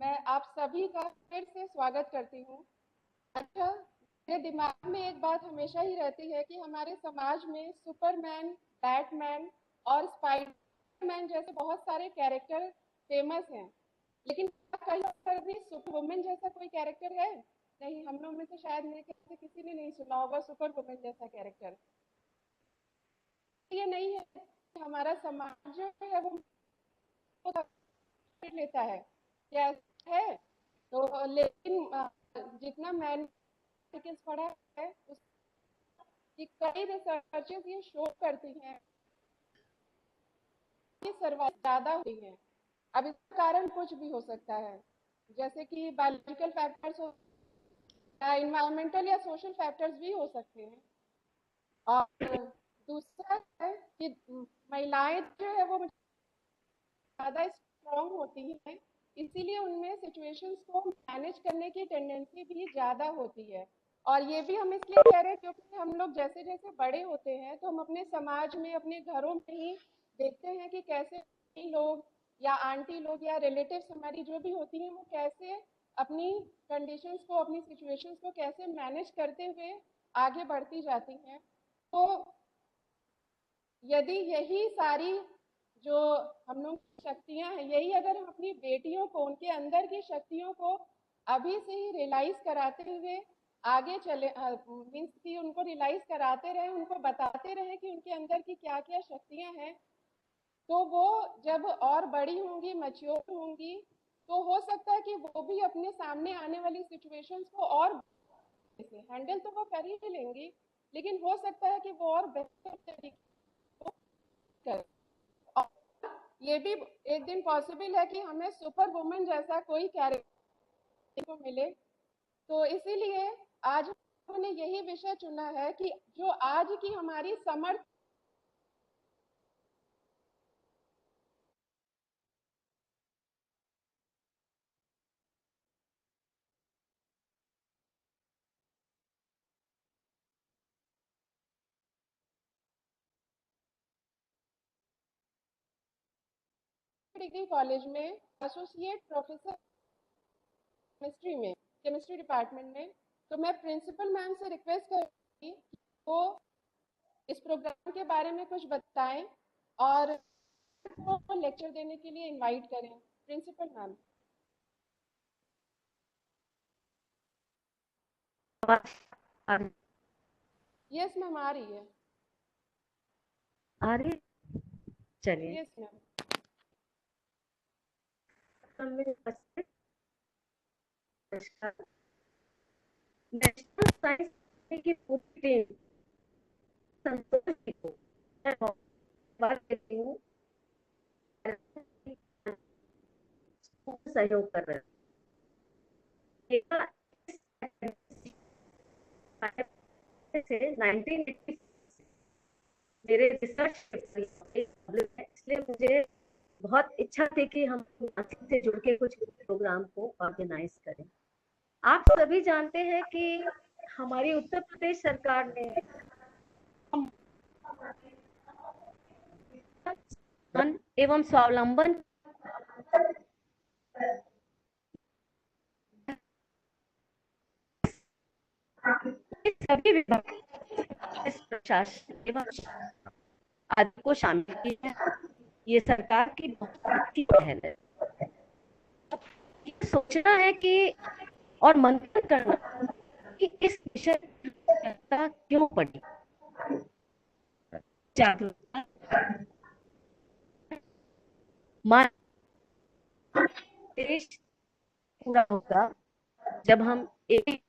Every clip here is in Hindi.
मैं आप सभी का फिर से स्वागत करती हूँ। अच्छा, मेरे दिमाग में एक बात हमेशा ही रहती है कि हमारे समाज में सुपरमैन, बैटमैन और स्पाइडरमैन जैसे बहुत सारे कैरेक्टर फेमस हैं। लेकिन क्या कहीं पर भी सुपर वुमेन जैसा कोई कैरेक्टर है? नहीं, हम लोग में से शायद मेरे ख्याल से किसी ने नहीं सुना होगा सुपर वुमेन जैसा कैरेक्टर। ये नहीं है कि हमारा समाज जो है वो लेता है, क्या ऐसा है? तो लेकिन जितना मैंने आर्टिकल्स पढ़ा है उसकी कई रिसर्चेस ये शो करती हैं कि सर्वाइव ज्यादा हुई है। अब इसका कारण कुछ भी हो सकता है, जैसे कि बायोलॉजिकल फैक्टर्स हो या इन्वायरमेंटल या सोशल फैक्टर्स भी हो सकते हैं। और दूसरा है कि महिलाएं जो है वो ज़्यादा स्ट्रॉन्ग होती हैं, इसीलिए उनमें सिचुएशंस को मैनेज करने की टेंडेंसी भी ज़्यादा होती है। और ये भी हम इसलिए कह रहे हैं क्योंकि हम लोग जैसे जैसे बड़े होते हैं तो हम अपने समाज में, अपने घरों में ही देखते हैं कि कैसे लोग या आंटी लोग या रिलेटिव्स हमारी जो भी होती हैं वो कैसे अपनी कंडीशंस को, अपनी सिचुएशंस को कैसे मैनेज करते हुए आगे बढ़ती जाती हैं। तो यदि यही सारी जो हम लोग की शक्तियां हैं, यही अगर हम अपनी बेटियों को, उनके अंदर की शक्तियों को अभी से ही रियलाइज कराते हुए आगे चले, मीन्स कि उनको रियलाइज कराते रहे, उनको बताते रहे कि उनके अंदर की क्या क्या शक्तियां हैं, तो वो जब और बड़ी होंगी, मैच्योर होंगी, तो हो सकता है कि वो भी अपने सामने आने वाली सिचुएशंस को और हैंडल तो वो कर ही लेंगी, लेकिन हो सकता है कि वो और बेहतर तरीके से कर। ये भी एक दिन पॉसिबल है कि हमें सुपर वुमन जैसा कोई कैरेक्टर को मिले। तो इसीलिए आज हमने यही विषय चुना है कि जो आज की हमारी समर्थ डिग्री कॉलेज में एसोसिएट प्रोफेसर केमिस्ट्री में, केमिस्ट्री डिपार्टमेंट में। तो मैं प्रिंसिपल मैम से रिक्वेस्ट करूँगी कि वो इस प्रोग्राम के बारे में कुछ बताएं और को लेक्चर देने के लिए इनवाइट करें। Principal ma'am. यस मैम, आ रही है। आ रही। चलिए। Yes ma'am. नेशनल साइंस की पूरी टीम संतोष जी को मैं बात करती हूँ, सहयोग कर रहे हैं। 1980 मेरे रिसर्च इसलिए मुझे बहुत इच्छा थी कि हम से जुड़ के कुछ प्रोग्राम को ऑर्गेनाइज करें। आप सभी जानते हैं कि हमारी उत्तर प्रदेश सरकार ने एवं स्वावलंबन सभी विभाग, प्रशासन एवं आदि को शामिल किया है। ये सरकार की बहुत की पहल है। ये सोचना है कि और मंथन करना कि इस विषय पर क्यों पड़ी जागरूकता देश पूरा होगा जब हम एक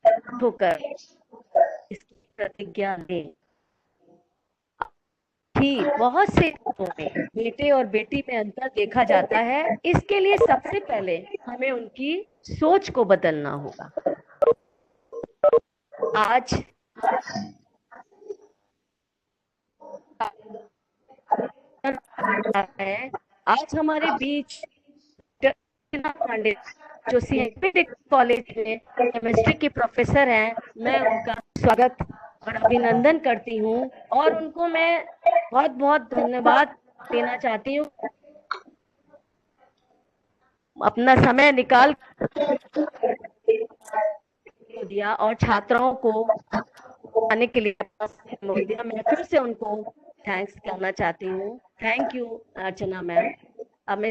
होकर इसकी प्रतिज्ञा लें। बहुत से में बेटे और बेटी में अंतर देखा जाता है। इसके लिए सबसे पहले हमें उनकी सोच को बदलना होगा। आज हमारे बीच पंडित जो सीएमपी कॉलेज में केमिस्ट्री के प्रोफेसर हैं, मैं उनका स्वागत और अभिनंदन करती हूँ और उनको मैं बहुत बहुत धन्यवाद देना चाहती हूँ। अपना समय निकाल दिया और छात्राओं को आने के लिए अपना समय दिया। मैं फिर से उनको थैंक्स करना चाहती हूँ। Thank you Archana ma'am. अब मैं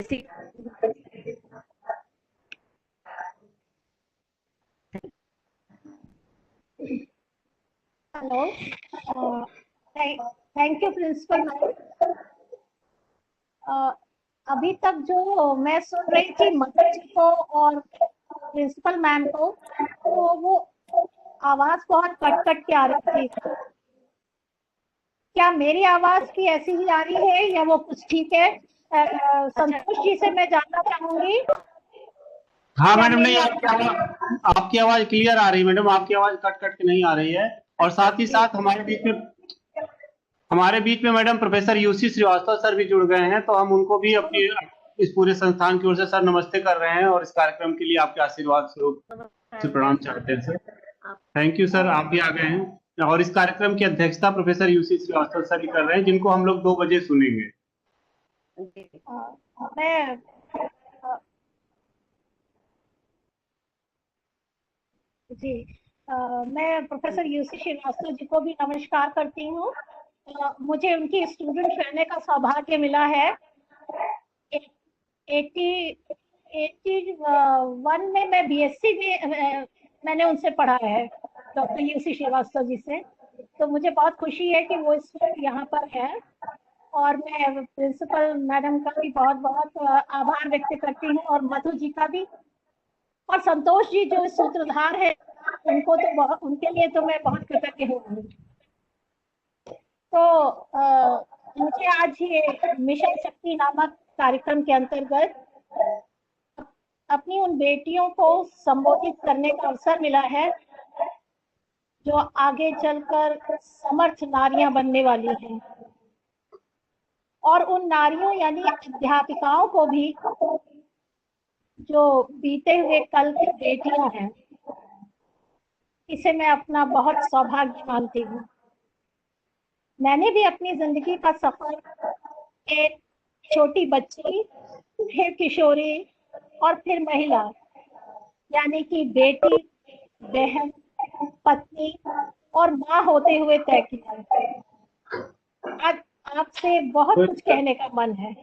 hello, thank you principal ma'am. अभी तक जो मैं सुन रही थी मधु जी को और प्रिंसिपल मैम को, तो वो आवाज बहुत कट कट के आ रही थी। क्या मेरी आवाज भी ऐसी ही आ रही है या वो कुछ ठीक है? संतोष जी से मैं जानना चाहूंगी। हाँ मैडम, नहीं आपकी आवाज क्लियर आ रही है मैडम, आपकी आवाज कट कट के नहीं आ रही है। और साथ ही साथ हमारे बीच में madam professor UC Srivastava sir भी जुड़ गए हैं, तो हम उनको भी अपनी इस पूरे संस्थान की ओर से सर नमस्ते कर रहे हैं और इस कार्यक्रम के लिए आपके आशीर्वाद स्वरूप से प्रणाम चाहते हैं सर। थैंक यू सर, आप भी आ गए हैं। और इस कार्यक्रम की अध्यक्षता प्रोफेसर यूसी श्रीवास्तव सर भी कर रहे हैं, जिनको हम लोग 2 बजे सुनेंगे। मैं प्रोफेसर यूसी श्रीवास्तव जी को भी नमस्कार करती हूँ। मुझे उनकी स्टूडेंट रहने का सौभाग्य मिला है। 81 में मैं बीएससी में मैंने उनसे पढ़ा है, डॉक्टर यूसी श्रीवास्तव जी से। तो मुझे बहुत खुशी है कि वो इस वक्त यहाँ पर है और मैं प्रिंसिपल मैडम का भी बहुत बहुत आभार व्यक्त करती हूँ और मधु जी का भी, और संतोष जी जो सूत्रधार है उनको तो उनके लिए तो मैं बहुत कृतज्ञ हूँ। तो मुझे आज ये मिशन शक्ति नामक कार्यक्रम के अंतर्गत अपनी उन बेटियों को संबोधित करने का अवसर मिला है जो आगे चलकर समर्थ नारियां बनने वाली हैं, और उन नारियों यानी अध्यापिकाओं को भी जो बीते हुए कल की बेटियां हैं, इसे मैं अपना बहुत सौभाग्य मानती हूँ। मैंने भी अपनी जिंदगी का सफर एक छोटी बच्ची, फिर किशोरी और फिर महिला यानी कि बेटी, बहन, पत्नी और माँ होते हुए तय किया। आज आपसे बहुत कुछ कहने का मन है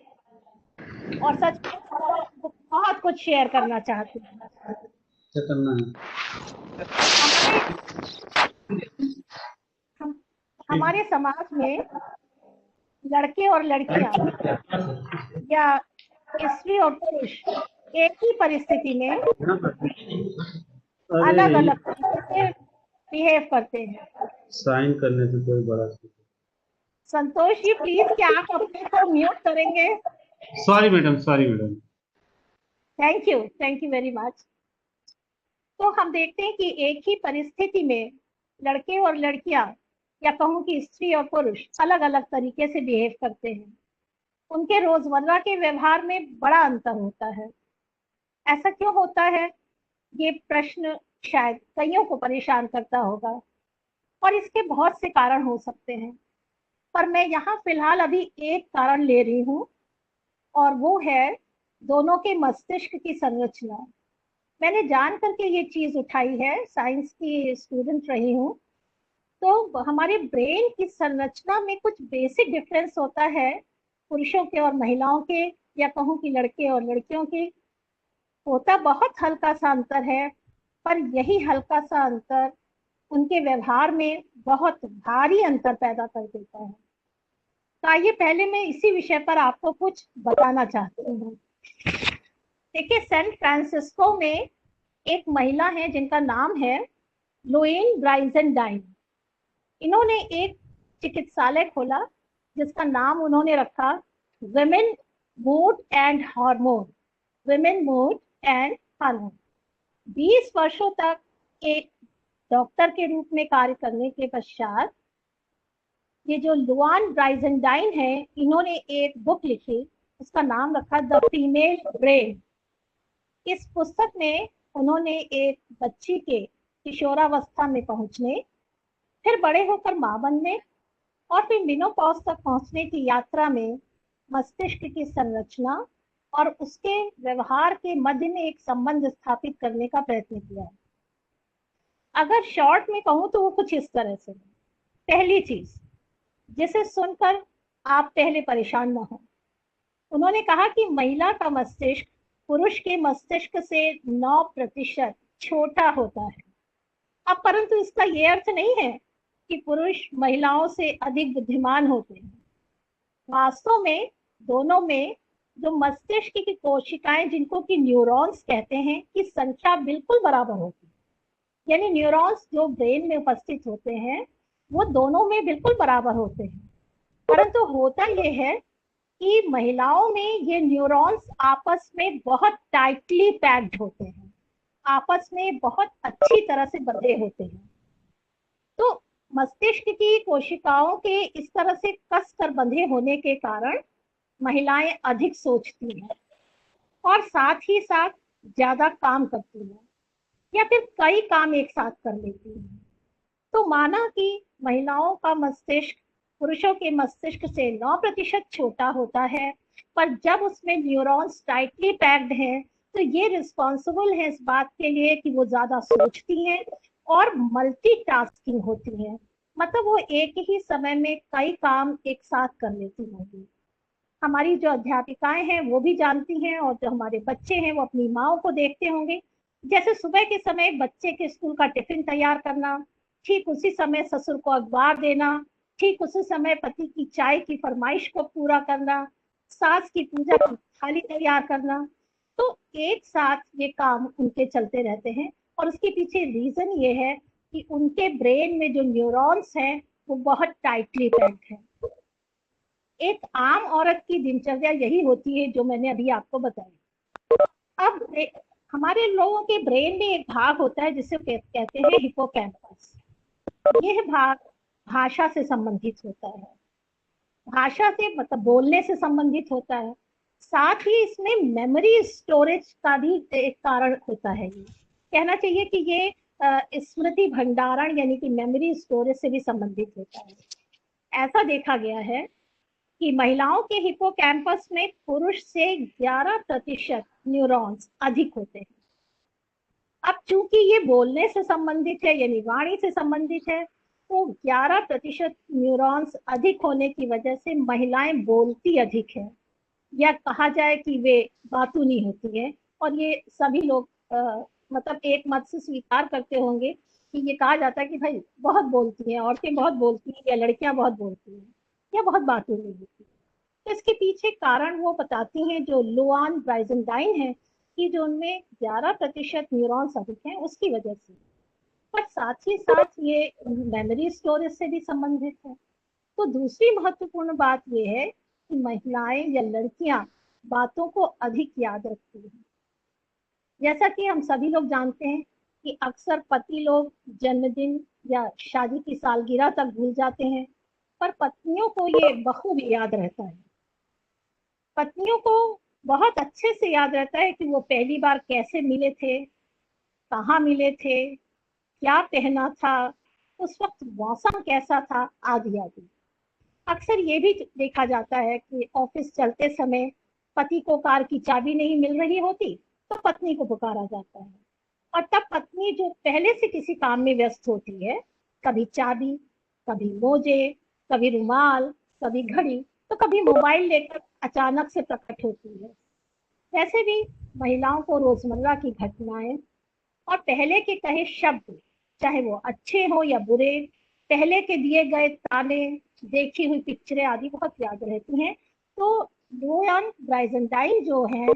और सच में बहुत कुछ शेयर करना चाहती हूँ। हमारे समाज में लड़के और लड़कियां या स्त्री और पुरुष एक ही परिस्थिति में अलग अलग तरीके से बिहेव करते हैं। साइन करने से कोई बड़ा संतोष जी प्लीज क्या आप अपने को म्यूट करेंगे? Sorry madam, sorry madam. Thank you very much. तो हम देखते हैं कि एक ही परिस्थिति में लड़के और लड़कियां या कहूँ कि स्त्री और पुरुष अलग अलग तरीके से बिहेव करते हैं। उनके रोजमर्रा के व्यवहार में बड़ा अंतर होता है। ऐसा क्यों होता है? ये प्रश्न शायद कईयों को परेशान करता होगा और इसके बहुत से कारण हो सकते हैं, पर मैं यहाँ फिलहाल अभी एक कारण ले रही हूँ और वो है दोनों के मस्तिष्क की संरचना। मैंने जान करके ये चीज उठाई है, साइंस की स्टूडेंट रही हूँ, तो हमारे ब्रेन की संरचना में कुछ बेसिक डिफरेंस होता है पुरुषों के और महिलाओं के, या कहूँ कि लड़के और लड़कियों के। होता बहुत हल्का सा अंतर है, पर यही हल्का सा अंतर उनके व्यवहार में बहुत भारी अंतर पैदा कर देता है। तो आइए पहले मैं इसी विषय पर आपको कुछ बताना चाहती हूँ। देखिए, सैन फ्रांसिस्को में एक महिला है जिनका नाम है लुईन ब्राइजेंटाइन। इन्होंने एक चिकित्सालय खोला जिसका नाम उन्होंने रखा women mood and hormone. Women mood and hormone. 20 वर्षों तक एक डॉक्टर के रूप में कार्य करने के पश्चात ये जो लुआन ब्राइजेंटाइन है, इन्होंने एक बुक लिखी, उसका नाम रखा द फीमेल ब्रेन। इस पुस्तक में उन्होंने एक बच्ची के किशोरावस्था में पहुंचने, फिर बड़े होकर मां बनने और फिर मेनोपॉज तक पहुंचने की यात्रा में मस्तिष्क की संरचना और उसके व्यवहार के मध्य में एक संबंध स्थापित करने का प्रयत्न किया है। अगर शॉर्ट में कहूँ तो वो कुछ इस तरह से। पहली चीज जिसे सुनकर आप पहले परेशान न हो, उन्होंने कहा कि महिला का मस्तिष्क पुरुष के मस्तिष्क से 9% छोटा होता है। अब परंतु इसका ये अर्थ नहीं है कि पुरुष महिलाओं से अधिक बुद्धिमान होते हैं। वास्तव में दोनों में जो मस्तिष्क की कोशिकाएं, जिनको कि न्यूरॉन्स कहते हैं, की संख्या बिल्कुल बराबर होती है। यानी न्यूरॉन्स जो ब्रेन में उपस्थित होते हैं वो दोनों में बिल्कुल बराबर होते हैं। परंतु होता यह है कि महिलाओं में ये न्यूरॉन्स आपस में बहुत टाइटली पैक्ड होते हैं, आपस में बहुत अच्छी तरह से बंधे होते हैं। तो मस्तिष्क की कोशिकाओं के इस तरह से कस कर बंधे होने के कारण महिलाएं अधिक सोचती हैं और साथ ही साथ ज्यादा काम करती हैं या फिर कई काम एक साथ कर लेती हैं। तो माना कि महिलाओं का मस्तिष्क पुरुषों के मस्तिष्क से 9% छोटा होता है, पर जब उसमें न्यूरॉन्स टाइटली पैक्ड हैं तो ये रिस्पॉन्सिबल है इस बात के लिए कि वो ज्यादा सोचती हैं और मल्टीटास्किंग होती हैं। मतलब वो एक ही समय में कई काम एक साथ कर लेती होंगी। हमारी जो अध्यापिकाएं हैं वो भी जानती हैं, और जो हमारे बच्चे हैं वो अपनी माओ को देखते होंगे। जैसे सुबह के समय बच्चे के स्कूल का टिफिन तैयार करना, ठीक उसी समय ससुर को अखबार देना, ठीक उसी समय पति की चाय की फरमाइश को पूरा करना, सास की पूजा की थाली तैयार करना। तो एक साथ ये काम उनके चलते रहते हैं और उसके पीछे रीजन ये है कि उनके ब्रेन में जो न्यूरॉन्स हैं वो बहुत टाइटली पैक्ड है। एक आम औरत की दिनचर्या यही होती है जो मैंने अभी आपको बताया। अब हमारे लोगों के ब्रेन में एक भाग होता है जिसे कहते हैं हिप्पोकैम्पस। यह भाग भाषा से संबंधित होता है, भाषा से मतलब बोलने से संबंधित होता है। साथ ही इसमें मेमोरी स्टोरेज का भी एक कारण होता है। ये कहना चाहिए कि ये स्मृति भंडारण यानी कि मेमोरी स्टोरेज से भी संबंधित होता है। ऐसा देखा गया है कि महिलाओं के हिप्पोकैम्पस में पुरुष से 11% न्यूरॉन्स अधिक होते हैं। अब चूंकि ये बोलने से संबंधित है यानी वाणी से संबंधित है, तो 11% न्यूरॉन्स अधिक होने की वजह से महिलाएं बोलती अधिक है, या कहा जाए कि वे बातूनी होती है। और ये सभी लोग मतलब एक मत से स्वीकार करते होंगे कि ये कहा जाता है कि भाई बहुत बोलती हैं औरतें, बहुत बोलती हैं, या लड़कियां बहुत बोलती हैं, या बहुत बातूनी होती है। तो इसके पीछे कारण वो बताती हैं जो लुआन ब्राइजेंटाइन है कि जो उनमें 11% न्यूरॉन्स अधिक हैं उसकी वजह से। पर साथ ही साथ ये मेमोरी स्टोरेज से भी संबंधित है। तो दूसरी महत्वपूर्ण बात यह है कि महिलाएं या लड़कियां बातों को अधिक याद रखती हैं। जैसा कि हम सभी लोग जानते हैं कि अक्सर पति लोग जन्मदिन या शादी की सालगिरह तक भूल जाते हैं, पर पत्नियों को ये बखूबी याद रहता है। पत्नियों को बहुत अच्छे से याद रहता है कि वो पहली बार कैसे मिले थे, कहाँ मिले थे, क्या पहना था, उस वक्त मौसम कैसा था, आदि आदि। अक्सर ये भी देखा जाता है कि ऑफिस चलते समय पति को कार की चाबी नहीं मिल रही होती तो पत्नी को पुकारा जाता है, और तब पत्नी जो पहले से किसी काम में व्यस्त होती है, कभी चाबी, कभी मोजे, कभी रुमाल, कभी घड़ी, तो कभी मोबाइल लेकर अचानक से प्रकट होती है। वैसे भी महिलाओं को रोजमर्रा की घटनाएं और पहले के कहे शब्द, चाहे वो अच्छे हो या बुरे, पहले के दिए गए ताने, देखी हुई पिक्चरें आदि बहुत याद रहती हैं। तो लुआन ब्राइजेंटाइन जो है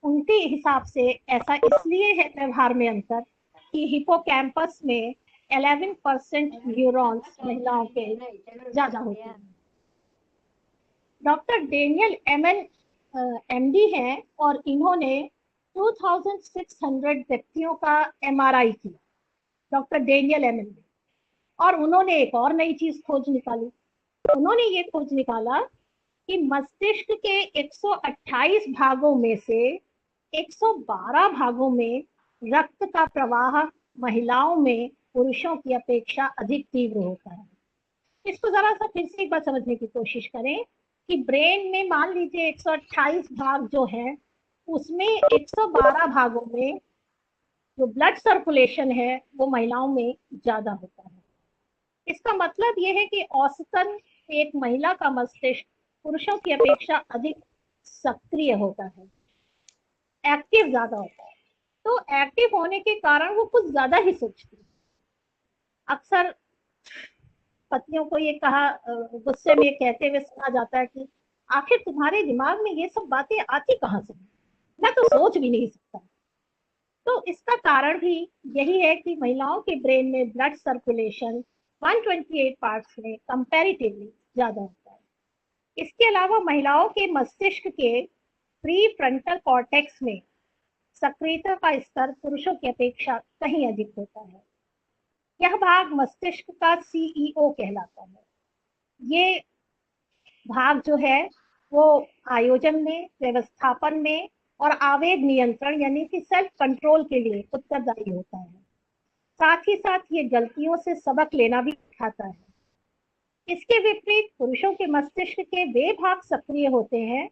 उनके हिसाब से ऐसा इसलिए है व्यवहार में अंतर कि हिप्पोकैम्पस में 11% न्यूरॉन्स महिलाओं के ज्यादा होते हैं। डॉक्टर डेनियल MD हैं और इन्होंने 2600 व्यक्तियों का MRI किया, डॉक्टर डेनियल MD, और उन्होंने एक और नई चीज खोज निकाली। उन्होंने ये खोज निकाला कि मस्तिष्क के 128 भागों में से 112 भागों में रक्त का प्रवाह महिलाओं में पुरुषों की अपेक्षा अधिक तीव्र होता है। इसको जरा सा फिर से एक बार समझने की कोशिश करें कि ब्रेन में मान लीजिए 128 भाग जो है, उसमें 112 भागों में जो ब्लड सर्कुलेशन है वो महिलाओं में ज्यादा होता है। इसका मतलब ये है कि औसतन एक महिला का मस्तिष्क पुरुषों की अपेक्षा अधिक सक्रिय होता है, एक्टिव ज्यादा होता है। तो एक्टिव होने के कारण वो कुछ ज्यादा ही सोचती है। अक्सर पत्नियों को ये कहा, गुस्से में कहते हुए सुना जाता है कि आखिर तुम्हारे दिमाग में ये सब बातें आती कहाँ से, मैं तो सोच भी नहीं सकता। तो इसका कारण भी यही है कि महिलाओं के ब्रेन में ब्लड सर्कुलेशन 128 पार्ट्स में कंपैरेटिवली ज्यादा होता है। इसके अलावा महिलाओं के मस्तिष्क के प्री फ्रंटल कॉर्टेक्स में सक्रियता का स्तर पुरुषों की अपेक्षा कहीं अधिक होता है। यह भाग मस्तिष्क का सीईओ कहलाता है। ये भाग जो है वो आयोजन में, व्यवस्थापन में और आवेग नियंत्रण यानी कि सेल्फ कंट्रोल के लिए उत्तरदायी होता है। साथ ही साथ ये गलतियों से सबक लेना भी सिखाता है। इसके विपरीत पुरुषों के मस्तिष्क के वे भाग सक्रिय होते हैं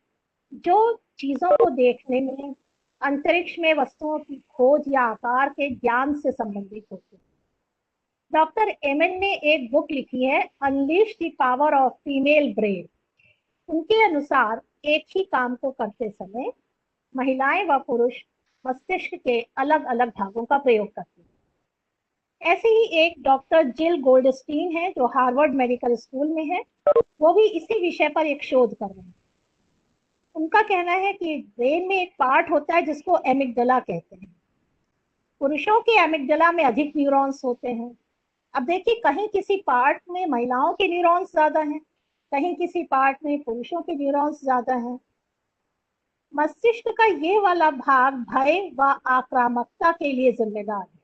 जो चीजों को देखने में, अंतरिक्ष में वस्तुओं की खोज या आकार के ज्ञान से संबंधित होते हैं। डॉक्टर एमन ने एक बुक लिखी है, unleash the power of female brain. उनके अनुसार एक ही काम को करते समय महिलाएं व पुरुष मस्तिष्क के अलग अलग भागों का प्रयोग करते हैं। ऐसे ही एक डॉक्टर जिल गोल्डस्टीन है जो हार्वर्ड मेडिकल स्कूल में है, वो भी इसी विषय पर एक शोध कर रहे हैं। उनका कहना है कि ब्रेन में एक पार्ट होता है जिसको एमिगडला कहते हैं। पुरुषों के एमिगडला में अधिक न्यूरॉन्स होते हैं। अब देखिए, कहीं किसी पार्ट में महिलाओं के न्यूरॉन्स ज्यादा हैं, कहीं किसी पार्ट में पुरुषों के न्यूरॉन्स ज्यादा हैं। मस्तिष्क का ये वाला भाग भय व आक्रामकता के लिए जिम्मेदार है,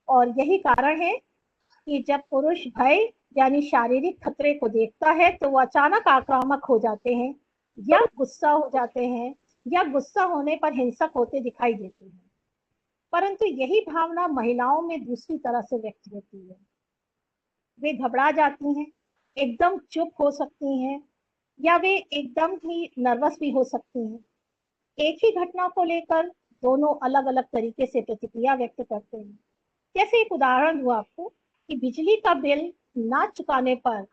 और यही कारण है कि जब पुरुष भय यानी शारीरिक खतरे को देखता है तो वो अचानक आक्रामक हो जाते हैं या गुस्सा हो जाते हैं, या गुस्सा होने पर हिंसक होते दिखाई देते हैं। परंतु यही भावना महिलाओं में दूसरी तरह से व्यक्त होती है। वे घबरा जाती हैं, एकदम चुप हो सकती हैं, या वे एकदम ही नर्वस भी हो सकती हैं। एक ही घटना को लेकर दोनों अलग अलग तरीके से प्रतिक्रिया व्यक्त करते हैं। जैसे एक उदाहरण दूं आपको कि बिजली का बिल ना चुकाने पर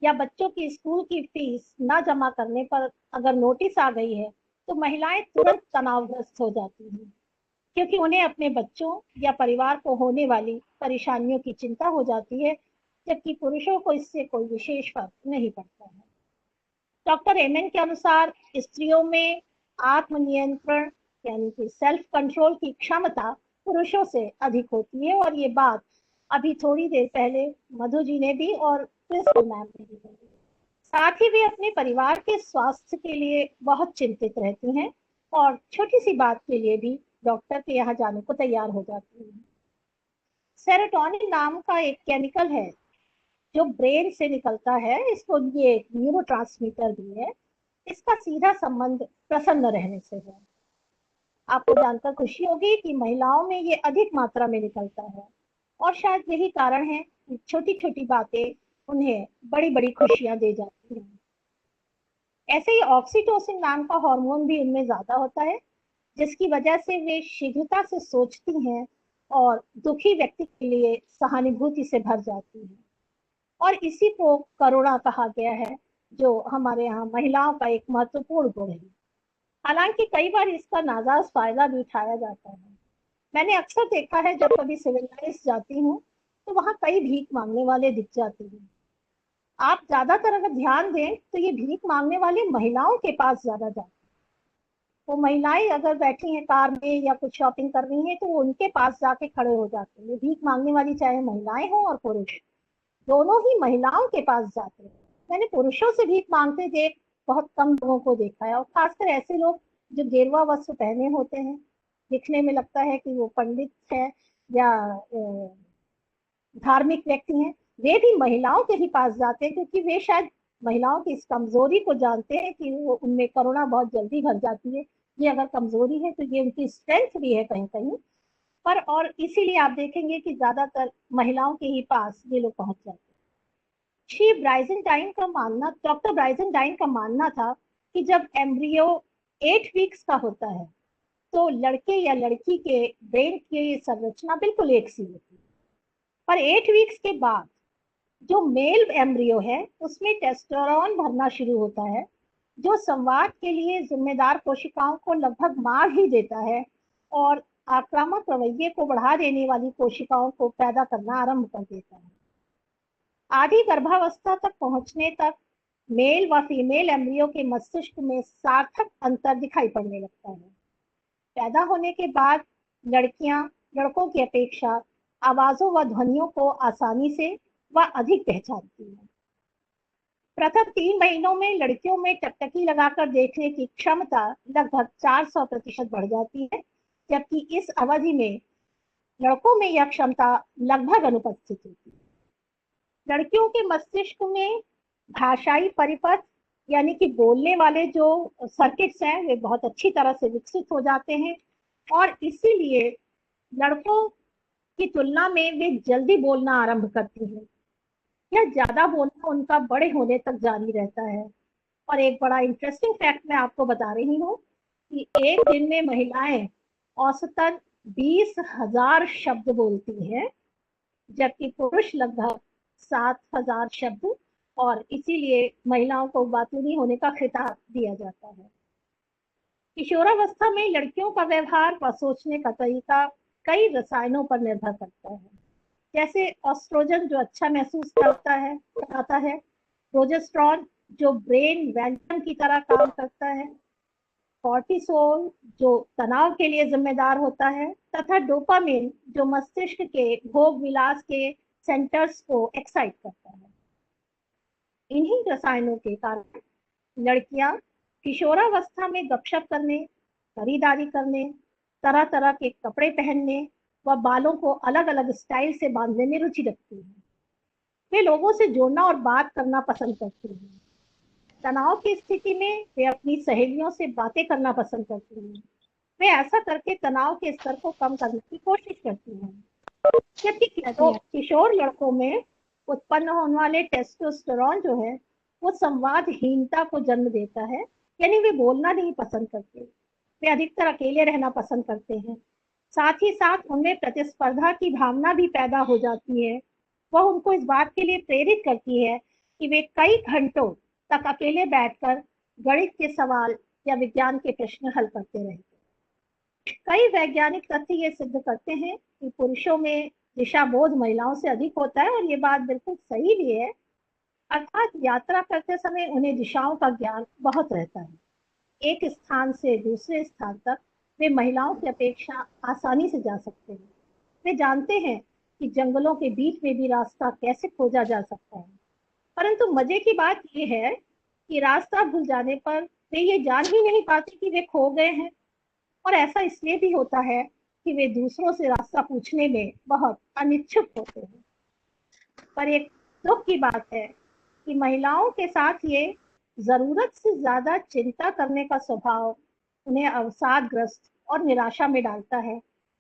या बच्चों की स्कूल की फीस ना जमा करने पर अगर नोटिस आ गई है तो महिलाएं तुरंत तनावग्रस्त हो जाती हैं, क्योंकि उन्हें अपने बच्चों या परिवार को होने वाली परेशानियों की चिंता हो जाती है, जबकि पुरुषों को इससे कोई विशेष फर्क नहीं पड़ता है। डॉक्टर एमन के अनुसार स्त्रियों में आत्मनियंत्रण यानी कि सेल्फ कंट्रोल की क्षमता पुरुषों से अधिक होती है, और ये बात अभी थोड़ी देर पहले मधु जी ने भी और प्रिंसिपल मैम ने भी कही। साथ ही वे अपने परिवार के स्वास्थ्य के लिए बहुत चिंतित रहती हैं और छोटी सी बात के लिए भी डॉक्टर के यहाँ जाने को तैयार हो जाती हैं। सेरोटोनिन नाम का एक केमिकल है जो ब्रेन से निकलता है, इसको ये एक न्यूरोट्रांसमीटर भी है। इसका सीधा संबंध प्रसन्न रहने से है। आपको जानकर खुशी होगी कि महिलाओं में ये अधिक मात्रा में निकलता है, और शायद यही कारण है कि छोटी छोटी बातें उन्हें बड़ी बड़ी खुशियां दे जाती हैं। ऐसे ही ऑक्सीटोसिन नाम का हार्मोन भी उनमें ज्यादा होता है, जिसकी वजह से वे शीघ्रता से सोचती हैं और दुखी व्यक्ति के लिए सहानुभूति से भर जाती हैं। और इसी को करुणा कहा गया है, जो हमारे यहाँ महिलाओं का एक महत्वपूर्ण गुण है। हालांकि कई बार इसका नाजायज फायदा भी उठाया जाता है। मैंने अक्सर देखा है, जब कभी सिविल लाइन्स जाती हूँ तो वहाँ कई भीख मांगने वाले दिख जाते हैं। आप ज्यादातर अगर ध्यान दें तो ये भीख मांगने वाले महिलाओं के पास ज्यादा जाते हैं। वो महिलाएं अगर बैठी हैं कार में या कुछ शॉपिंग कर रही हैं तो वो उनके पास जाके खड़े हो जाते हैं। भीख मांगने वाली चाहे महिलाएं हों और पुरुष, दोनों ही महिलाओं के पास जाते हैं। मैंने पुरुषों से भीख मांगते देख बहुत कम लोगों को देखा है, और खासकर ऐसे लोग जो गेरुआ वस्त्र पहने होते हैं, दिखने में लगता है कि वो पंडित है या धार्मिक व्यक्ति हैं, वे भी महिलाओं के ही पास जाते हैं, क्योंकि वे शायद महिलाओं की इस कमजोरी को जानते हैं कि वो उनमें करुणा बहुत जल्दी भर जाती है। ये अगर कमजोरी है तो ये उनकी स्ट्रेंथ भी है कहीं कहीं पर, और इसीलिए आप देखेंगे कि ज्यादातर महिलाओं के ही पास ये लोग पहुंच जाते हैं। डॉक्टर ब्राइजेंटाइन का मानना था कि जब एम्ब्रियो 8 वीक्स का होता है तो लड़के या लड़की के ब्रेन की संरचना बिल्कुल एक सी होती है, पर 8 वीक्स के बाद जो मेल एम्ब्रियो है उसमें टेस्टोस्टेरोन भरना शुरू होता है, जो संवाद के लिए जिम्मेदार कोशिकाओं को लगभग मार ही देता है और आक्रामक रवैये को बढ़ा देने वाली कोशिकाओं को पैदा करना आरंभ कर देता है। आधी गर्भावस्था तक पहुंचने तक मेल व फीमेल एम्ब्रियो के मस्तिष्क में सार्थक अंतर दिखाई पड़ने लगता है। पैदा होने के बाद लड़कियां लड़कों की अपेक्षा आवाजों व ध्वनियों को आसानी से व अधिक पहचानती हैं। प्रथम 3 महीनों में लड़कियों में टकटकी लगाकर देखने की क्षमता लगभग 400% बढ़ जाती है, जबकि इस अवधि में लड़कों में यह क्षमता लगभग अनुपस्थित होती है। लड़कियों के मस्तिष्क में भाषाई परिपथ यानी कि बोलने वाले जो सर्किट्स हैं वे बहुत अच्छी तरह से विकसित हो जाते हैं और इसीलिए लड़कों की तुलना में वे जल्दी बोलना आरंभ करती हैं। यह ज्यादा बोलना उनका बड़े होने तक जारी रहता है। और एक बड़ा इंटरेस्टिंग फैक्ट मैं आपको बता रही हूँ कि एक दिन में महिलाएं औसतन 20,000 शब्द बोलती हैं, जबकि पुरुष लगभग 7,000 शब्द, और इसीलिए महिलाओं को बातूनी होने का खिताब दिया जाता है। किशोरावस्था में लड़कियों का व्यवहार व सोचने का तरीका कई रसायनों पर निर्भर करता है, जैसे एस्ट्रोजन जो अच्छा महसूस कराता है, प्रोजेस्टेरॉन जो ब्रेन व्यंजन की तरह काम करता है, कॉर्टिसोल जो तनाव के लिए जिम्मेदार होता है, तथा डोपामिन जो मस्तिष्क के भोग विलास के सेंटर्स को एक्साइट करता है। इन्हीं रसायनों के कारण लड़कियां किशोरावस्था में गपशप करने, खरीदारी करने, तरह तरह के कपड़े पहनने व बालों को अलग अलग स्टाइल से बांधने में रुचि रखती हैं। वे लोगों से जुड़ना और बात करना पसंद करती हैं। तनाव की स्थिति में वे अपनी सहेलियों से बातें करना पसंद करती हैं। वे ऐसा करके तनाव के स्तर को कम करने की कोशिश करती हैं। जबकि किशोर लड़कों में उत्पन्न होने वाले टेस्टोस्टेरोन जो है वो संवादहीनता को जन्म देता है, यानी वे बोलना नहीं पसंद करते, वे अधिकतर अकेले रहना पसंद करते हैं। साथ ही साथ उनमें प्रतिस्पर्धा की भावना भी पैदा हो जाती है। वह उनको इस बात के लिए प्रेरित करती है कि वे कई घंटों तक अकेले बैठकर गणित के सवाल या विज्ञान के प्रश्न हल करते रहें। कई वैज्ञानिक तथ्य ये सिद्ध करते हैं कि पुरुषों में दिशा बोध महिलाओं से अधिक होता है, और ये बात बिल्कुल सही भी है। अर्थात यात्रा करते समय उन्हें दिशाओं का ज्ञान बहुत रहता है। एक स्थान से दूसरे स्थान तक वे महिलाओं की अपेक्षा आसानी से जा सकते हैं। वे जानते हैं कि जंगलों के बीच में भी रास्ता कैसे खोजा जा सकता है। परंतु मजे की बात यह है कि रास्ता भूल जाने पर वे ये जान ही नहीं पाते कि वे खो गए हैं, और ऐसा इसलिए भी होता है कि वे दूसरों से रास्ता पूछने में बहुत अनिच्छुक होते हैं। पर एक दुख की बात है कि महिलाओं के साथ ये जरूरत से ज्यादा चिंता करने का स्वभाव उन्हें अवसादग्रस्त और निराशा में डालता है,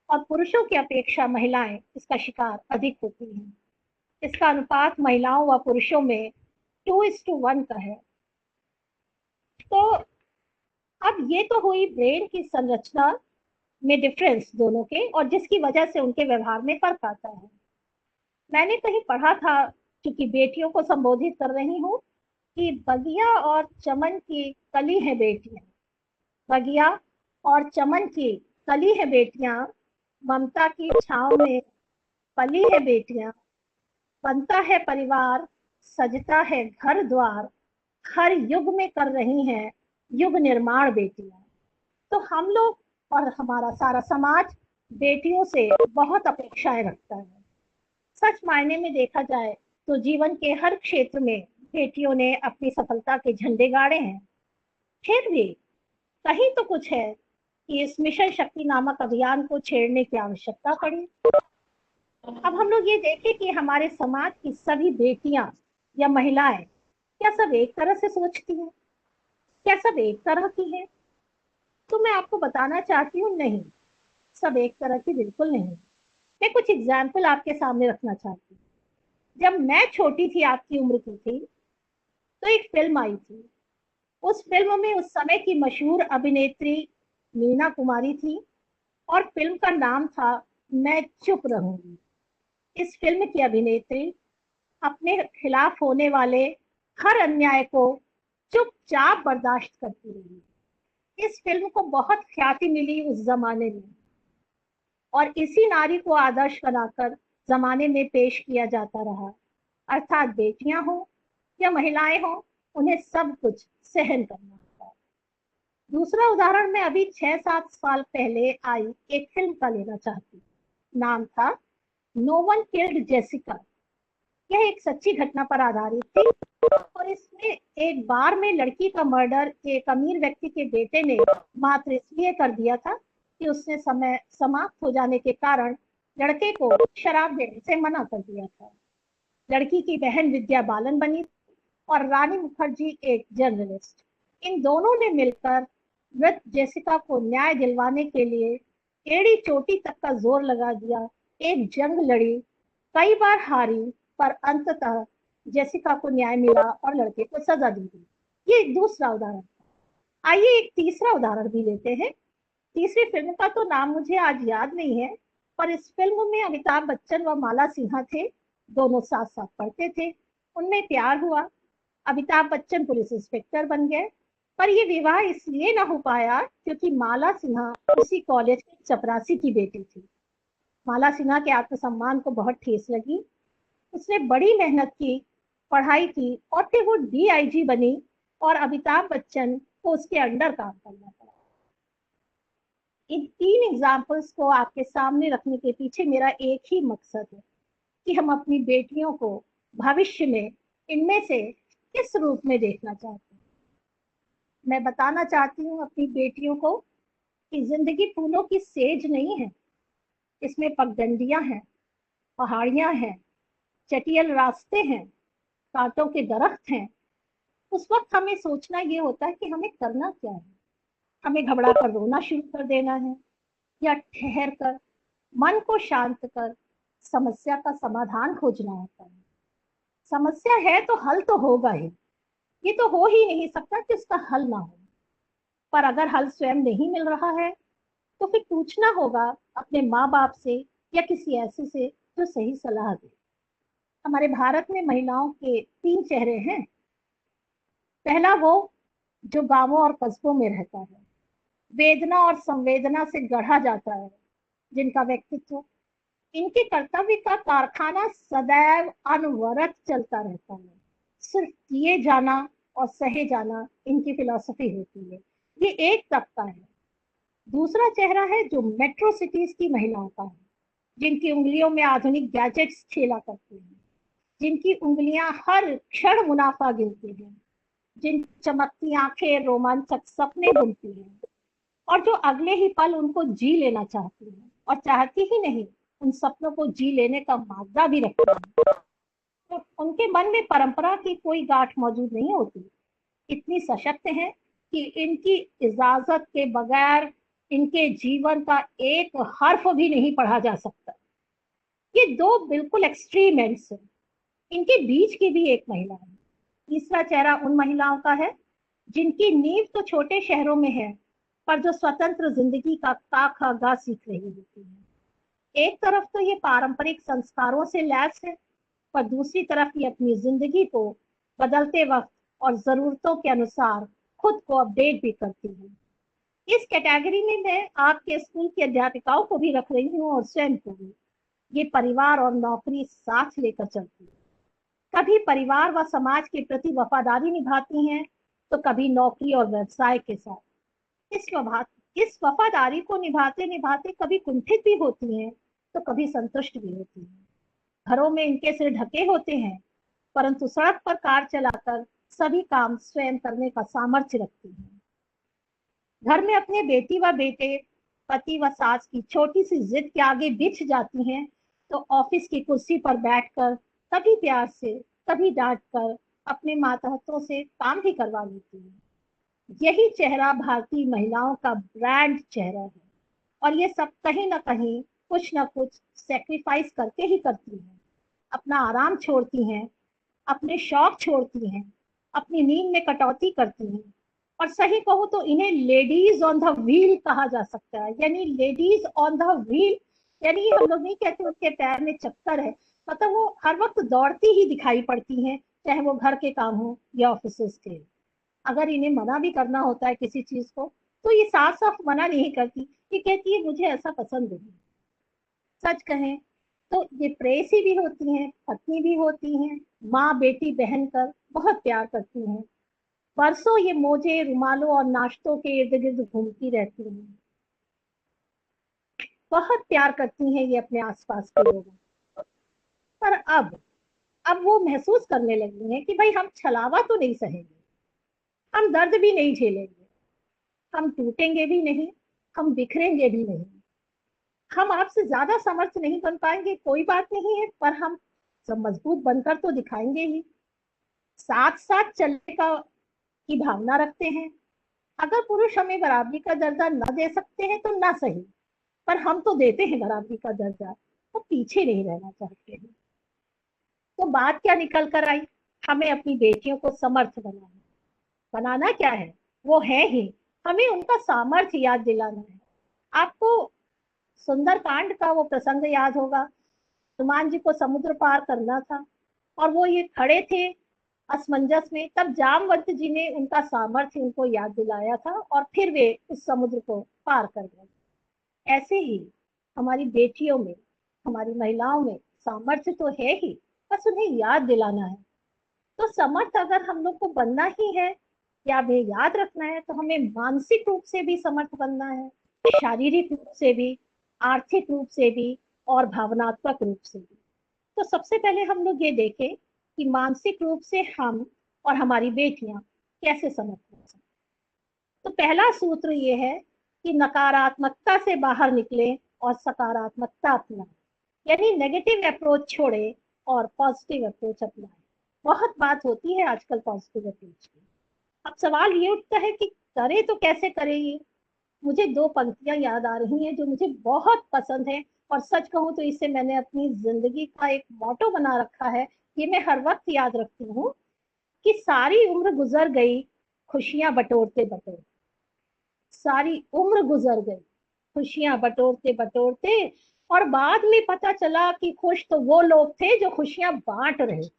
और पुरुषों की अपेक्षा महिलाएं इसका शिकार अधिक होती हैं। इसका अनुपात महिलाओं व पुरुषों में 2:1 का है। तो अब ये तो हुई ब्रेन की संरचना में डिफरेंस दोनों के, और जिसकी वजह से उनके व्यवहार में फर्क आता है। मैंने कहीं पढ़ा था, क्योंकि बेटियों को संबोधित कर रही हूँ, कि बगिया और चमन की कली है बेटियां। बगिया और चमन की कली है बेटियां, ममता की छांव में पली है बेटियां, बनता है परिवार, सजता है घर द्वार, हर युग में कर रही हैं युग निर्माण बेटियां। तो हम लोग और हमारा सारा समाज बेटियों से बहुत अपेक्षाएं रखता है। सच मायने में देखा जाए तो जीवन के हर क्षेत्र में बेटियों ने अपनी सफलता के झंडे गाड़े हैं। फिर भी कहीं तो कुछ है कि इस मिशन शक्ति नामक अभियान को छेड़ने की आवश्यकता पड़ी। अब हम लोग ये देखें कि हमारे समाज की सभी बेटियां या महिलाएं क्या सब एक तरह से सोचती हैं? क्या सब एक तरह की हैं? तो मैं आपको बताना चाहती हूँ, नहीं, सब एक तरह की बिल्कुल नहीं। मैं कुछ एग्जाम्पल आपके सामने रखना चाहती हूँ। जब मैं छोटी थी, आपकी उम्र की थी, तो एक फिल्म आई थी। उस फिल्म में उस समय की मशहूर अभिनेत्री मीना कुमारी थी और फिल्म का नाम था मैं चुप रहूंगी। इस फिल्म की अभिनेत्री अपने खिलाफ होने वाले हर अन्याय को चुपचाप बर्दाश्त करती रही। इस फिल्म को बहुत ख्याति मिली उस जमाने में और इसी नारी को आदर्श बनाकर जमाने में पेश किया जाता रहा। अर्थात बेटियां हो या महिलाएं हो, उन्हें सब कुछ सहन करना होता है। दूसरा उदाहरण मैं अभी 6-7 साल पहले आई एक फिल्म का लेना चाहती हूँ। नाम था नो वन किल्ड जेसिका। यह एक सच्ची घटना पर आधारित थी और इसमें एक बार में लड़की का मर्डर एक अमीर व्यक्ति के बेटे ने मात्र इसलिए कर दिया था कि उसने समय समाप्त हो जाने के कारण लड़के को शराब देने से मना कर दिया था। लड़की की बहन विद्या बालन बनी और रानी मुखर्जी एक जर्नलिस्ट। इन दोनों ने मिलकर मृत जेसिका को न्याय दिलवाने के लिए एड़ी चोटी तक का जोर लगा दिया। एक जंग लड़ी, कई बार हारी, पर अंततः जेसिका को न्याय मिला और लड़के को सजा दी गई। ये दूसरा उदाहरण। आइए एक तीसरा उदाहरण भी लेते हैं। तीसरी फिल्म का तो नाम मुझे आज याद नहीं है, पर इस फिल्म में अमिताभ बच्चन व माला सिन्हा थे। दोनों साथ साथ पढ़ते थे, उनमें प्यार हुआ। अमिताभ बच्चन पुलिस इंस्पेक्टर बन गए, पर यह विवाह इसलिए ना हो पाया क्योंकि माला सिन्हा उसी कॉलेज की चपरासी की बेटी थी। माला सिन्हा के आत्मसम्मान को बहुत ठेस लगी। उसने बड़ी मेहनत की, पढ़ाई की और फिर वो DIG बनी और अमिताभ बच्चन को उसके अंडर काम करना पड़ा। इन 3 एग्जाम्पल्स को आपके सामने रखने के पीछे मेरा एक ही मकसद है कि हम अपनी बेटियों को भविष्य में इनमें से किस रूप में देखना चाहते हैं। मैं बताना चाहती हूँ अपनी बेटियों को कि जिंदगी फूलों की सेज नहीं है, इसमें पगडंडियां हैं, पहाड़ियां हैं, चटियल रास्ते हैं, कांटों के दरख्त हैं। उस वक्त हमें सोचना ये होता है कि हमें करना क्या है। हमें घबरा कर रोना शुरू कर देना है या ठहर कर मन को शांत कर समस्या का समाधान खोजना होता है। समस्या है तो हल तो होगा ही, ये तो हो ही नहीं सकता कि उसका हल ना हो। पर अगर हल स्वयं नहीं मिल रहा है तो फिर पूछना होगा अपने माँ बाप से या किसी ऐसे से जो सही सलाह दे। हमारे भारत में महिलाओं के 3 चेहरे हैं। पहला वो जो गांवों और कस्बों में रहता है, वेदना और संवेदना से गढ़ा जाता है, जिनका व्यक्तित्व इनके कर्तव्य का कारखाना सदैव अनवरत चलता रहता है। सिर्फ किए जाना और सहे जाना इनकी फिलॉसफी होती है। ये एक तबका है। दूसरा चेहरा है जो मेट्रो सिटीज की महिलाओं का है, जिनकी उंगलियों में आधुनिक गैजेट्स खेला करती हैं, जिनकी उंगलियां हर क्षण मुनाफा गिनती हैं, जिन चमकती आंखें रोमांचक सपने बुनती हैं और जो अगले ही पल उनको जी लेना चाहती हैं और चाहती ही नहीं, उन सपनों को जी लेने का मादा भी रखती हैं। तो उनके मन में परंपरा की कोई गांठ मौजूद नहीं होती। इतनी सशक्त हैं कि इनकी इजाजत के बगैर इनके जीवन का एक हर्फ भी नहीं पढ़ा जा सकता। ये 2 बिल्कुल एक्सट्रीम एंड्स हैं। इनके बीच की भी एक महिला है। तीसरा चेहरा उन महिलाओं का है जिनकी नींव तो छोटे शहरों में है, पर जो स्वतंत्र जिंदगी का क ख ग सीख रही होती है। एक तरफ तो ये पारंपरिक संस्कारों से लैस है, पर दूसरी तरफ ये अपनी जिंदगी को बदलते वक्त और जरूरतों के अनुसार खुद को अपडेट भी करती है। इस कैटेगरी में मैं आपके स्कूल की अध्यापिकाओं को भी रख रही हूँ और स्वयं को भी। ये परिवार और नौकरी साथ लेकर चलती है। कभी परिवार व समाज के प्रति वफादारी निभाती हैं तो कभी नौकरी और व्यवसाय के साथ। इस वफादारी को निभाते निभाते कभी कुंठित भी होती हैं तो कभी संतुष्ट भी होती हैं। घरों में इनके सिर ढके होते हैं, परंतु सड़क पर कार चलाकर सभी काम स्वयं करने का सामर्थ्य रखती हैं। घर में अपने बेटी व बेटे, पति व सास की छोटी सी जिद के आगे बिछ जाती हैं तो ऑफिस की कुर्सी पर बैठकर कभी प्यार से कभी डांट कर अपने मातहतों से काम भी करवा लेती हैं। यही चेहरा भारतीय महिलाओं का ब्रांड चेहरा है और ये सब कहीं ना कहीं कुछ ना कुछ सेक्रीफाइस करके ही करती हैं। अपना आराम छोड़ती हैं, अपने शौक छोड़ती हैं, अपनी नींद में कटौती करती हैं। और सही कहूँ तो इन्हें लेडीज ऑन द व्हील कहा जा सकता है, यानी लेडीज ऑन द व्हील, यानी हम लोग नहीं कहते उनके पैर में चक्कर है, मतलब वो हर वक्त दौड़ती ही दिखाई पड़ती हैं, चाहे वो घर के काम हो या ऑफिस के। अगर इन्हें मना भी करना होता है किसी चीज को तो ये साफ साफ मना नहीं करती, ये कहती है मुझे ऐसा पसंद नहीं। सच कहें तो ये प्रेयसी भी होती हैं, पत्नी भी होती हैं, माँ बेटी बहन कर बहुत प्यार करती हैं। बरसों ये मोजे रुमालों और नाश्तों के इर्द गिर्द घूमती रहती हैं। बहुत प्यार करती हैं ये अपने आसपास के लोगों। पर अब वो महसूस करने लगी हैं कि भाई हम छलावा तो नहीं सहेंगे, हम दर्द भी नहीं झेलेंगे, हम टूटेंगे भी नहीं, हम बिखरेंगे भी नहीं, हम आपसे ज्यादा समर्थ नहीं बन पाएंगे, कोई बात नहीं है, पर हम सब मजबूत बनकर तो दिखाएंगे ही। साथ साथ चलने का की भावना रखते हैं। अगर पुरुष हमें बराबरी का दर्जा न दे सकते हैं तो ना सही, पर हम तो देते हैं बराबरी का दर्जा, तो पीछे नहीं रहना चाहते हैं। तो बात क्या निकल कर आई, हमें अपनी बेटियों को समर्थ बनाना क्या है, वो है ही, हमें उनका सामर्थ्य याद दिलाना है। आपको सुंदरकांड का वो प्रसंग याद होगा, हनुमान जी को समुद्र पार करना था और वो ये खड़े थे असमंजस में, तब जामवंत जी ने उनका सामर्थ्य उनको याद दिलाया था और फिर वे उस समुद्र को पार कर गए। ऐसे ही हमारी बेटियों में, हमारी महिलाओं में सामर्थ्य तो है ही, बस उन्हें याद दिलाना है। तो समर्थ अगर हम लोग को बनना ही है या हमें याद रखना है, तो हमें मानसिक रूप से भी समर्थ बनना है, शारीरिक रूप से भी, आर्थिक रूप से भी और भावनात्मक रूप से भी। तो सबसे पहले हम लोग ये देखें कि मानसिक रूप से हम और हमारी बेटियां कैसे समर्थ हो सकते। तो पहला सूत्र ये है कि नकारात्मकता से बाहर निकले और सकारात्मकता अपनाएं, यानी नेगेटिव अप्रोच छोड़े और पॉजिटिव अप्रोच अपनाएं। बहुत बात होती है आजकल पॉजिटिव अप्रोच की। अब सवाल ये उठता है कि करे तो कैसे करे ये। मुझे दो पंक्तियां याद आ रही हैं जो मुझे बहुत पसंद है, और सच कहूं तो इसे मैंने अपनी जिंदगी का एक मोटो बना रखा है। ये मैं हर वक्त याद रखती हूँ कि सारी उम्र गुजर गई खुशियां बटोरते बटोरते, सारी उम्र गुजर गई खुशियां बटोरते बटोरते, और बाद में पता चला कि खुश तो वो लोग थे जो खुशियां बांट रहे थे।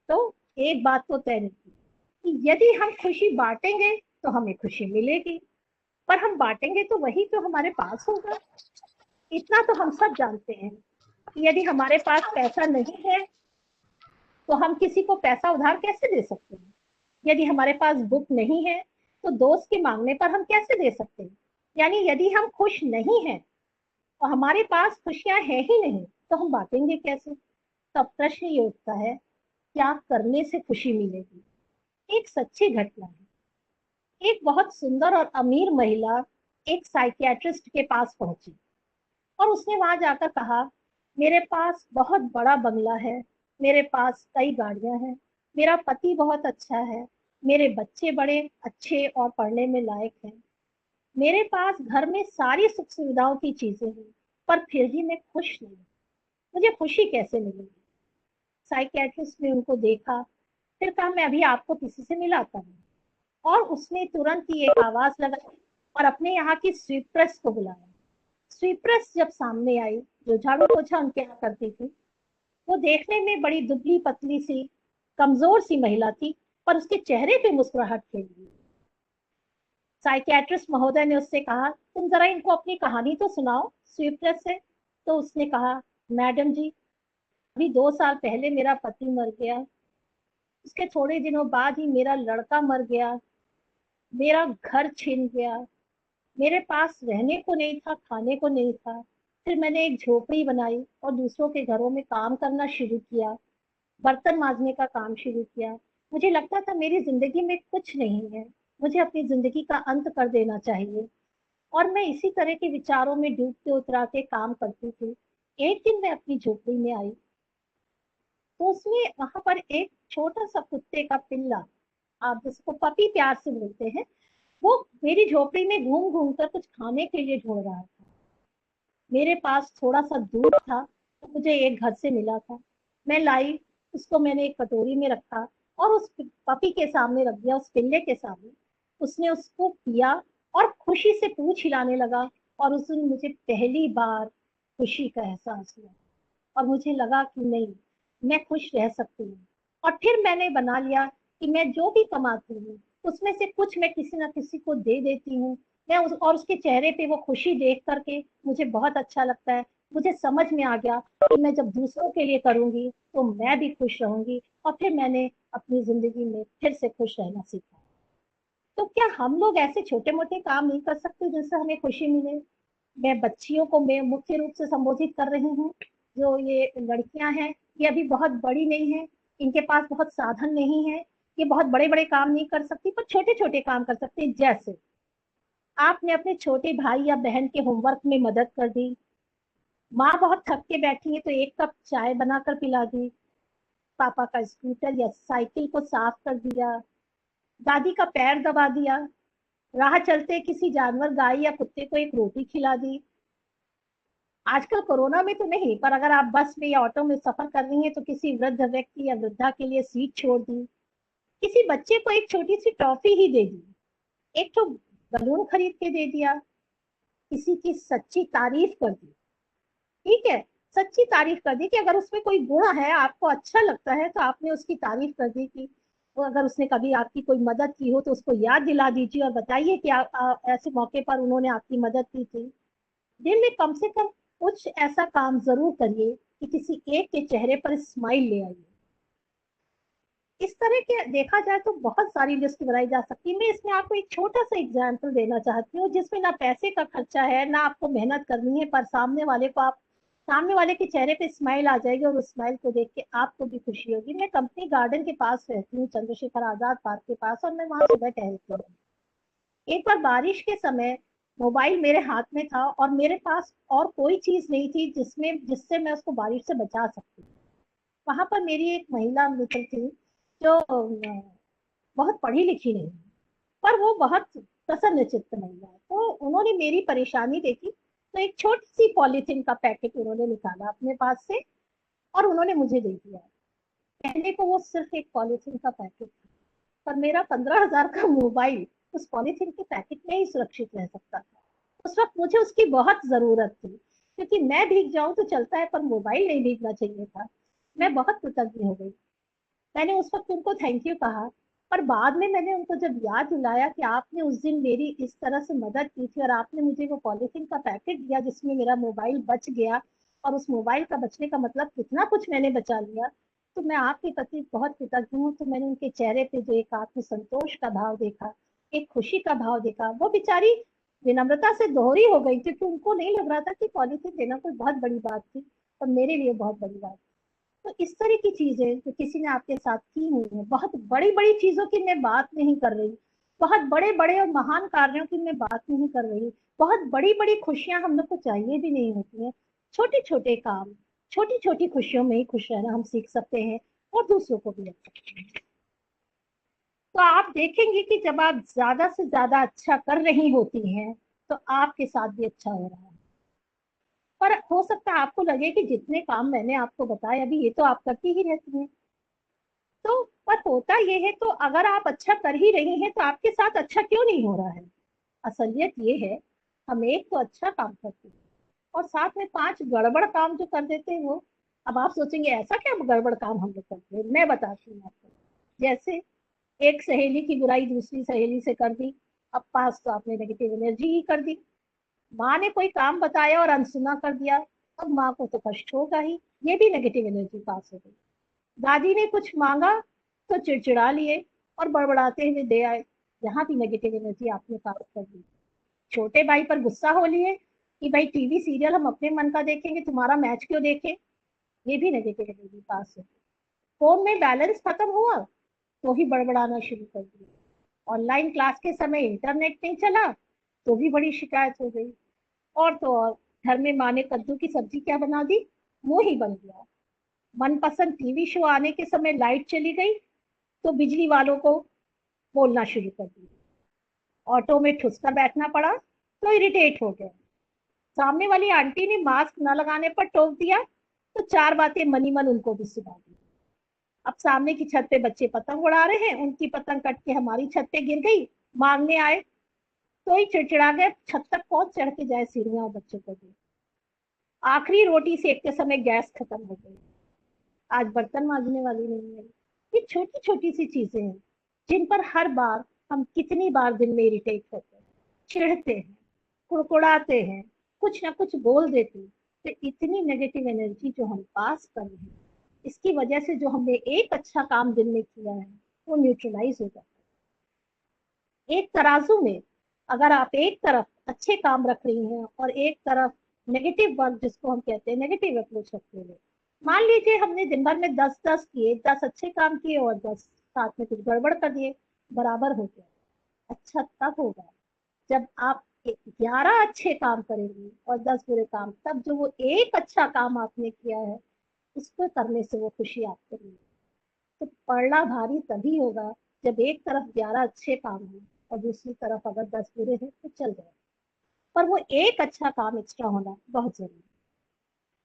तो एक बात तो तय निकली कि यदि हम खुशी बांटेंगे तो हमें खुशी मिलेगी, पर हम बांटेंगे तो वही तो हमारे पास होगा। इतना तो हम सब जानते हैं कि यदि हमारे पास पैसा नहीं है तो हम किसी को पैसा उधार कैसे दे सकते हैं। यदि हमारे पास बुक नहीं है तो दोस्त के मांगने पर हम कैसे दे सकते हैं। यानी यदि हम खुश नहीं हैं और हमारे पास खुशियां है ही नहीं तो हम बांटेंगे कैसे। तब प्रश्न ये उठता है, क्या करने से खुशी मिलेगी। एक सच्ची घटना है। एक बहुत सुंदर और अमीर महिला एक साइकियाट्रिस्ट के पास पहुंची और उसने वहां जाकर कहा, मेरे पास बहुत बड़ा बंगला है, मेरे पास कई गाड़ियां हैं, मेरा पति बहुत अच्छा है, मेरे बच्चे बड़े अच्छे और पढ़ने में लायक हैं, मेरे पास घर में सारी सुख सुविधाओं की चीजें हैं, पर फिर भी मैं खुश नहीं, मुझे खुशी कैसे मिलेगी। साइकियाट्रिस्ट ने उनको देखा, फिर कहा मैं अभी आपको किसी से मिलाता हूँ, और उसने तुरंत ही एक आवाज लगाई और अपने यहाँ की स्वीप्रेस को बुलाया। स्वीप्रेस जब सामने आई, जो झाड़ू पोछा उनके यहाँ करती थी, वो देखने में बड़ी दुबली पतली सी कमजोर सी महिला थी, पर उसके चेहरे पे मुस्कुराहट खेल गई। साइकियाट्रिस्ट महोदय ने उससे कहा, तुम जरा इनको अपनी कहानी तो सुनाओ स्वीप्रेस से। तो उसने कहा, मैडम जी अभी 2 साल पहले मेरा पति मर गया, उसके थोड़े दिनों बाद ही मेरा लड़का मर गया, मेरा घर छिन गया, मेरे पास रहने को नहीं था, खाने को नहीं था। फिर मैंने एक झोपड़ी बनाई और दूसरों के घरों में काम करना शुरू किया, बर्तन मांजने का काम शुरू किया। मुझे लगता था मेरी जिंदगी में कुछ नहीं है, मुझे अपनी जिंदगी का अंत कर देना चाहिए, और मैं इसी तरह के विचारों में डूबते उतराते काम करती थी। एक दिन मैं अपनी झोपड़ी में आई तो उसमें वहां पर एक छोटा सा कुत्ते का पिल्ला, आप जिसको पपी प्यार से बोलते हैं, वो मेरी झोपड़ी में घूम घूम कर कुछ खाने के लिए ढूंढ रहा था। मेरे पास थोड़ा सा दूध था तो मुझे एक घर से मिला था, मैं लाई, उसको मैंने एक कटोरी में रखा और उस पपी के सामने रख दिया, उस पिल्ले के सामने। उसने उसको पिया और खुशी से पूंछ हिलाने लगा और उस दिन मुझे पहली बार खुशी का एहसास हुआ और मुझे लगा कि नहीं, मैं खुश रह सकती हूँ। और फिर मैंने बना लिया कि मैं जो भी कमाती हूँ उसमें से कुछ मैं किसी ना किसी को दे देती हूँ। और उसके चेहरे पे वो खुशी देख करके मुझे बहुत अच्छा लगता है। मुझे समझ में आ गया कि मैं जब दूसरों के लिए करूंगी तो मैं भी खुश रहूंगी। और फिर मैंने अपनी जिंदगी में फिर से खुश रहना सीखा। तो क्या हम लोग ऐसे छोटे मोटे काम नहीं कर सकते जिससे हमें खुशी मिले? मैं बच्चियों को मैं मुख्य रूप से संबोधित कर रही हूँ। जो ये लड़कियां हैं, ये अभी बहुत बड़ी नहीं है, इनके पास बहुत साधन नहीं है, ये बहुत बड़े बड़े काम नहीं कर सकती, पर छोटे छोटे काम कर सकते हैं। जैसे आपने अपने छोटे भाई या बहन के होमवर्क में मदद कर दी, माँ बहुत थक के बैठी है तो एक कप चाय बनाकर पिला दी, पापा का स्कूटर या साइकिल को साफ कर दिया, दादी का पैर दबा दिया, राह चलते किसी जानवर गाय या कुत्ते को एक रोटी खिला दी। आजकल कोरोना में तो नहीं, पर अगर आप बस में या ऑटो में सफर कर रही हैं तो किसी वृद्ध व्यक्ति या वृद्धा के लिए सीट छोड़ दी, किसी बच्चे को एक छोटी सी टॉफी ही दे दी, एक तो बलून खरीद के दे दिया, किसी की सच्ची तारीफ कर दी। ठीक है, सच्ची तारीफ कर दी कि अगर उसमें कोई गुण है, आपको अच्छा लगता है तो आपने उसकी तारीफ कर दी। कि वो अगर उसने कभी आपकी कोई मदद की हो तो उसको याद दिला दीजिए और बताइए कि ऐसे मौके पर उन्होंने आपकी मदद की थी। दिन में कम से कम कुछ ऐसा काम जरूर करिए कि किसी एक के चेहरे पर स्माइल ले आइए। इस तरह के देखा जाए तो बहुत सारी लिस्ट बनाई जा सकती है। मैं इसमें आपको एक छोटा सा एग्जाम्पल देना चाहती हूँ जिसमें ना पैसे का खर्चा है, ना आपको मेहनत करनी है, पर सामने वाले के चेहरे पे स्माइल आ जाएगी और उस स्माइल को देख के आपको भी खुशी होगी। मैं कंपनी गार्डन के पास रहती हूँ, चंद्रशेखर आजाद पार्क के पास, और मैं वहां सुबह टहलती हूँ। एक बार बारिश के समय मोबाइल मेरे हाथ में था और मेरे पास और कोई चीज नहीं थी जिससे मैं उसको बारिश से बचा सकती। वहां पर मेरी एक महिला मित्र थी जो बहुत पढ़ी लिखी नहीं, पर वो बहुत प्रसन्न चित्त महिला है। तो उन्होंने मेरी परेशानी देखी तो एक छोटी सी पॉलीथीन का पैकेट उन्होंने निकाला अपने पास से और उन्होंने मुझे दे दिया। कहने को वो सिर्फ एक पॉलीथीन का पैकेट था, पर मेरा 15,000 का मोबाइल उस पॉलीथीन के पैकेट में ही सुरक्षित रह सकता था। उस वक्त मुझे उसकी बहुत जरूरत थी, क्योंकि मैं भीग जाऊं तो चलता है पर मोबाइल नहीं भीगना चाहिए था। मैं बहुत कृतज्ञ हो गई। मैंने उस वक्त उनको थैंक यू कहा, पर बाद में मैंने उनको जब याद दिलाया कि आपने उस दिन मेरी इस तरह से मदद की थी और आपने मुझे वो पॉलीथीन का पैकेट दिया जिसमें मेरा मोबाइल बच गया, और उस मोबाइल का बचने का मतलब कितना कुछ मैंने बचा लिया, तो मैं आपके प्रति बहुत कृतज्ञ हूँ। तो मैंने उनके चेहरे पे जो एक आत्मसंतोष का भाव देखा, एक खुशी का भाव देखा, वो बेचारी विनम्रता से दोहरी हो गई, क्योंकि उनको नहीं लग रहा था कि पॉलीथीन देना कोई बहुत बड़ी बात थी, और मेरे लिए बहुत बड़ी बात। तो इस तरह की चीजें जो किसी ने आपके साथ की हुई है, बहुत बड़ी बड़ी चीजों की मैं बात नहीं कर रही, बहुत बड़े बड़े और महान कार्यों की मैं बात नहीं कर रही, बहुत बड़ी बड़ी खुशियां हम लोग को चाहिए भी नहीं होती हैं। छोटे छोटे काम, छोटी छोटी खुशियों में ही खुश रहना हम सीख सकते हैं और दूसरों को भी रख सकते हैं। तो आप देखेंगे कि जब आप ज्यादा से ज्यादा अच्छा कर रही होती हैं तो आपके साथ भी अच्छा हो रहा है। पर हो सकता है आपको लगे कि जितने काम मैंने आपको बताए अभी, ये तो आप करती ही रहती हैं। तो पर होता ये है, तो अगर आप अच्छा कर ही रही हैं तो आपके साथ अच्छा क्यों नहीं हो रहा है? असलियत ये है, हम एक तो अच्छा काम करते हैं और साथ में 5 गड़बड़ काम जो कर देते हैं वो। अब आप सोचेंगे ऐसा क्या गड़बड़ काम हम लोग करते हैं, मैं बताती हूँ आपको। जैसे एक सहेली की बुराई दूसरी सहेली से कर दी, अब पास तो आपने नेगेटिव एनर्जी ही कर दी। माँ ने कोई काम बताया और अनसुना कर दिया, अब माँ को तो कष्ट होगा ही, ये भी नेगेटिव एनर्जी पास हो गई। दादी ने कुछ मांगा तो चिड़चिड़ा लिए और बड़बड़ाते हुए दे आए, यहाँ भी नेगेटिव एनर्जी आपने पास कर दी। छोटे भाई पर गुस्सा हो लिए कि भाई टीवी सीरियल हम अपने मन का देखेंगे, तुम्हारा मैच क्यों देखें, ये भी नेगेटिव एनर्जी पास हो गई। फोन में बैलेंस खत्म हुआ तो ही बड़बड़ाना शुरू कर दिया। ऑनलाइन क्लास के समय इंटरनेट नहीं चला तो भी बड़ी शिकायत हो गई। और तो और, घर में माँ ने कद्दू की सब्जी क्या बना दी, वो ही बन गया। मनपसंद टीवी शो आने के समय लाइट चली गई तो बिजली वालों को बोलना शुरू कर दिया। ऑटो में ठुस कर बैठना पड़ा तो इरिटेट हो गया। सामने वाली आंटी ने मास्क न लगाने पर टोक दिया तो 4 बातें मनी मन उनको भी सुना दी। अब सामने की छत पे बच्चे पतंग उड़ा रहे हैं, उनकी पतंग कट के हमारी छत पे गिर गई, मांगने आए तो ही चिड़चिड़ा गए, छत तक कौन चढ़ के जाए सीढ़ियां और बच्चों को दे। आखिरी रोटी सेकते समय गैस खत्म हो गई, आज बर्तन मांजने वाली नहीं है। ये छोटी छोटी सी चीजें हैं जिन पर हर बार हम कितनी बार दिन में इरिटेट होते हैं, चिढ़ते हैं, कुड़कुड़ाते हैं, कुछ ना कुछ बोल देते हैं। तो इतनी नेगेटिव एनर्जी जो हम पास कर रहे हैं, इसकी वजह से जो हमने एक अच्छा काम दिन में किया है वो न्यूट्रलाइज हो जाता है। एक तराजू में अगर आप एक तरफ अच्छे काम रख रही हैं और एक तरफ नेगेटिव वर्क, जिसको हम कहते हैं नेगेटिव अप्रोच रखते हुए, मान लीजिए हमने दिन भर में 10 किए, 10 अच्छे काम किए और 10 साथ में कुछ गड़बड़ कर दिए, बराबर हो गया। अच्छा तब होगा जब आप 11 अच्छे काम करेंगी और 10 बुरे काम, तब जो वो एक अच्छा काम आपने किया है उसको करने से वो खुशी आपको मिलेगी। तो पड़ना भारी तभी होगा जब एक तरफ 11 अच्छे काम हो और दूसरी तरफ अगर 10 बुरे हैं तो चल जाए, पर वो एक अच्छा काम एक्स्ट्रा होना बहुत जरूरी है।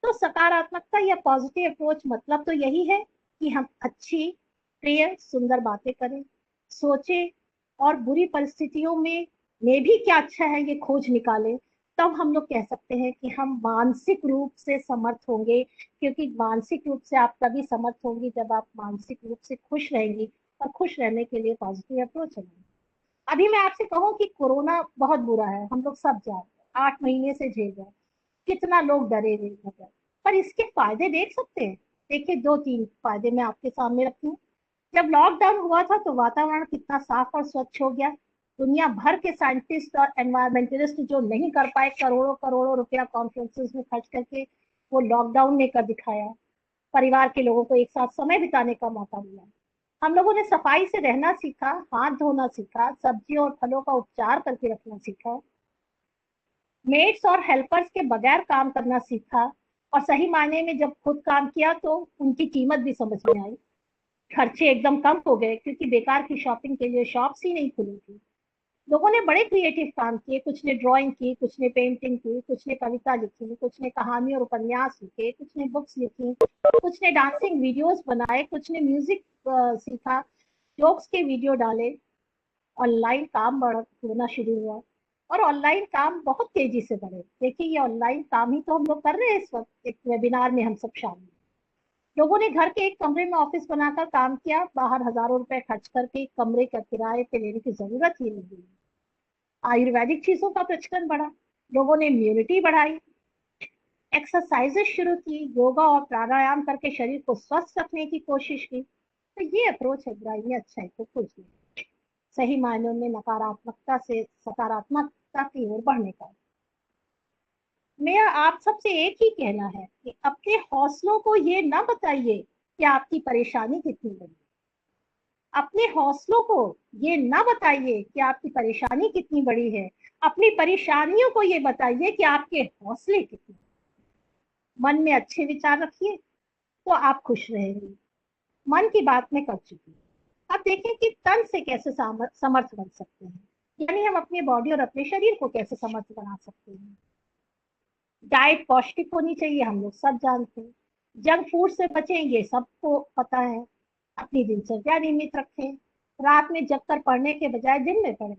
तो सकारात्मकता या पॉजिटिव अप्रोच मतलब तो यही है कि हम अच्छी, प्रिय, सुंदर बातें करें, सोचें और बुरी परिस्थितियों में भी क्या अच्छा है ये खोज निकालें। तब हम लोग कह सकते हैं कि हम मानसिक रूप से समर्थ होंगे, क्योंकि मानसिक रूप से आप तभी समर्थ होंगी जब आप मानसिक रूप से खुश रहेंगी, और खुश रहने के लिए पॉजिटिव अप्रोच है। अभी मैं आपसे कहूँ कि कोरोना बहुत बुरा है, हम लोग सब जानते हैं, 8 महीने से झेल रहे हैं, कितना लोग डरे हुए हैं, पर इसके फायदे देख सकते हैं। देखिए 2-3 फायदे मैं आपके सामने रखती हूँ। जब लॉकडाउन हुआ था तो वातावरण कितना साफ और स्वच्छ हो गया। दुनिया भर के साइंटिस्ट और एनवायरमेंटलिस्ट जो नहीं कर पाए करोड़ों करोड़ों रुपया कॉन्फ्रेंसेस में खर्च करके, वो लॉकडाउन ने कर दिखाया। परिवार के लोगों को एक साथ समय बिताने का मौका मिला। हम लोगों ने सफाई से रहना सीखा, हाथ धोना सीखा, सब्जियों और फलों का उपचार करके रखना सीखा, मेड्स और हेल्पर्स के बगैर काम करना सीखा, और सही मायने में जब खुद काम किया तो उनकी कीमत भी समझ में आई। खर्चे एकदम कम हो गए क्योंकि बेकार की शॉपिंग के लिए शॉप्स ही नहीं खुली थी। लोगों ने बड़े क्रिएटिव काम किए, कुछ ने ड्राइंग की, कुछ ने पेंटिंग की, कुछ ने कविता लिखी, कुछ ने कहानी और उपन्यास लिखे, कुछ ने बुक्स लिखी, कुछ ने डांसिंग वीडियोस बनाए, कुछ ने म्यूजिक सीखा, जोक्स के वीडियो डाले। ऑनलाइन काम होना शुरू हुआ और ऑनलाइन काम बहुत तेजी से बढ़े। देखिए ये ऑनलाइन काम ही तो हम लोग कर रहे हैं इस वक्त, एक वेबिनार में हम सब शामिल। लोगों ने घर के एक कमरे में ऑफिस बनाकर काम किया, बाहर हजारों रुपए खर्च करके कमरे का किराए पे लेने की जरूरत ही नहीं हुई। आयुर्वेदिक चीजों का प्रचलन बढ़ा, लोगों ने इम्यूनिटी बढ़ाई, एक्सरसाइजेस शुरू की, योगा और प्राणायाम करके शरीर को स्वस्थ रखने की कोशिश की। तो ये अप्रोच है बुराई में अच्छाई को खोजने, सही मायनों में नकारात्मकता से सकारात्मकता की ओर बढ़ने का। मेरा आप सबसे एक ही कहना है कि अपने हौसलों को ये ना बताइए कि आपकी परेशानी कितनी बड़ी, अपने हौसलों को ये ना बताइए कि आपकी परेशानी कितनी बड़ी है, अपनी परेशानियों को ये बताइए कि आपके हौसले कितने। मन में अच्छे विचार रखिए तो आप खुश रहेंगे। मन की बात मैं कर चुकी हूँ। अब देखें कि तन से कैसे समर्थ बन सकते हैं, यानी हम अपनी बॉडी और अपने शरीर को कैसे समर्थ बना सकते हैं। डाइट पौष्टिक होनी चाहिए, हम लोग सब जानते हैं। जंक फूड से बचें, ये सबको पता है। अपनी दिनचर्या नियमित रखें, रात में जगकर पढ़ने के बजाय दिन में पढ़ें।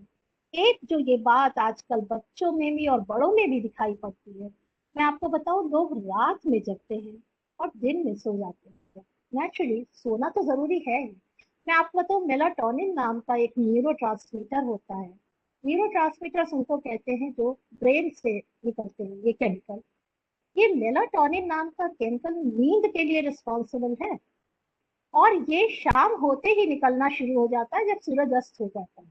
एक जो ये बात आजकल बच्चों में भी और बड़ों में भी दिखाई पड़ती है, मैं आपको बताऊं, लोग रात में जगते हैं और दिन में सो जाते हैं। नेचुरली सोना तो जरूरी है ही। मैं आपको बताऊं, मेलाटोनिन नाम का एक न्यूरोट्रांसमीटर होता है। न्यूरोट्रांसमीटर्स उनको कहते हैं जो ब्रेन से निकलते हैं, ये केमिकल। ये मेलाटोनिन नाम का केमिकल नींद के लिए रिस्पॉन्सिबल है, और ये शाम होते ही निकलना शुरू हो जाता है जब सूरज अस्त हो जाता है।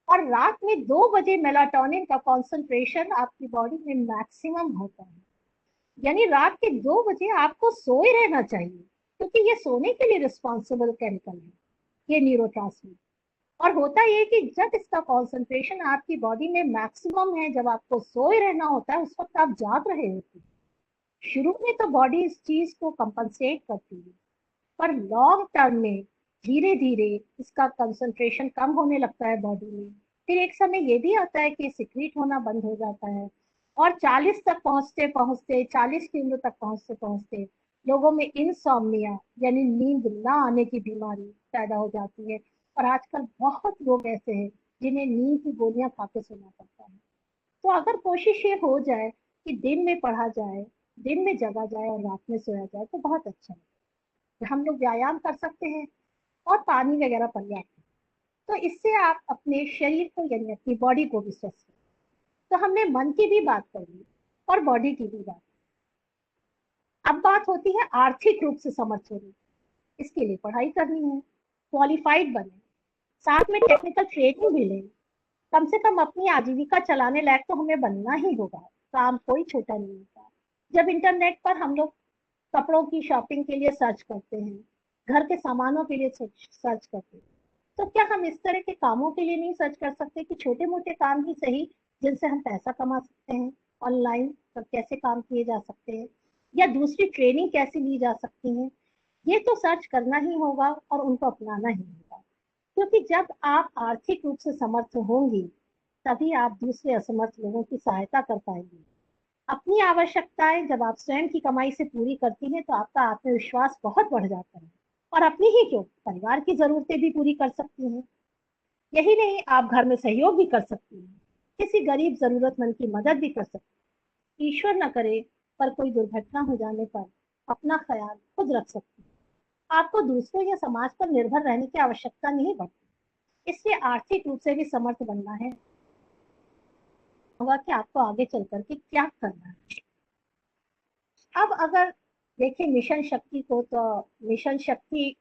और रात में 2 बजे मेलाटोनिन का कॉन्सेंट्रेशन आपकी बॉडी में मैक्सिमम होता है, यानी रात के 2 बजे आपको सोए रहना चाहिए, क्योंकि ये सोने के लिए रिस्पॉन्सिबल केमिकल है, ये न्यूरोट्रांसमीटर। और होता ये कि जब इसका कॉन्सेंट्रेशन आपकी बॉडी में मैक्सिमम है, जब आपको सोए रहना होता है, उस वक्त आप जाग रहे होते हैं। शुरू में तो बॉडी इस चीज को कंपनसेट करती है, पर लॉन्ग टर्म में धीरे धीरे इसका कंसंट्रेशन कम होने लगता है बॉडी में। फिर एक समय ये भी आता है कि सिक्रीट होना बंद हो जाता है, और 40 तक पहुंचते पहुंचते, 40 की उम्र तक पहुंचते पहुंचते लोगों में इंसोम्निया यानी नींद ना आने की बीमारी पैदा हो जाती है। और आजकल बहुत लोग ऐसे हैं जिन्हें नींद की गोलियां खा के सोना पड़ता है। तो अगर कोशिश ये हो जाए कि दिन में पढ़ा जाए, दिन में जगा जाए और रात में सोया जाए तो बहुत अच्छा है। हम लोग व्यायाम कर सकते हैं और पानी वगैरह पर्याप्त, तो इससे आप अपने शरीर को यानी अपनी बॉडी को भी स्वस्थ। तो हमने मन की भी बात कर ली और बॉडी की भी बात। अब बात होती है आर्थिक रूप से समर्थ होने। इसके लिए पढ़ाई करनी है, क्वालिफाइड बने, साथ में टेक्निकल ट्रेनिंग भी लें। कम से कम अपनी आजीविका चलाने लायक तो हमें बनना ही होगा। काम कोई छोटा नहीं होता। जब इंटरनेट पर हम लोग कपड़ों की शॉपिंग के लिए सर्च करते हैं, घर के सामानों के लिए सर्च करते हैं, तो क्या हम इस तरह के कामों के लिए नहीं सर्च कर सकते कि छोटे मोटे काम ही सही जिनसे हम पैसा कमा सकते हैं, ऑनलाइन कैसे काम किए जा सकते हैं या दूसरी ट्रेनिंग कैसे ली जा सकती है। ये तो सर्च करना ही होगा और उनको अपनाना ही होगा, क्योंकि जब आप आर्थिक रूप से समर्थ होंगी तभी आप दूसरे असमर्थ लोगों की सहायता कर पाएंगे। अपनी आवश्यकताएं जब आप स्वयं की कमाई से पूरी करती हैं तो आपका आत्मविश्वास बहुत बढ़ जाता है और अपनी ही क्यों परिवार की जरूरतें भी पूरी कर सकती हैं। यही नहीं, आप घर में सहयोग भी कर सकती हैं, किसी गरीब जरूरतमंद की मदद भी कर सकती हैं। ईश्वर न करे पर कोई दुर्घटना हो जाने पर अपना ख्याल खुद रख सकती हैं। आपको दूसरों या समाज पर निर्भर रहने की आवश्यकता नहीं पड़ती। इसलिए आर्थिक रूप से भी समर्थ बनना है होगा कि आपको आगे चल करके क्या करना है। अब अगर देखें मिशन शक्ति को, तो मिशन शक्ति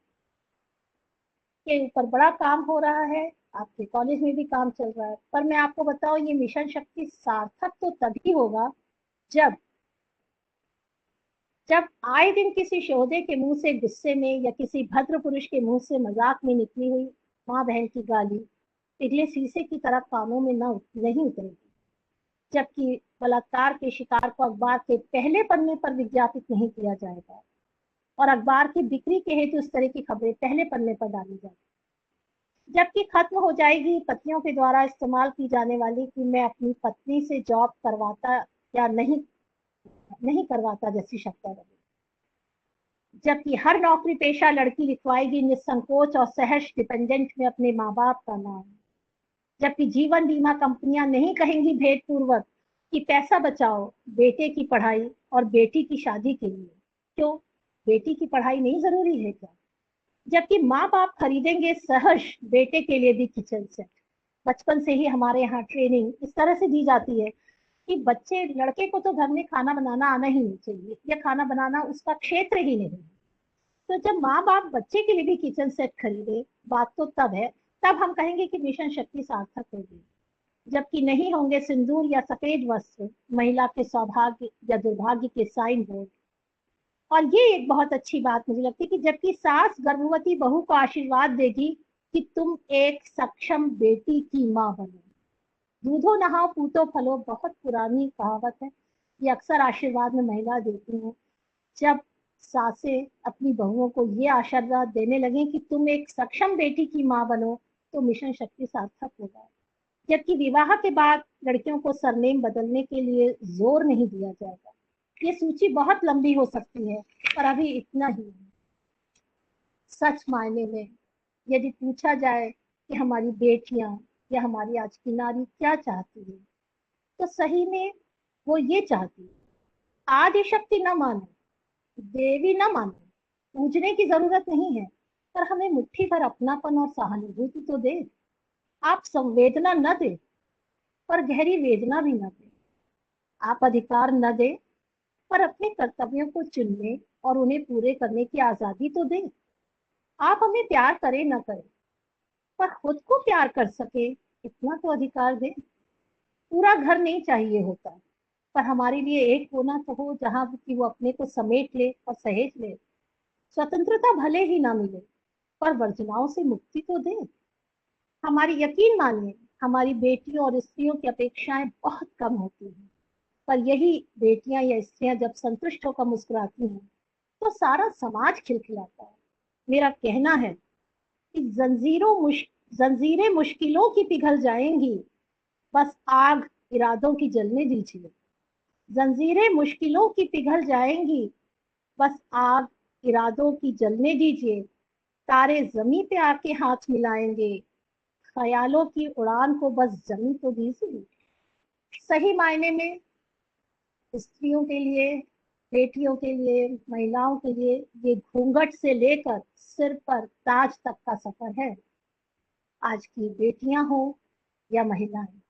के ऊपर बड़ा काम हो रहा है, आपके कॉलेज में भी काम चल रहा है। पर मैं आपको बताऊं, ये मिशन शक्ति सार्थक तो तभी होगा जब आए दिन किसी शोधे के मुंह से गुस्से में या किसी भद्र पुरुष के मुंह से मजाक में निकली हुई माँ बहन की गाली पिघले शीशे की तरह कानों में नहीं उतरेगी, जबकि बलात्कार के शिकार को अखबार के पहले पन्ने पर विज्ञापित नहीं किया जाएगा और अखबार की बिक्री के हेतु इस तरह की खबरें पहले पन्ने पर डाली जाएगी। जबकि खत्म हो जाएगी पतियों के द्वारा इस्तेमाल की जाने वाली कि मैं अपनी पत्नी से जॉब करवाता या नहीं करवाता जैसी शब्दावली। जबकि हर नौकरी पेशा लड़की लिखवाएगी निसंकोच और सहर्ष डिपेंडेंट में अपने माँ बाप का नाम। जबकि जीवन बीमा कंपनियां नहीं कहेंगी भेदपूर्वक कि पैसा बचाओ बेटे की पढ़ाई और बेटी की शादी के लिए। क्यों? बेटी की पढ़ाई नहीं जरूरी है क्या? जबकि माँ बाप खरीदेंगे सहर्ष बेटे के लिए भी किचन सेट। बचपन से ही हमारे यहाँ ट्रेनिंग इस तरह से दी जाती है कि बच्चे लड़के को तो घर में खाना बनाना आना ही नहीं चाहिए या खाना बनाना उसका क्षेत्र ही नहीं। तो जब माँ बाप बच्चे के लिए भी किचन सेट खरीदे, बात तो तब है, तब हम कहेंगे कि मिशन शक्ति सार्थक होगी। जबकि नहीं होंगे सिंदूर या सफेद वस्त्र महिला के सौभाग्य या दुर्भाग्य के साइन बोर्ड। और ये एक बहुत अच्छी बात मुझे लगती है कि जबकि सास गर्भवती बहू को आशीर्वाद देगी कि तुम एक सक्षम बेटी की माँ बनो। दूधो नहाओ पूतो फलो बहुत पुरानी कहावत है, ये अक्सर आशीर्वाद में महिला देती हैं। जब सासें अपनी बहुओं को ये आशीर्वाद देने लगे कि तुम एक सक्षम बेटी की माँ बनो तो मिशन शक्ति सार्थक होगा। जबकि विवाह के बाद लड़कियों को सरनेम बदलने के लिए जोर नहीं दिया जाएगा। ये सूची बहुत लंबी हो सकती है पर अभी इतना ही है। सच मायने में यदि पूछा जाए कि हमारी बेटियां या हमारी आज की नारी क्या चाहती है, तो सही में वो ये चाहती है आदिशक्ति न माने, देवी न माने, पूजने की जरूरत नहीं है, पर हमें मुट्ठी भर अपनापन और सहानुभूति तो दे। आप संवेदना न दे पर गहरी वेदना भी न दे। आप अधिकार न दे पर अपने कर्तव्यों को चुनने और उन्हें पूरे करने की आजादी तो दे। आप हमें प्यार करें न करें पर खुद को प्यार कर सके इतना तो अधिकार दे। पूरा घर नहीं चाहिए होता पर हमारे लिए एक कोना तो हो जहां कि वो अपने को समेट ले और सहेज ले। स्वतंत्रता भले ही ना मिले पर वर्जनाओं से मुक्ति तो दे। हमारी यकीन मानिए हमारी बेटियों और स्त्रियों की अपेक्षाएं बहुत कम होती हैं, पर यही बेटियां या स्त्रियां जब संतुष्ट होकर मुस्कुराती हैं तो सारा समाज खिलखिलाता है। मेरा कहना है कि जंजीरें मुश्किलों की पिघल जाएंगी, बस आग इरादों की जलने दीजिए। जंजीरें मुश्किलों की पिघल जाएंगी, बस आग इरादों की जलने दीजिए, तारे जमीन पे आके हाथ मिलाएंगे, ख्यालों की उड़ान को बस जमीन तो दीजिए। सही मायने में स्त्रियों के लिए, बेटियों के लिए, महिलाओं के लिए ये घूंघट से लेकर सिर पर ताज तक का सफर है। आज की बेटियां हो या महिलाएं,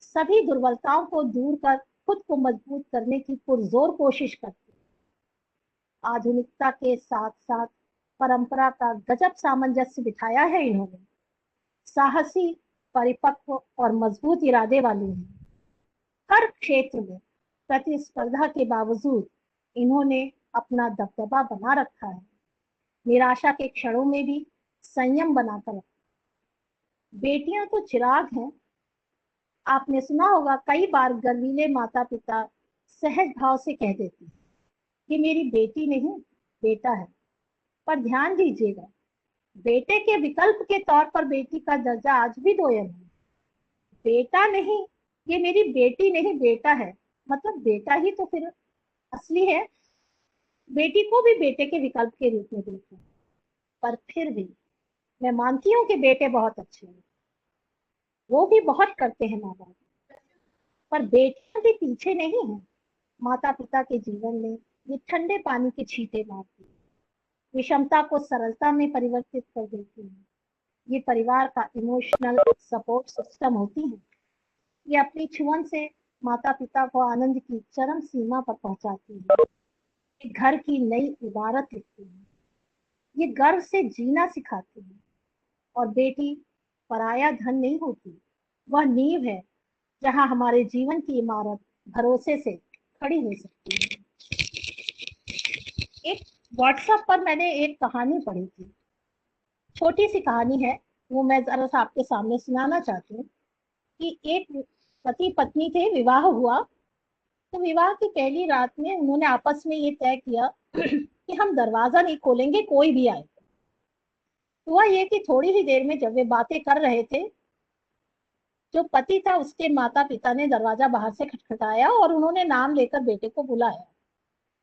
सभी दुर्बलताओं को दूर कर खुद को मजबूत करने की पुरजोर कोशिश करती हैं। आधुनिकता के साथ साथ परंपरा का गजब सामंजस्य बिठाया है इन्होंने। साहसी, परिपक्व और मजबूत इरादे वाली हैं। हर क्षेत्र में प्रतिस्पर्धा के बावजूद इन्होंने अपना दबदबा बना रखा है। निराशा के क्षणों में भी संयम बनाकर रखा। बेटियां तो चिराग हैं। आपने सुना होगा कई बार गर्वीले माता पिता सहज भाव से कह देती हैं कि मेरी बेटी नहीं, बेटा है। पर ध्यान दीजिएगा, बेटे के विकल्प के तौर पर बेटी का दर्जा आज भी दोयम है। बेटा नहीं, ये मेरी बेटी नहीं, बेटा है, मतलब बेटा ही तो फिर असली है। बेटी को भी बेटे के विकल्प के रूप में देखते हैं। पर फिर भी मैं मानती हूँ कि बेटे बहुत अच्छे हैं, वो भी बहुत करते हैं माँ बाप, पर बेटियां भी पीछे नहीं है। माता पिता के जीवन में ये ठंडे पानी के छींटे मारती है, विषमता को सरलता में परिवर्तित कर देती है। ये परिवार का इमोशनल सपोर्ट सिस्टम होती है। ये अपनी छुअन से माता पिता को आनंद की चरम सीमा पर पहुंचाती है। ये घर की नई इबारत लिखती है। ये गर्व से जीना सिखाती है। और बेटी पराया धन नहीं होती, वह नींव है जहां हमारे जीवन की इमारत भरोसे से खड़ी हो सकती है। एक व्हाट्सएप पर मैंने एक कहानी पढ़ी थी, छोटी सी कहानी है, वो मैं जरा सा आपके सामने सुनाना चाहती हूँ। कि एक पति पत्नी थे, विवाह हुआ। तो विवाह की पहली रात में उन्होंने आपस में ये तय किया कि हम दरवाजा नहीं खोलेंगे, कोई भी आए। हुआ ये कि थोड़ी ही देर में जब वे बातें कर रहे थे, जो पति था उसके माता पिता ने दरवाजा बाहर से खटखटाया और उन्होंने नाम लेकर बेटे को बुलाया।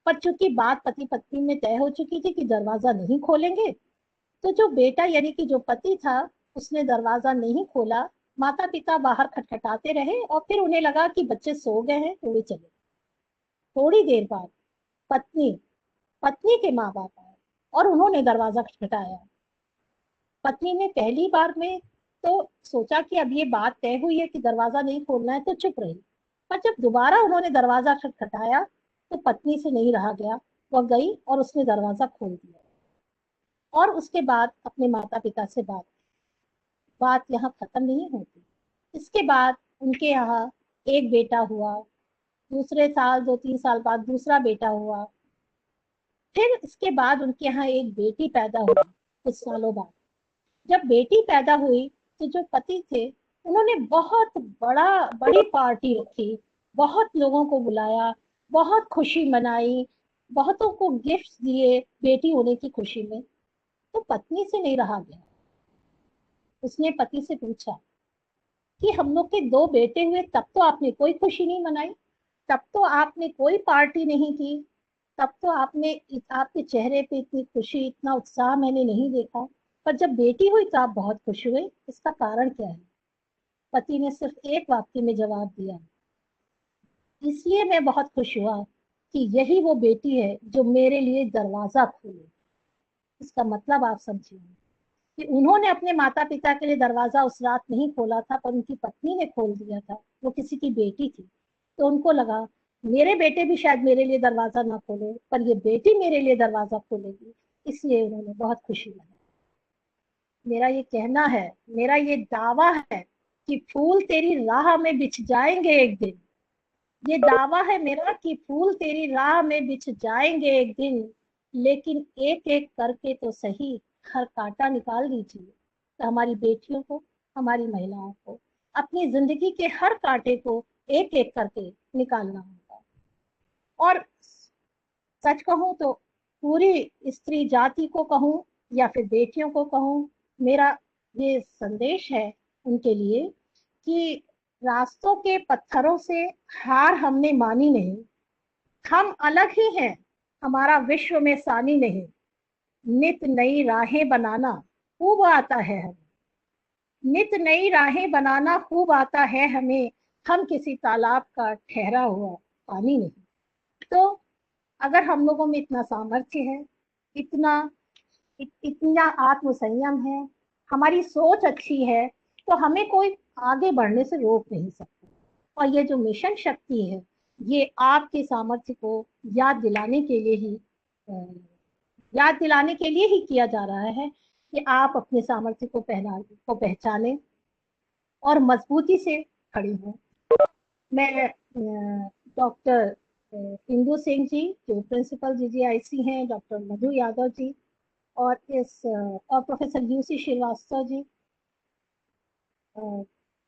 पर चूंकि बात पति पत्नी में तय हो चुकी थी कि दरवाजा नहीं खोलेंगे, तो जो बेटा यानी कि जो पति था उसने दरवाजा नहीं खोला। माता पिता बाहर खटखटाते रहे और फिर उन्हें लगा कि बच्चे सो गए हैं, तो वे चले। थोड़ी देर बाद पत्नी पत्नी के माँ बाप आए और उन्होंने दरवाजा खटखटाया। पत्नी ने पहली बार में तो सोचा कि अब ये बात तय हुई है कि दरवाजा नहीं खोलना है, तो चुप रही। पर जब दोबारा उन्होंने दरवाजा खटखटाया तो पत्नी से नहीं रहा गया, वह गई और उसने दरवाजा खोल दिया और उसके बाद अपने माता पिता से बात यहाँ खत्म नहीं होती। इसके बाद उनके यहाँ एक बेटा हुआ, दूसरे साल 2-3 साल बाद दूसरा बेटा हुआ, फिर इसके बाद उनके यहाँ एक बेटी पैदा हुई। कुछ सालों बाद जब बेटी पैदा हुई तो जो पति थे उन्होंने बहुत बड़ी पार्टी रखी, बहुत लोगों को बुलाया, बहुत खुशी मनाई, बहुतों को गिफ्ट्स दिए बेटी होने की खुशी में। तो पत्नी से नहीं रहा गया। उसने पति से पूछा कि हम लोग के 2 बेटे हुए, तब तो आपने कोई खुशी नहीं मनाई, तब तो आपने कोई पार्टी नहीं की, तब तो आपके चेहरे पे इतनी खुशी, इतना उत्साह मैंने नहीं देखा, पर जब बेटी हुई तो आप बहुत खुश हुए, इसका कारण क्या है? पति ने सिर्फ एक वाक्य में जवाब दिया, इसलिए मैं बहुत खुश हुआ कि यही वो बेटी है जो मेरे लिए दरवाजा खोले। इसका मतलब आप समझिए कि उन्होंने अपने माता पिता के लिए दरवाजा उस रात नहीं खोला था, पर उनकी पत्नी ने खोल दिया था। वो किसी की बेटी थी, तो उनको लगा मेरे बेटे भी शायद मेरे लिए दरवाजा ना खोले, पर ये बेटी मेरे लिए दरवाजा खोलेगी, इसलिए उन्होंने बहुत खुशी मनाई। मेरा ये कहना है, मेरा ये दावा है कि फूल तेरी राह में बिछ जाएंगे एक दिन। ये दावा है मेरा कि फूल तेरी राह में बिछ जाएंगे एक दिन, लेकिन एक एक करके तो सही हर कांटा निकाल दीजिए। तो हमारी बेटियों को, हमारी महिलाओं को अपनी जिंदगी के हर कांटे को एक एक करके निकालना होगा। और सच कहूं तो पूरी स्त्री जाति को कहूं या फिर बेटियों को कहूं, मेरा ये संदेश है उनके लिए कि रास्तों के पत्थरों से हार हमने मानी नहीं। हम अलग ही हैं, हमारा विश्व में सानी नहीं, नित नई राहें बनाना खूब आता है हमें, नित नई राहें बनाना खूब आता है हमें, हम किसी तालाब का ठहरा हुआ पानी नहीं। तो अगर हम लोगों में इतना सामर्थ्य है, इतना आत्मसंयम है, हमारी सोच अच्छी है, तो हमें कोई आगे बढ़ने से रोक नहीं सकता। और ये जो मिशन शक्ति है, ये आपके सामर्थ्य को याद दिलाने के लिए ही किया जा रहा है कि आप अपने सामर्थ्य को पहचाने और मजबूती से खड़ी हों। मैं डॉक्टर इंदु सिंह जी जो प्रिंसिपल जीजीआईसी हैं, डॉक्टर मधु यादव जी और प्रोफेसर यूसी श्रीवास्तव जी,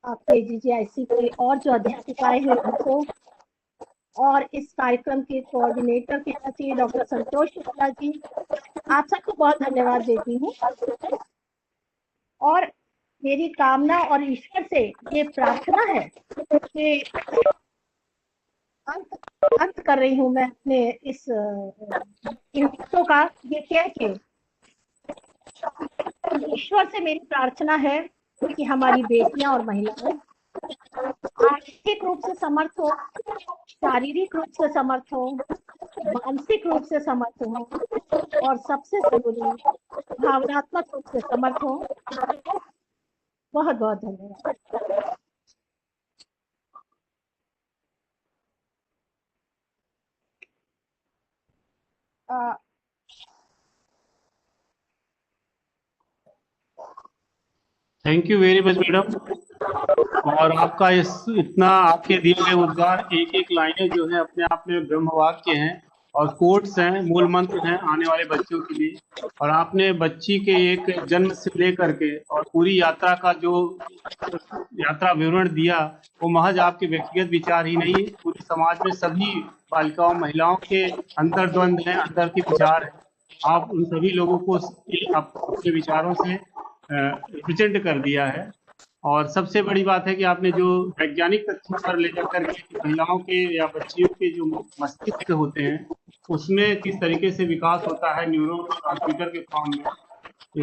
आपके जीजीआईसी के और जो अध्यापिकाएं हैं उनको, और इस कार्यक्रम के कोऑर्डिनेटर कहना चाहिए डॉक्टर संतोष शुक्ला जी, आप सबको बहुत धन्यवाद देती हूँ। और मेरी कामना और ईश्वर से ये प्रार्थना है कि अंत कर रही हूँ मैं अपने इन बातों का ये कह के, ईश्वर से मेरी प्रार्थना है कि हमारी बेटियां और महिलाएं आर्थिक रूप से समर्थ हो, शारीरिक रूप से समर्थ हो, मानसिक रूप से समर्थ हो और सबसे जरूरी भावनात्मक रूप से समर्थ हो। बहुत बहुत धन्यवाद। Thank you very much madam. और आपका इतना आपके दिए गए उद्गार, एक एक लाइनें जो है अपने आप में ब्रह्म वाक्य हैं और कोट्स हैं, मूल मंत्र हैं आने वाले बच्चों के लिए। और आपने बच्ची के एक जन्म से लेकर के और पूरी यात्रा का जो यात्रा विवरण दिया, वो महज आपके व्यक्तिगत विचार ही नहीं, पूरे समाज में सभी बालिकाओं महिलाओं के अंतर्द्वंद हैं, अंदर के विचार हैं। आप उन सभी लोगों को अपने विचारों से रिप्रेजेंट कर दिया है। और सबसे बड़ी बात है कि आपने जो वैज्ञानिक तथ्यों पर ले जाकर के महिलाओं के या बच्चियों के जो मस्तिष्क होते हैं उसमें किस तरीके से विकास होता है न्यूरो ट्रांसमीटर के फॉर्म में,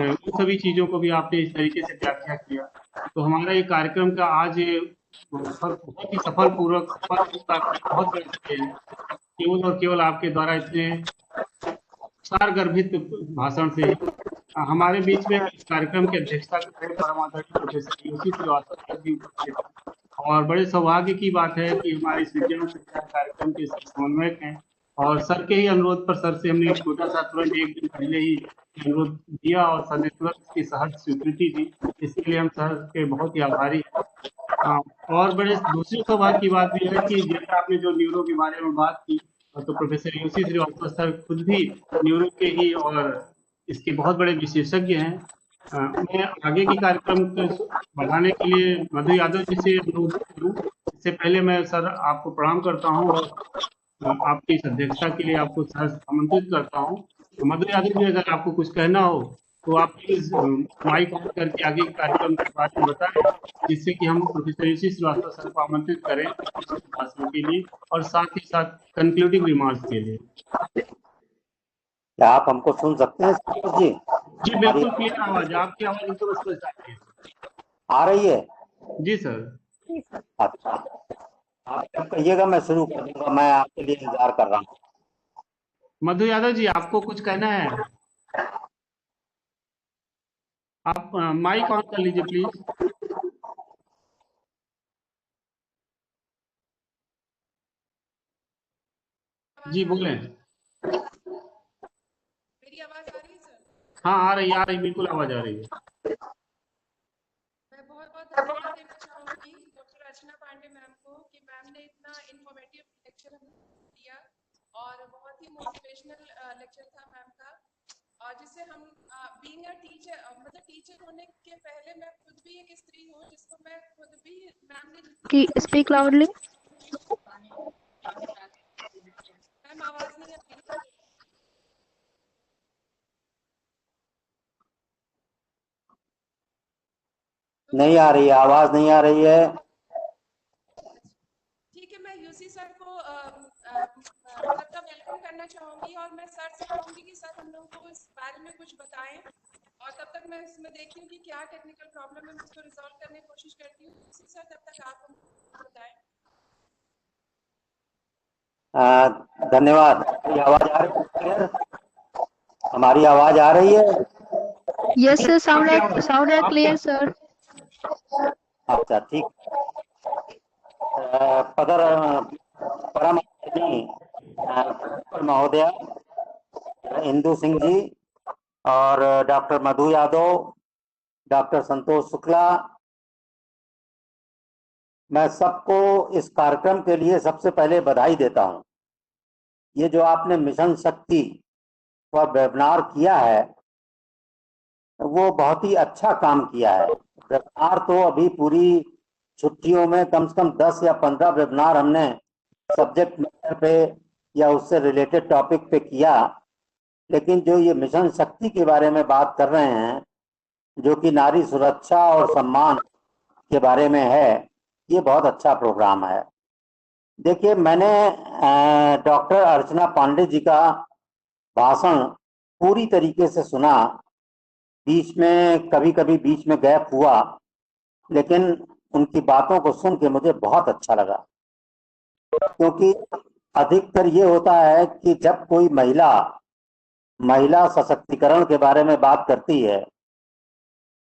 उन सभी चीजों को भी आपने इस तरीके से व्याख्या किया। तो हमारा ये कार्यक्रम का आज बहुत ही सफल पूर्वक बहुत बड़े श्रेय है केवल और केवल आपके द्वारा इतने सारगर्भित भाषण से। हमारे बीच में इस कार्यक्रम की अध्यक्षता कर रहे परमाध्यक्ष प्रोफेसर यूसी श्रीवास्तव जी उपस्थित हैं। और बड़े सौभाग्य की बात है कि हमारे इस विज्ञान संचार कार्यक्रम के समन्वयक हैं और सर के ही अनुरोध पर सर से हमने एक छोटा सा तुरंत एक दिन पहले ही अनुरोध दिया और सर ने तुरंत इसकी सहज स्वीकृति दी, इसके लिए हम सर के बहुत ही आभारी हैं। और बड़े दूसरी सौभाग्य की बात भी है कि जैसे आपने जो न्यूरो के बारे में बात की, तो प्रोफेसर यूसी श्रीवास्तव सर खुद भी न्यूरो के ही और इसके बहुत बड़े विशेषज्ञ हैं। मैं आगे के कार्यक्रम को बढ़ाने के लिए मधु यादव जी से अनुरोध करूं। इससे पहले मैं सर आपको प्रणाम करता हूं और आपकी इस अध्यक्षता के लिए आपको आमंत्रित करता हूं। मधु यादव जी, अगर आपको कुछ कहना हो तो आप प्लीज माइक ऑन करके आगे के कार्यक्रम के बारे में बताएं, जिससे कि हम प्रोफेसर यूसी श्रीवास्तव सर को आमंत्रित करें भाषण के लिए और साथ ही साथ कंक्लूडिंग रिमार्क्स के लिए। क्या आप हमको सुन सकते हैं जी? जी बिल्कुल क्लियर आवाज, आपकी आवाज एकदम स्पष्ट आ रही है। जी सर। अच्छा, आप जब कहिएगा मैं शुरू कर दूंगा, मैं आपके लिए इंतजार कर रहा हूँ। मधु यादव जी, आपको कुछ कहना है? आप माइक ऑन कर लीजिए प्लीज। जी बोलें। मेरी आवाज आ रही है सर? हाँ आ रही बिल्कुल आवाज आ रही है। मैं बहुत बहुत धन्यवाद देना चाहूंगी डॉक्टर अर्चना पांडे मैम को कि मैम ने इतना इंफॉर्मेटिव लेक्चर दिया और बहुत ही मोटिवेशनल लेक्चर था मैम का, और जिससे हम बीइंग अ टीचर, मतलब टीचर होने के पहले मैं खुद भी एक स्त्री हूँ, जिसको मैं खुद भी मैम ने स्पीक लाउडली। मैम आवाज नहीं आ रही? नहीं आ रही है, आवाज नहीं आ रही है। ठीक है, मैं यूसी सर को सबका वेलकम करना लेना चाहूंगी और मैं सर से कहूंगी कि सर हम लोगों को इस बारे में कुछ बताएं, और तब तक मैं इसमें देखती हूँ कि क्या टेक्निकल प्रॉब्लम है, मैं उसको रिजॉल्व करने की कोशिश करती हूँ। सर तब तक आप हमको बताएं। धन्यवाद। हमारी आवाज आ रही है? हमारी आवाज आ रही है? यस सर, साउंड है क्लियर सर। अच्छा ठीक। परम महोदया, इंदु सिंह जी और डॉक्टर मधु यादव, डॉक्टर संतोष शुक्ला, मैं सबको इस कार्यक्रम के लिए सबसे पहले बधाई देता हूं। ये जो आपने मिशन शक्ति पर वेबिनार किया है वो बहुत ही अच्छा काम किया है। वेबिनार तो अभी पूरी छुट्टियों में कम से कम 10 या 15 वेबिनार हमने सब्जेक्ट मैटर पे या उससे रिलेटेड टॉपिक पे किया, लेकिन जो ये मिशन शक्ति के बारे में बात कर रहे हैं, जो कि नारी सुरक्षा और सम्मान के बारे में है, ये बहुत अच्छा प्रोग्राम है। देखिए, मैंने डॉक्टर अर्चना पांडे जी का भाषण पूरी तरीके से सुना। बीच में कभी बीच में गैप हुआ, लेकिन उनकी बातों को सुन के मुझे बहुत अच्छा लगा, क्योंकि अधिकतर ये होता है कि जब कोई महिला सशक्तिकरण के बारे में बात करती है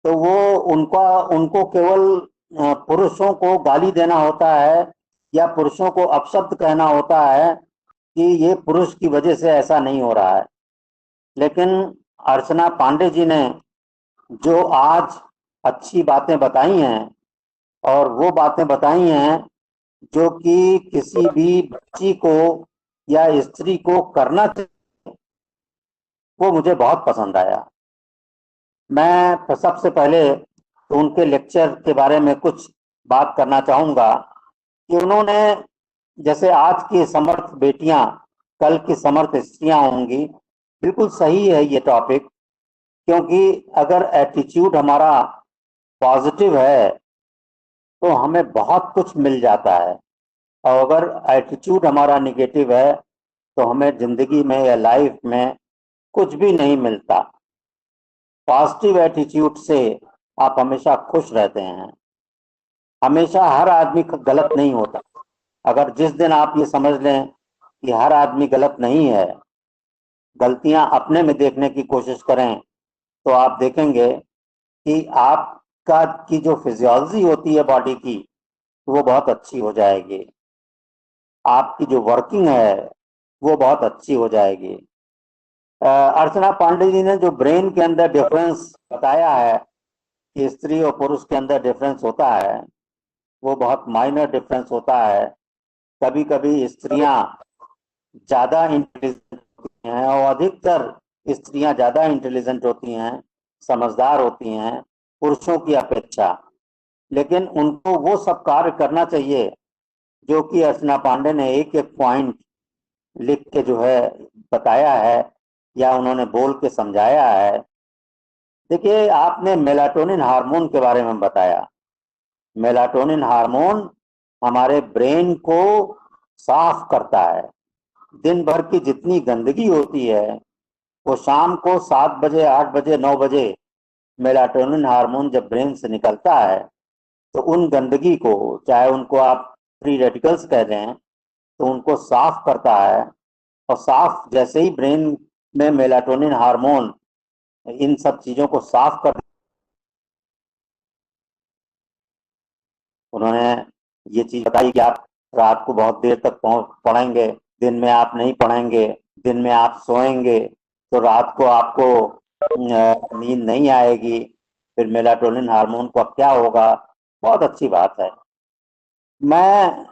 तो वो उनको केवल पुरुषों को गाली देना होता है या पुरुषों को अपशब्द कहना होता है कि ये पुरुष की वजह से ऐसा नहीं हो रहा है। लेकिन अर्चना पांडे जी ने जो आज अच्छी बातें बताई हैं, और वो बातें बताई हैं जो कि किसी भी बच्ची को या स्त्री को करना चाहिए, वो मुझे बहुत पसंद आया। मैं सबसे पहले तो उनके लेक्चर के बारे में कुछ बात करना चाहूँगा कि उन्होंने, जैसे आज की समर्थ बेटियां कल की समर्थ स्त्रियां होंगी, बिल्कुल सही है ये टॉपिक, क्योंकि अगर एटीट्यूड हमारा पॉजिटिव है तो हमें बहुत कुछ मिल जाता है, और अगर एटीट्यूड हमारा निगेटिव है तो हमें जिंदगी में या लाइफ में कुछ भी नहीं मिलता। पॉजिटिव एटीट्यूड से आप हमेशा खुश रहते हैं। हमेशा हर आदमी गलत नहीं होता। अगर जिस दिन आप ये समझ लें कि हर आदमी गलत नहीं है, गलतियां अपने में देखने की कोशिश करें, तो आप देखेंगे कि आपका की जो फिजियोलॉजी होती है बॉडी की, वो बहुत अच्छी हो जाएगी। आपकी जो वर्किंग है वो बहुत अच्छी हो जाएगी। अर्चना पांडे जी ने जो ब्रेन के अंदर डिफरेंस बताया है कि स्त्री और पुरुष के अंदर डिफरेंस होता है, वो बहुत माइनर डिफरेंस होता है। कभी कभी स्त्रियां ज्यादा इंटेलिजेंट होती हैं, और अधिकतर स्त्रियां ज्यादा इंटेलिजेंट होती हैं, समझदार होती हैं पुरुषों की अपेक्षा। लेकिन उनको वो सब कार्य करना चाहिए जो कि अर्चना पांडे ने एक एक पॉइंट लिख के जो है बताया है या उन्होंने बोल के समझाया है। देखिए, आपने मेलाटोनिन हार्मोन के बारे में बताया। मेलाटोनिन हार्मोन हमारे ब्रेन को साफ करता है। दिन भर की जितनी गंदगी होती है वो शाम को 7 बजे 8 बजे 9 बजे मेलाटोनिन हार्मोन जब ब्रेन से निकलता है तो उन गंदगी को, चाहे उनको आप फ्री रेडिकल्स कह दें, तो उनको साफ करता है। और साफ जैसे ही ब्रेन में मेलाटोनिन हार्मोन इन सब चीजों को साफ कर, उन्होंने ये चीज बताई कि आप रात को बहुत देर तक पढ़ेंगे, दिन में आप नहीं पढ़ेंगे, दिन में आप सोएंगे तो रात को आपको नींद नहीं आएगी, फिर मेलाटोनिन हार्मोन को क्या होगा। बहुत अच्छी बात है। मैं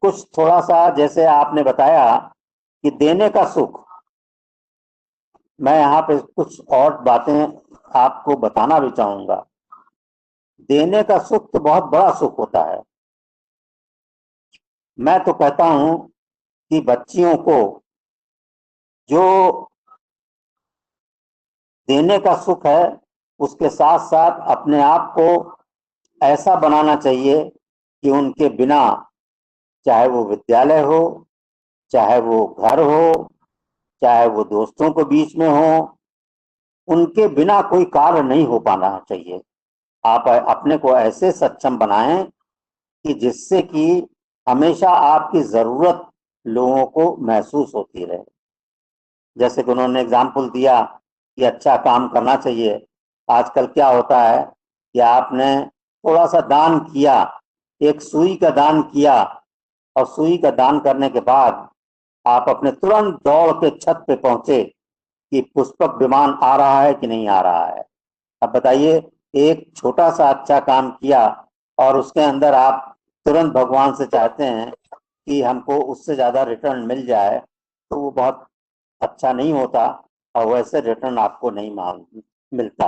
कुछ थोड़ा सा, जैसे आपने बताया कि देने का सुख, मैं यहाँ पे कुछ और बातें आपको बताना भी चाहूंगा। देने का सुख तो बहुत बड़ा सुख होता है। मैं तो कहता हूं कि बच्चियों को जो देने का सुख है उसके साथ साथ अपने आप को ऐसा बनाना चाहिए कि उनके बिना, चाहे वो विद्यालय हो, चाहे वो घर हो, चाहे वो दोस्तों के बीच में हो, उनके बिना कोई कार्य नहीं हो पाना चाहिए। आप अपने को ऐसे सक्षम बनाएं कि जिससे कि हमेशा आपकी जरूरत लोगों को महसूस होती रहे। जैसे कि उन्होंने एग्जाम्पल दिया कि अच्छा काम करना चाहिए। आजकल क्या होता है कि आपने थोड़ा सा दान किया, एक सुई का दान किया, और सुई का दान करने के बाद आप अपने तुरंत दौड़ के छत पे पहुंचे कि पुष्पक विमान आ रहा है कि नहीं आ रहा है। अब बताइए, एक छोटा सा अच्छा काम किया और उसके अंदर आप तुरंत भगवान से चाहते हैं कि हमको उससे ज्यादा रिटर्न मिल जाए, तो वो बहुत अच्छा नहीं होता और वैसे रिटर्न आपको नहीं मिलता।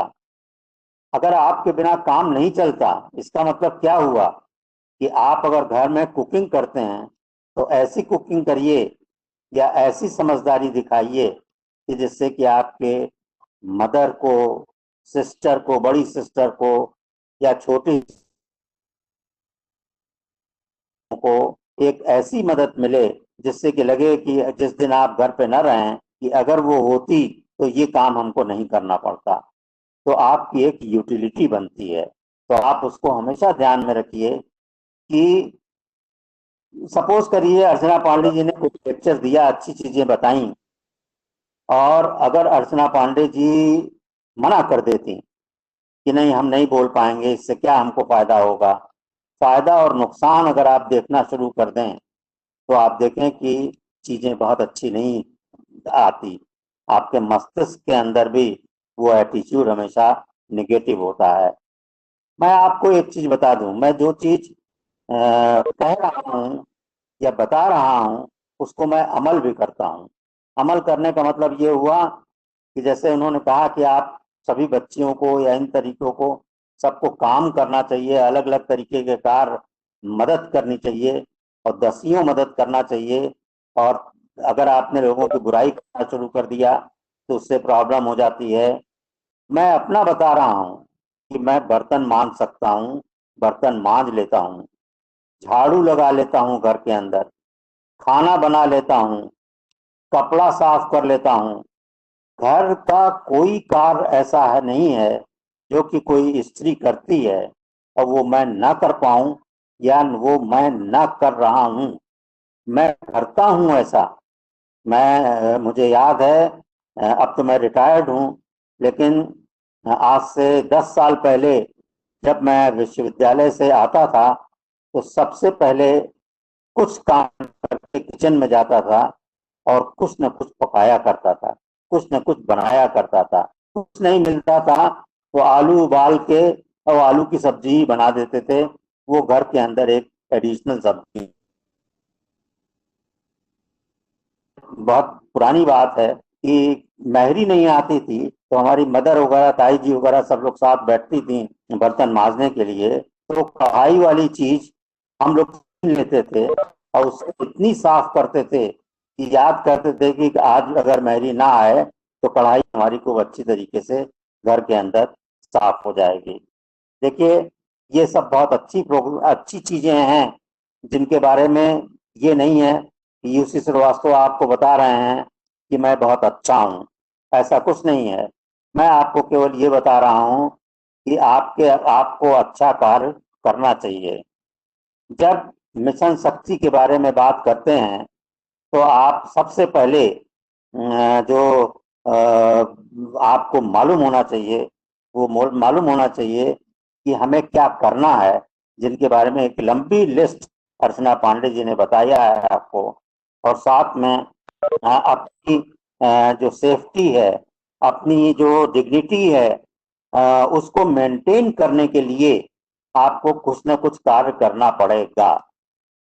अगर आपके बिना काम नहीं चलता, इसका मतलब क्या हुआ कि आप अगर घर में कुकिंग करते हैं तो ऐसी कुकिंग करिए या ऐसी समझदारी दिखाइए कि जिससे कि आपके मदर को, सिस्टर को, बड़ी सिस्टर को या छोटी को एक ऐसी मदद मिले जिससे कि लगे कि जिस दिन आप घर पे न रहें कि अगर वो होती तो ये काम हमको नहीं करना पड़ता। तो आपकी एक यूटिलिटी बनती है। तो आप उसको हमेशा ध्यान में रखिए कि सपोज करिए अर्चना पांडे जी ने कुछ लेक्चर दिया, अच्छी चीजें बताई, और अगर अर्चना पांडे जी मना कर देती कि नहीं हम नहीं बोल पाएंगे, इससे क्या हमको फायदा होगा, फायदा और नुकसान अगर आप देखना शुरू कर दें तो आप देखें कि चीजें बहुत अच्छी नहीं आती। आपके मस्तिष्क के अंदर भी वो एटीट्यूड हमेशा निगेटिव होता है। मैं आपको एक चीज बता दूं, मैं जो चीज कह रहा हूं या बता रहा हूं उसको मैं अमल भी करता हूं। अमल करने का मतलब ये हुआ कि जैसे उन्होंने कहा कि आप सभी बच्चियों को या इन तरीकों को सबको काम करना चाहिए, अलग अलग तरीके के कार्य मदद करनी चाहिए और दसियों मदद करना चाहिए। और अगर आपने लोगों की बुराई करना शुरू कर दिया तो उससे प्रॉब्लम हो जाती है। मैं अपना बता रहा हूँ कि मैं बर्तन मांज सकता हूँ, बर्तन मांज लेता हूँ, झाड़ू लगा लेता हूँ घर के अंदर, खाना बना लेता हूँ, कपड़ा साफ कर लेता हूँ। घर का कोई कार्य ऐसा है नहीं है जो कि कोई स्त्री करती है और वो मैं ना कर पाऊं या वो मैं ना कर रहा हूं। मैं करता हूं ऐसा। मैं मुझे याद है, अब तो मैं रिटायर्ड हूं, लेकिन आज से 10 साल पहले जब मैं विश्वविद्यालय से आता था तो सबसे पहले कुछ काम करके किचन में जाता था और कुछ न कुछ पकाया करता था, कुछ न कुछ बनाया करता था। कुछ नहीं मिलता था तो आलू उबाल के और आलू की सब्जी ही बना देते थे। वो घर के अंदर एक एडिशनल सब्जी। बहुत पुरानी बात है कि महरी नहीं आती थी तो हमारी मदर वगैरह, ताई जी वगैरह सब लोग साथ बैठती थी बर्तन मांजने के लिए, तो कढ़ाई वाली चीज हम लोग छीन लेते थे और उसको इतनी साफ करते थे कि याद करते थे कि आज अगर महरी ना आए तो कढ़ाई हमारी खूब अच्छी तरीके से घर के अंदर साफ हो जाएगी। देखिए, ये सब बहुत अच्छी चीजें हैं जिनके बारे में ये नहीं है कि यूसी श्रीवास्तव आपको बता रहे हैं कि मैं बहुत अच्छा हूँ। ऐसा कुछ नहीं है। मैं आपको केवल ये बता रहा हूँ कि आपको अच्छा कार्य करना चाहिए। जब मिशन शक्ति के बारे में बात करते हैं तो आप सबसे पहले जो आपको मालूम होना चाहिए, वो मालूम होना चाहिए कि हमें क्या करना है, जिनके बारे में एक लंबी लिस्ट अर्चना पांडे जी ने बताया है आपको। और साथ में अपनी जो सेफ्टी है, अपनी जो डिग्निटी है, उसको मेंटेन करने के लिए आपको कुछ ना कुछ कार्य करना पड़ेगा।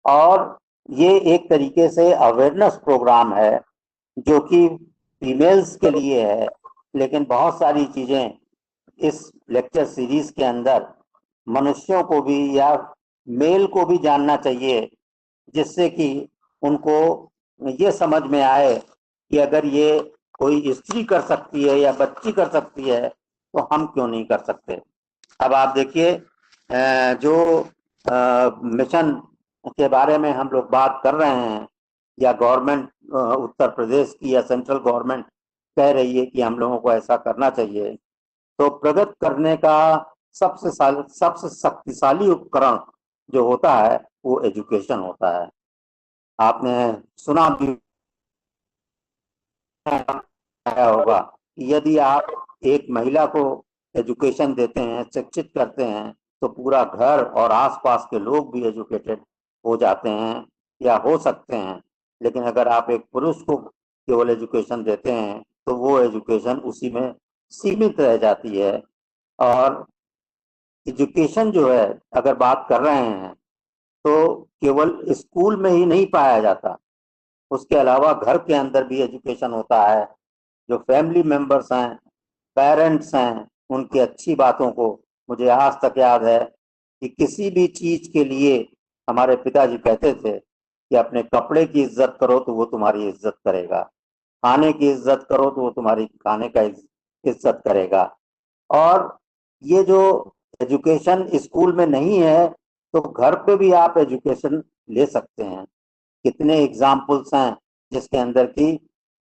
और ये एक तरीके से अवेयरनेस प्रोग्राम है जो कि फीमेल्स के लिए है, लेकिन बहुत सारी चीजें इस लेक्चर सीरीज के अंदर मनुष्यों को भी या मेल को भी जानना चाहिए, जिससे कि उनको ये समझ में आए कि अगर ये कोई स्त्री कर सकती है या बच्ची कर सकती है तो हम क्यों नहीं कर सकते। अब आप देखिए, जो मिशन के बारे में हम लोग बात कर रहे हैं या गवर्नमेंट उत्तर प्रदेश की या सेंट्रल गवर्नमेंट कह रही है कि हम लोगों को ऐसा करना चाहिए, तो प्रगति करने का सबसे शक्तिशाली उपकरण जो होता है वो एजुकेशन होता है। आपने सुना भी होगा कि यदि आप एक महिला को एजुकेशन देते हैं, शिक्षित करते हैं, तो पूरा घर और आसपास के लोग भी एजुकेटेड हो जाते हैं या हो सकते हैं। लेकिन अगर आप एक पुरुष को केवल एजुकेशन देते हैं तो वो एजुकेशन उसी में सीमित रह जाती है। और एजुकेशन जो है, अगर बात कर रहे हैं तो केवल स्कूल में ही नहीं पाया जाता, उसके अलावा घर के अंदर भी एजुकेशन होता है। जो फैमिली मेंबर्स हैं, पेरेंट्स हैं, उनकी अच्छी बातों को, मुझे आज तक याद है कि किसी भी चीज के लिए हमारे पिताजी कहते थे कि अपने कपड़े की इज्जत करो तो वो तुम्हारी इज्जत करेगा, खाने की इज्जत करो तो वो तुम्हारी खाने का इज्जत करेगा। और ये जो एजुकेशन स्कूल में नहीं है तो घर पे भी आप एजुकेशन ले सकते हैं। कितने एग्जाम्पल्स हैं जिसके अंदर की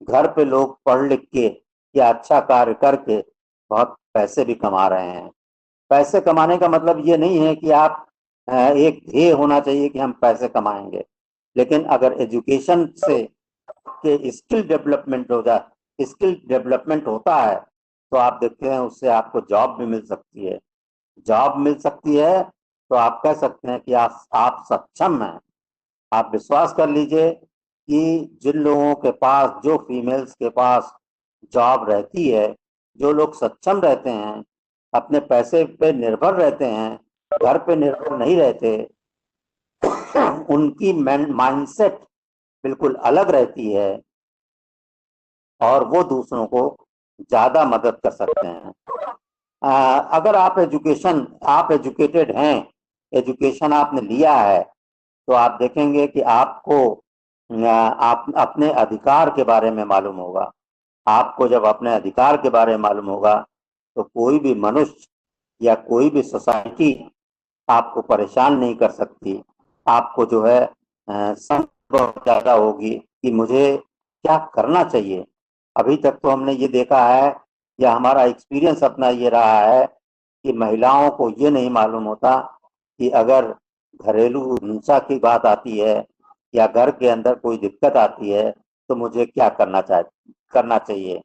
घर पे लोग पढ़ लिख के या अच्छा कार्य करके बहुत पैसे भी कमा रहे हैं। पैसे कमाने का मतलब ये नहीं है कि आप एक ध्येय होना चाहिए कि हम पैसे कमाएंगे, लेकिन अगर एजुकेशन से के स्किल डेवलपमेंट होता है तो आप देखते हैं उससे आपको जॉब भी मिल सकती है। जॉब मिल सकती है तो आप कह सकते हैं कि आप सक्षम हैं। आप विश्वास कर लीजिए कि जिन लोगों के पास, जो फीमेल्स के पास जॉब रहती है, जो लोग सक्षम रहते हैं, अपने पैसे पे निर्भर रहते हैं, घर पे निर्भर नहीं रहते, उनकी माइंडसेट बिल्कुल अलग रहती है और वो दूसरों को ज्यादा मदद कर सकते हैं। अगर आप एजुकेटेड हैं, एजुकेशन आपने लिया है, तो आप देखेंगे कि आपको आप अपने अधिकार के बारे में मालूम होगा। आपको जब अपने अधिकार के बारे में मालूम होगा तो कोई भी मनुष्य या कोई भी सोसाइटी आपको परेशान नहीं कर सकती। आपको जो है समझ बहुत ज्यादा होगी कि मुझे क्या करना चाहिए। अभी तक तो हमने ये देखा है या हमारा एक्सपीरियंस अपना ये रहा है कि महिलाओं को ये नहीं मालूम होता कि अगर घरेलू हिंसा की बात आती है या घर के अंदर कोई दिक्कत आती है तो मुझे क्या करना चाहिए।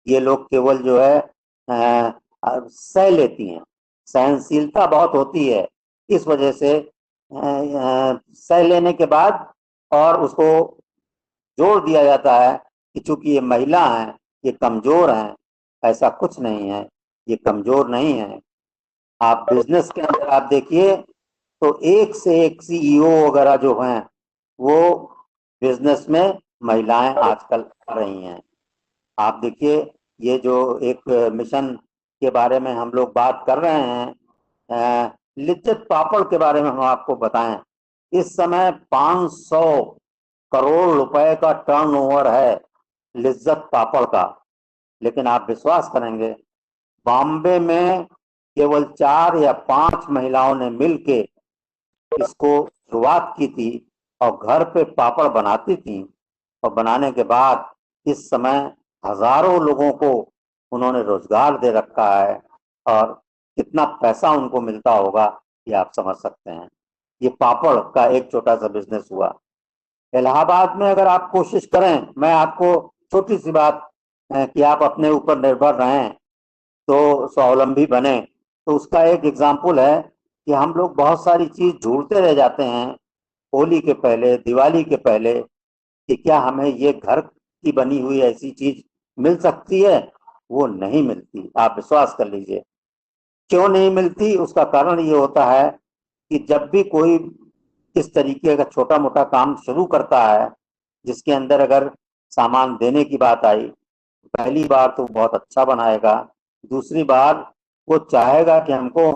ये लोग केवल जो है सह लेती हैं, सहनशीलता बहुत होती है, इस वजह से सह लेने के बाद और उसको जोड़ दिया जाता है कि चूंकि ये महिला हैं, ये कमजोर हैं। ऐसा कुछ नहीं है, ये कमजोर नहीं है। आप बिजनेस के अंदर आप देखिए तो एक से एक सीईओ वगैरह जो हैं वो बिजनेस में महिलाएं आजकल आ रही हैं। आप देखिए ये जो एक मिशन के बारे में हम लोग बात कर रहे हैं, लिज्जत पापड़ के बारे में हम आपको बताएं, इस समय 500 करोड़ रुपए का टर्नओवर है लिज्जत पापड़ का। लेकिन आप विश्वास करेंगे, बॉम्बे में केवल 4 या 5 महिलाओं ने मिलके इसको शुरुआत की थी और घर पे पापड़ बनाती थी, और बनाने के बाद इस समय हजारों लोगों को उन्होंने रोजगार दे रखा है और कितना पैसा उनको मिलता होगा ये आप समझ सकते हैं। ये पापड़ का एक छोटा सा बिजनेस हुआ। इलाहाबाद में अगर आप कोशिश करें, मैं आपको छोटी सी बात कि आप अपने ऊपर निर्भर रहें तो स्वावलंबी बने, तो उसका एक एग्जाम्पल है कि हम लोग बहुत सारी चीज ढूंढते रह जाते हैं होली के पहले, दिवाली के पहले, कि क्या हमें ये घर की बनी हुई ऐसी चीज मिल सकती है। वो नहीं मिलती, आप विश्वास कर लीजिए। क्यों नहीं मिलती, उसका कारण ये होता है कि जब भी कोई इस तरीके का छोटा मोटा काम शुरू करता है जिसके अंदर अगर सामान देने की बात आई, पहली बार तो बहुत अच्छा बनाएगा, दूसरी बार वो चाहेगा कि हमको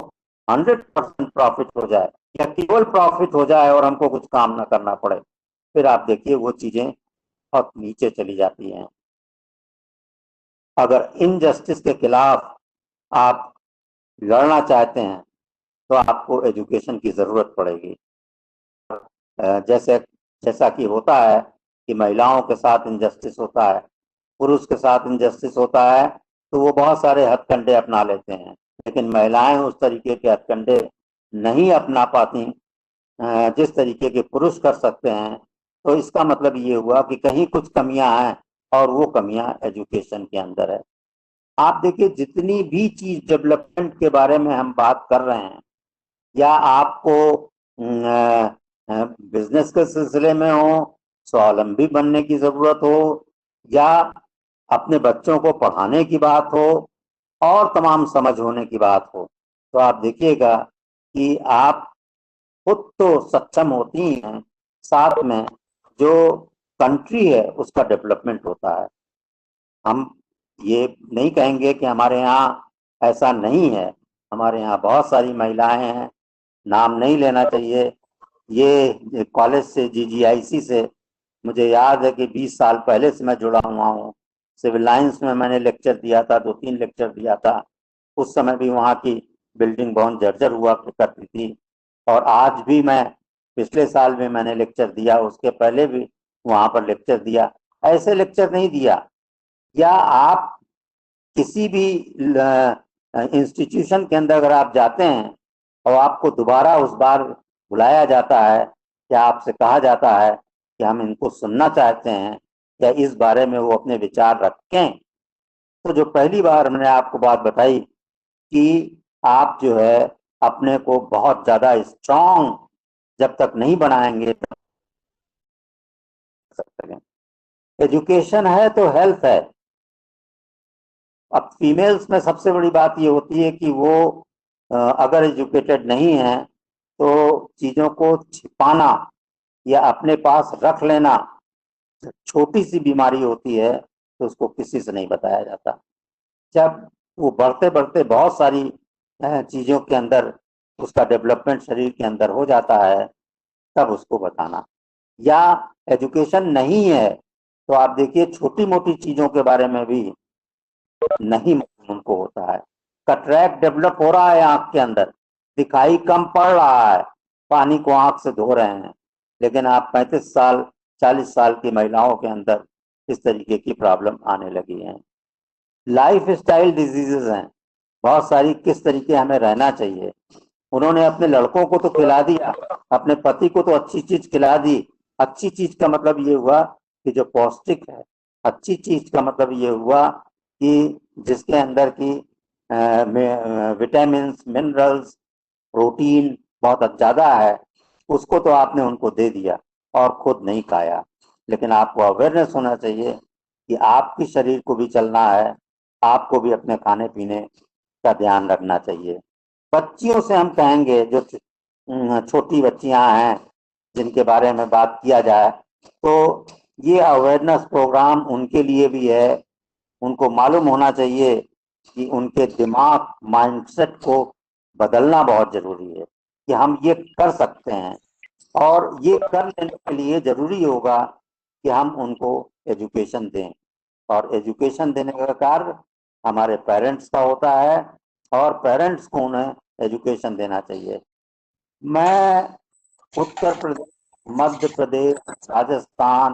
100% प्रॉफिट हो जाए या केवल प्रॉफिट हो जाए और हमको कुछ काम ना करना पड़े। फिर आप देखिए वो चीजें बहुत नीचे चली जाती हैं। अगर इनजस्टिस के खिलाफ आप लड़ना चाहते हैं तो आपको एजुकेशन की जरूरत पड़ेगी। जैसा कि होता है कि महिलाओं के साथ इनजस्टिस होता है, पुरुष के साथ इनजस्टिस होता है, तो वो बहुत सारे हथकंडे अपना लेते हैं, लेकिन महिलाएं उस तरीके के हथकंडे नहीं अपना पाती जिस तरीके के पुरुष कर सकते हैं। तो इसका मतलब ये हुआ कि कहीं कुछ कमियां हैं, और वो कमियां एजुकेशन के अंदर है। आप देखिए, जितनी भी चीज डेवलपमेंट के बारे में हम बात कर रहे हैं, या आपको बिजनेस के सिलसिले में हो, स्वावलंबी बनने की जरूरत हो, या अपने बच्चों को पढ़ाने की बात हो, और तमाम समझ होने की बात हो, तो आप देखिएगा कि आप खुद तो सक्षम होती हैं, साथ में जो कंट्री है उसका डेवलपमेंट होता है। हम ये नहीं कहेंगे कि हमारे यहाँ ऐसा नहीं है, हमारे यहाँ बहुत सारी महिलाएं हैं, नाम नहीं लेना चाहिए। ये कॉलेज से, GGIC से मुझे याद है कि 20 साल पहले से मैं जुड़ा हुआ हूँ। सिविल लाइंस में मैंने लेक्चर दिया था, 2-3 लेक्चर दिया था। उस समय भी वहाँ की बिल्डिंग बहुत जर्जर हुआ करती थी, और आज भी मैं, पिछले साल में मैंने लेक्चर दिया, उसके पहले भी वहाँ पर लेक्चर दिया। ऐसे लेक्चर नहीं दिया, या आप किसी भी इंस्टीट्यूशन के अंदर अगर आप जाते हैं और आपको दोबारा उस बार बुलाया जाता है, या आपसे कहा जाता है कि हम इनको सुनना चाहते हैं, या इस बारे में वो अपने विचार रखें, तो जो पहली बार मैंने आपको बात बताई कि आप जो है अपने को बहुत ज्यादा स्ट्रांग जब तक नहीं बनाएंगे तब तक। एजुकेशन है तो हेल्थ है। अब फीमेल्स में सबसे बड़ी बात ये होती है कि वो अगर एजुकेटेड नहीं है तो चीजों को छिपाना या अपने पास रख लेना, छोटी सी बीमारी होती है तो उसको किसी से नहीं बताया जाता। जब वो बढ़ते बढ़ते बहुत सारी चीजों के अंदर उसका डेवलपमेंट शरीर के अंदर हो जाता है, तब उसको बताना। या एजुकेशन नहीं है तो आप देखिए, छोटी मोटी चीजों के बारे में भी नहीं उनको होता है। कटरैक्ट डेवलप हो रहा है आंख के अंदर, दिखाई कम पड़ रहा है, पानी को आंख से धो रहे हैं, लेकिन आप 35 साल 40 साल की महिलाओं के अंदर इस तरीके की प्रॉब्लम आने लगी है। लाइफ स्टाइल डिजीजेस हैं बहुत सारी, किस तरीके हमें रहना चाहिए। उन्होंने अपने लड़कों को तो खिला दिया, अपने पति को तो अच्छी चीज खिला दी। अच्छी चीज का मतलब ये हुआ कि जो पौष्टिक है, अच्छी चीज का मतलब ये हुआ कि जिसके अंदर की विटामिन, मिनरल्स, प्रोटीन बहुत ज्यादा है, उसको तो आपने उनको दे दिया और खुद नहीं खाया। लेकिन आपको अवेयरनेस होना चाहिए कि आपके शरीर को भी चलना है, आपको भी अपने खाने पीने का ध्यान रखना चाहिए। बच्चियों से हम कहेंगे, जो छोटी बच्चियां हैं जिनके बारे में बात किया जाए, तो ये अवेयरनेस प्रोग्राम उनके लिए भी है। उनको मालूम होना चाहिए कि उनके दिमाग, माइंडसेट को बदलना बहुत जरूरी है, कि हम ये कर सकते हैं, और ये कर लेने के लिए जरूरी होगा कि हम उनको एजुकेशन दें, और एजुकेशन देने का कार्य हमारे पेरेंट्स का होता है, और पेरेंट्स को उन्हें एजुकेशन देना चाहिए। मैं उत्तर प्रदेश, मध्य प्रदेश, राजस्थान,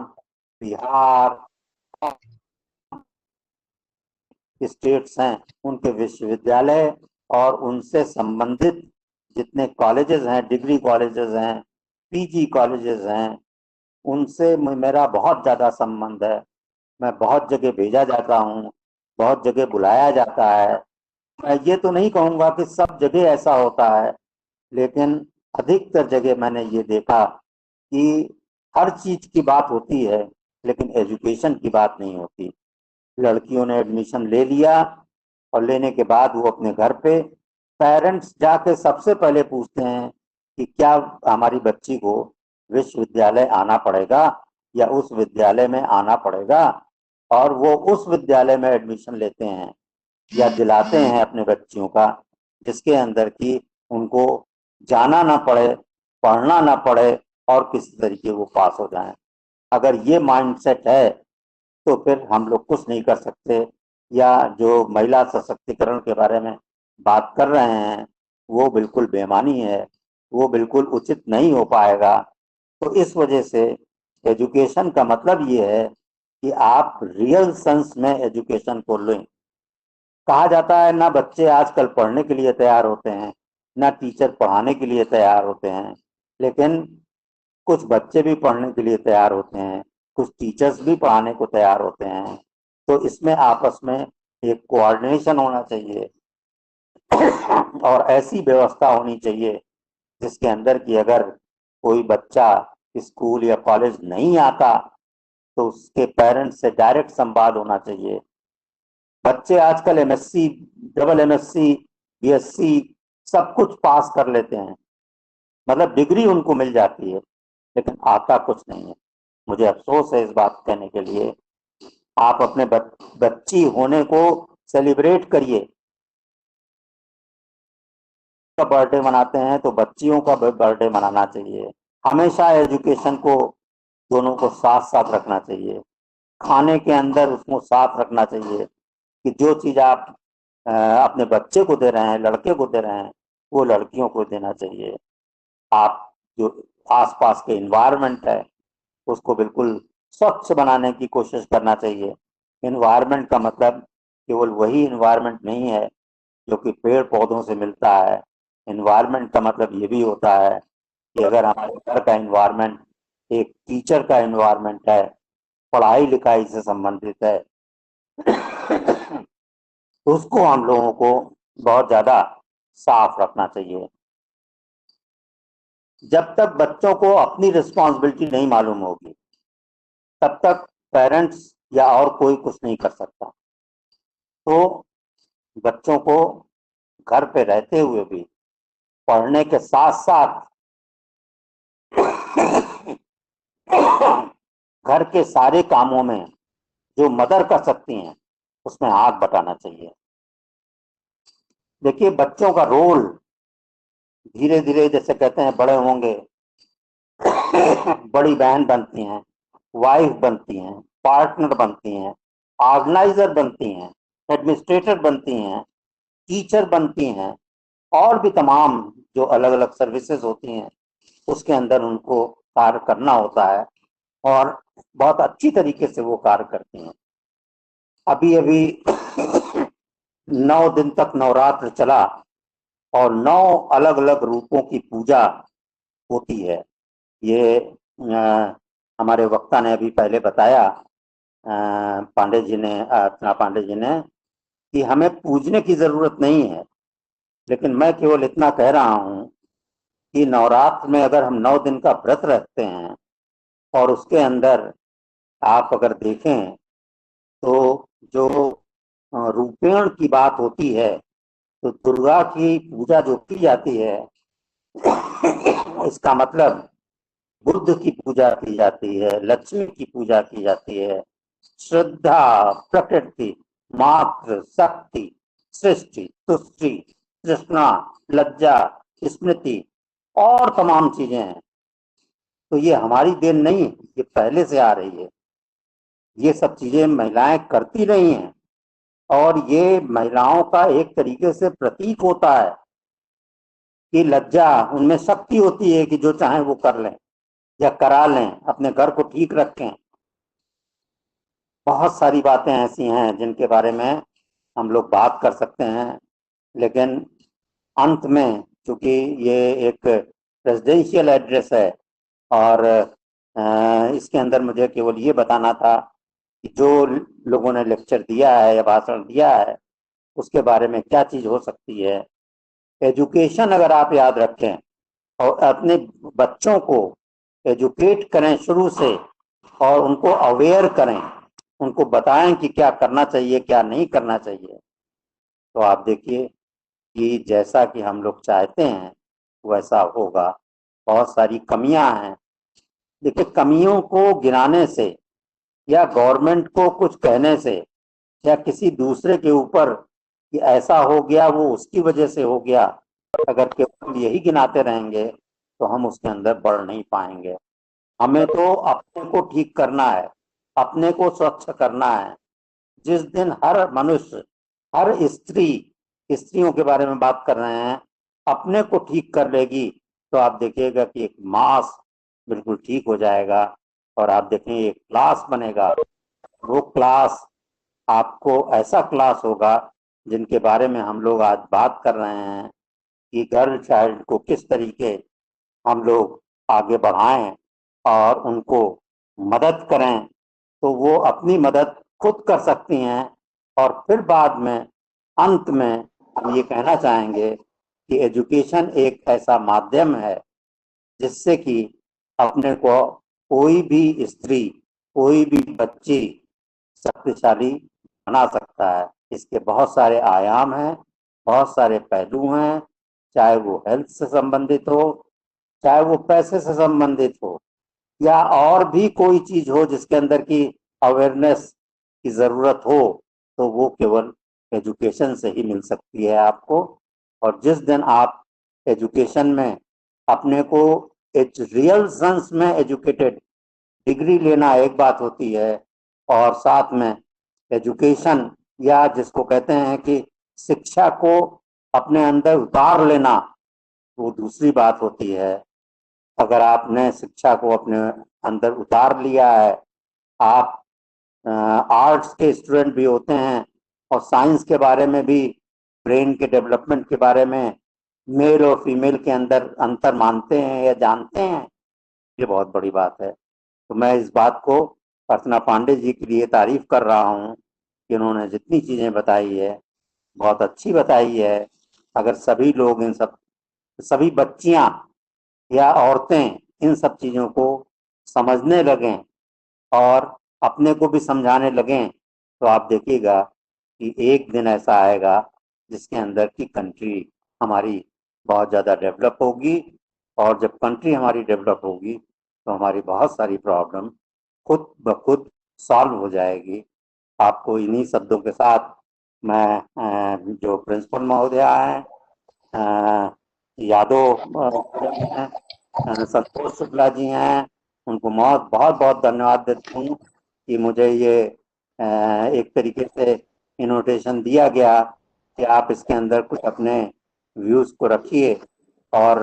बिहार स्टेट्स हैं, उनके विश्वविद्यालय और उनसे संबंधित जितने कॉलेजेस हैं, डिग्री कॉलेजेस हैं, PG कॉलेजेस हैं, उनसे मेरा बहुत ज़्यादा संबंध है। मैं बहुत जगह भेजा जाता हूँ, बहुत जगह बुलाया जाता है। मैं ये तो नहीं कहूँगा कि सब जगह ऐसा होता है, लेकिन अधिकतर जगह मैंने ये देखा कि हर चीज की बात होती है, लेकिन एजुकेशन की बात नहीं होती। लड़कियों ने एडमिशन ले लिया, और लेने के बाद वो अपने घर पे पेरेंट्स जाके सबसे पहले पूछते हैं कि क्या हमारी बच्ची को विश्वविद्यालय आना पड़ेगा या उस विद्यालय में आना पड़ेगा, और वो उस विद्यालय में एडमिशन लेते हैं या दिलाते हैं अपने बच्चियों का, जिसके अंदर की उनको जाना ना पड़े, पढ़ना ना पड़े, और किसी तरीके वो पास हो जाएं। अगर ये माइंडसेट है तो फिर हम लोग कुछ नहीं कर सकते, या जो महिला सशक्तिकरण के बारे में बात कर रहे हैं वो बिल्कुल बेमानी है, वो बिल्कुल उचित नहीं हो पाएगा। तो इस वजह से एजुकेशन का मतलब ये है कि आप रियल सेंस में एजुकेशन को लें। कहा जाता है ना बच्चे आजकल पढ़ने के लिए तैयार होते हैं, ना टीचर पढ़ाने के लिए तैयार होते हैं, लेकिन कुछ बच्चे भी पढ़ने के लिए तैयार होते हैं, कुछ टीचर्स भी पढ़ाने को तैयार होते हैं। तो इसमें आपस में एक कोऑर्डिनेशन होना चाहिए और ऐसी व्यवस्था होनी चाहिए जिसके अंदर कि अगर कोई बच्चा स्कूल या कॉलेज नहीं आता तो उसके पेरेंट्स से डायरेक्ट संवाद होना चाहिए। बच्चे आजकल एमएससी, डबल एमएससी, बीएससी सब कुछ पास कर लेते हैं, मतलब डिग्री उनको मिल जाती है, लेकिन आता कुछ नहीं है। मुझे अफसोस है इस बात कहने के लिए। आप अपने बच्ची होने को सेलिब्रेट करिए। का बर्थडे मनाते हैं तो बच्चियों का बर्थडे मनाना चाहिए। हमेशा एजुकेशन को दोनों को साथ साथ रखना चाहिए। खाने के अंदर उसको साथ रखना चाहिए कि जो चीज़ आप अपने बच्चे को दे रहे हैं, लड़के को दे रहे हैं, वो लड़कियों को देना चाहिए। आप जो आसपास के इन्वायरमेंट है उसको बिल्कुल स्वच्छ बनाने की कोशिश करना चाहिए। इन्वायरमेंट का मतलब केवल वही इन्वायरमेंट नहीं है जो कि पेड़ पौधों से मिलता है। इन्वायरमेंट का मतलब ये भी होता है कि अगर हमारे घर का इन्वायरमेंट एक टीचर का इन्वायरमेंट है, पढ़ाई लिखाई से संबंधित है, तो उसको हम लोगों को बहुत ज्यादा साफ रखना चाहिए। जब तक बच्चों को अपनी रिस्पॉन्सिबिलिटी नहीं मालूम होगी तब तक पेरेंट्स या और कोई कुछ नहीं कर सकता। तो बच्चों को घर पे रहते हुए भी पढ़ने के साथ साथ घर के सारे कामों में जो मदर कर सकती हैं उसमें हाथ बटाना चाहिए। देखिए बच्चों का रोल धीरे धीरे जैसे कहते हैं बड़े होंगे बड़ी बहन बनती हैं, वाइफ बनती हैं, पार्टनर बनती हैं, ऑर्गेनाइजर बनती हैं, एडमिनिस्ट्रेटर बनती हैं, टीचर बनती हैं, और भी तमाम जो अलग अलग सर्विसेज होती हैं उसके अंदर उनको कार्य करना होता है और बहुत अच्छी तरीके से वो कार्य करती हैं। अभी अभी 9 दिन तक नवरात्र चला और 9 अलग अलग रूपों की पूजा होती है। ये हमारे वक्ता ने अभी पहले बताया, पांडे जी ने, अर्चना पांडे जी ने, कि हमें पूजने की जरूरत नहीं है, लेकिन मैं केवल इतना कह रहा हूं कि नवरात्र में अगर हम 9 दिन का व्रत रखते हैं और उसके अंदर आप अगर देखें तो जो रूपेण की बात होती है तो दुर्गा की पूजा जो की जाती है इसका मतलब बुद्ध की पूजा की जाती है, लक्ष्मी की पूजा की जाती है, श्रद्धा, प्रकृति, मात्र, शक्ति, सृष्टि, तुष्टि, तृष्णा, लज्जा, स्मृति और तमाम चीजें हैं। तो ये हमारी देन नहीं है, ये पहले से आ रही है। ये सब चीजें महिलाएं करती रही हैं और ये महिलाओं का एक तरीके से प्रतीक होता है कि लज्जा, उनमें शक्ति होती है कि जो चाहे वो कर लें या करा लें, अपने घर को ठीक रखें। बहुत सारी बातें ऐसी हैं जिनके बारे में हम लोग बात कर सकते हैं, लेकिन अंत में चूंकि ये एक प्रेसिडेंशियल एड्रेस है और इसके अंदर मुझे केवल ये बताना था कि जो लोगों ने लेक्चर दिया है या भाषण दिया है उसके बारे में क्या चीज हो सकती है। एजुकेशन अगर आप याद रखें और अपने बच्चों को एजुकेट करें शुरू से और उनको अवेयर करें, उनको बताएं कि क्या करना चाहिए क्या नहीं करना चाहिए, तो आप देखिए कि जैसा कि हम लोग चाहते हैं वैसा होगा। बहुत सारी कमियां हैं। देखिए कमियों को गिनाने से या गवर्नमेंट को कुछ कहने से या किसी दूसरे के ऊपर कि ऐसा हो गया वो उसकी वजह से हो गया, अगर केवल यही गिनाते रहेंगे तो हम उसके अंदर बढ़ नहीं पाएंगे। हमें तो अपने को ठीक करना है, अपने को स्वच्छ करना है। जिस दिन हर मनुष्य, हर स्त्री, स्त्रियों के बारे में बात कर रहे हैं, अपने को ठीक कर लेगी तो आप देखिएगा कि एक मास बिल्कुल ठीक हो जाएगा और आप देखेंगे एक क्लास बनेगा। वो क्लास आपको ऐसा क्लास होगा जिनके बारे में हम लोग आज बात कर रहे हैं कि गर्ल चाइल्ड को किस तरीके हम लोग आगे बढ़ाएं और उनको मदद करें, तो वो अपनी मदद खुद कर सकती हैं। और फिर बाद में अंत में हम ये कहना चाहेंगे कि एजुकेशन एक ऐसा माध्यम है जिससे कि अपने को कोई भी स्त्री, कोई भी बच्ची शक्तिशाली बना सकता है। इसके बहुत सारे आयाम हैं, बहुत सारे पहलू हैं, चाहे वो हेल्थ से संबंधित हो, चाहे वो पैसे से संबंधित हो, या और भी कोई चीज हो जिसके अंदर की अवेयरनेस की जरूरत हो, तो वो केवल एजुकेशन से ही मिल सकती है आपको। और जिस दिन आप एजुकेशन में अपने को एक रियल सेंस में एजुकेटेड, डिग्री लेना एक बात होती है और साथ में एजुकेशन या जिसको कहते हैं कि शिक्षा को अपने अंदर उतार लेना, वो दूसरी बात होती है। अगर आपने शिक्षा को अपने अंदर उतार लिया है, आप आर्ट्स के स्टूडेंट भी होते हैं और साइंस के बारे में भी, ब्रेन के डेवलपमेंट के बारे में मेल और फीमेल के अंदर अंतर मानते हैं या जानते हैं, ये बहुत बड़ी बात है। तो मैं इस बात को अर्चना पांडे जी के लिए तारीफ कर रहा हूँ कि उन्होंने जितनी चीजें बताई है बहुत अच्छी बताई है। अगर सभी लोग इन सब, सभी बच्चियां या औरतें इन सब चीजों को समझने लगें और अपने को भी समझाने लगें, तो आप देखिएगा कि एक दिन ऐसा आएगा जिसके अंदर की कंट्री हमारी बहुत ज़्यादा डेवलप होगी। और जब कंट्री हमारी डेवलप होगी तो हमारी बहुत सारी प्रॉब्लम खुद ब खुद सॉल्व हो जाएगी। आपको इन्हीं शब्दों के साथ मैं जो प्रिंसिपल महोदया हैं, यादव हैं, संतोष शुक्ला जी हैं, उनको बहुत बहुत धन्यवाद देता हूँ कि मुझे ये एक तरीके से इन्विटेशन दिया गया कि आप इसके अंदर कुछ अपने व्यूज़ को रखिए। और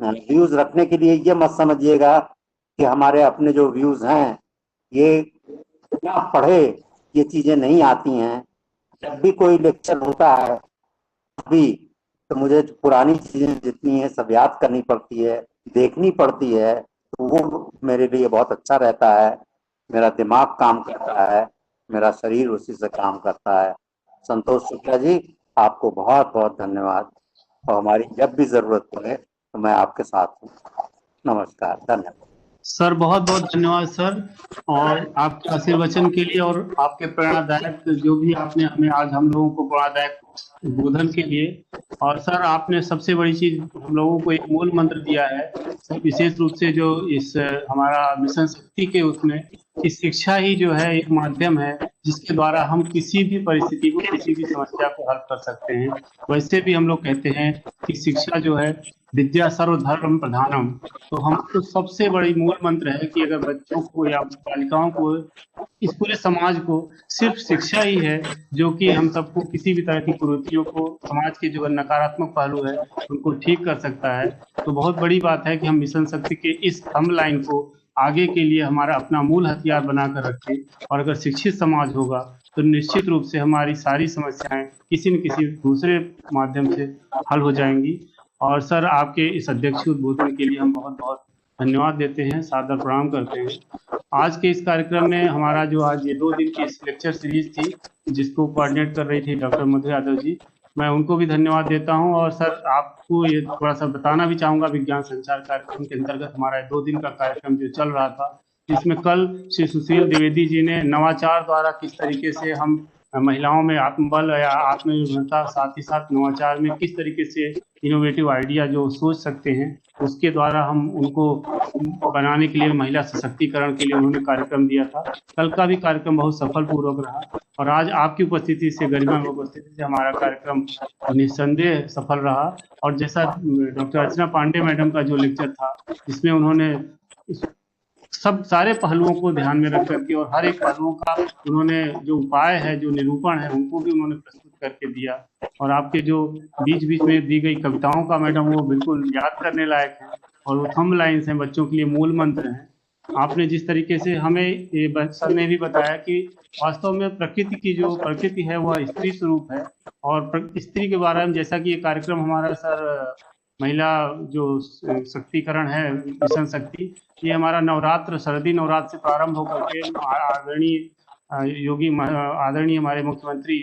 व्यूज़ रखने के लिए ये मत समझिएगा कि हमारे अपने जो व्यूज़ हैं ये क्या पढ़े, ये चीज़ें नहीं आती हैं। जब भी कोई लेक्चर होता है अभी, तो मुझे पुरानी चीज़ें जितनी हैं सब याद करनी पड़ती है, देखनी पड़ती है, तो वो मेरे लिए बहुत अच्छा रहता है। मेरा दिमाग काम करता है, मेरा शरीर उसी से काम करता है। संतोष शुक्ला जी, आपको बहुत बहुत धन्यवाद, और हमारी जब भी जरूरत पड़े तो मैं आपके साथ हूँ। नमस्कार, धन्यवाद सर। बहुत बहुत धन्यवाद सर, और आपके आशीर्वचन के लिए और आपके प्रेरणादायक जो भी आपने हमें आज हम लोगों को प्रेरणादायक उद्बोधन के लिए। और सर आपने सबसे बड़ी चीज हम लोगों को एक मूल मंत्र दिया है सर, विशेष रूप से जो इस हमारा मिशन शक्ति के उसमें कि शिक्षा ही जो है एक माध्यम है जिसके द्वारा हम किसी भी परिस्थिति को, किसी भी समस्या को हल कर सकते हैं। वैसे भी हम लोग कहते हैं कि शिक्षा जो है विद्या सर्वधर्म प्रधानम। तो हम तो सबसे बड़ी मूल मंत्र है कि अगर बच्चों को या बालिकाओं को, इस पूरे समाज को सिर्फ शिक्षा ही है जो कि हम सबको किसी भी तरह की कुरीतियों को, समाज के जो नकारात्मक पहलू है उनको ठीक कर सकता है। तो बहुत बड़ी बात है कि हम मिशन शक्ति के इस थंब लाइन को आगे के लिए हमारा अपना मूल हथियार बनाकर रखें। और अगर शिक्षित समाज होगा तो निश्चित रूप से हमारी सारी समस्याएं किसी न किसी दूसरे माध्यम से हल हो जाएंगी। और सर आपके इस अध्यक्षीय उद्बोधन के लिए हम बहुत बहुत धन्यवाद देते हैं, सादर प्रणाम करते हैं। आज के इस कार्यक्रम में हमारा जो आज ये 2 दिन की इस लेक्चर सीरीज थी जिसको कोऑर्डिनेट कर रही थी डॉक्टर मधु यादव जी, मैं उनको भी धन्यवाद देता हूं। और सर आपको ये थोड़ा सा बताना भी चाहूंगा, विज्ञान संचार कार्यक्रम के अंतर्गत हमारा 2 दिन का कार्यक्रम जो चल रहा था, जिसमें कल श्री सुशील द्विवेदी जी ने नवाचार द्वारा किस तरीके से हम महिलाओं में आत्मबल या आत्मनिर्भरता, साथ ही साथ नवाचार में किस तरीके से इनोवेटिव आइडिया जो सोच सकते हैं उसके द्वारा हम उनको बनाने के लिए, महिला सशक्तिकरण के लिए उन्होंने कार्यक्रम दिया था। कल का भी कार्यक्रम बहुत सफल पूर्वक रहा और आज आपकी उपस्थिति से, गरिमा में उपस्थिति से हमारा कार्यक्रम निस्संदेह सफल रहा। और जैसा डॉक्टर अर्चना पांडे मैडम का जो लेक्चर था जिसमें उन्होंने सब सारे पहलुओं को ध्यान में रख करके और हर एक पहलुओं का उन्होंने जो उपाय है, जो निरूपण है, उनको भी उन्होंने प्रस्तुत करके दिया। और आपके जो बीच बीच में दी गई कविताओं का मैडम वो बिल्कुल याद करने लायक है और वो थंब लाइन्स हैं, बच्चों के लिए मूल मंत्र हैं। आपने जिस तरीके से हमें ये सर ने भी बताया कि वास्तव में प्रकृति की जो प्रकृति है वह स्त्री स्वरूप है, और स्त्री के बारे में जैसा कि ये कार्यक्रम हमारा सर महिला जो शक्तिकरण है, मिशन शक्ति, ये हमारा नवरात्र, शरदी नवरात्र से प्रारंभ होकर के आदरणीय आदरणीय हमारे मुख्यमंत्री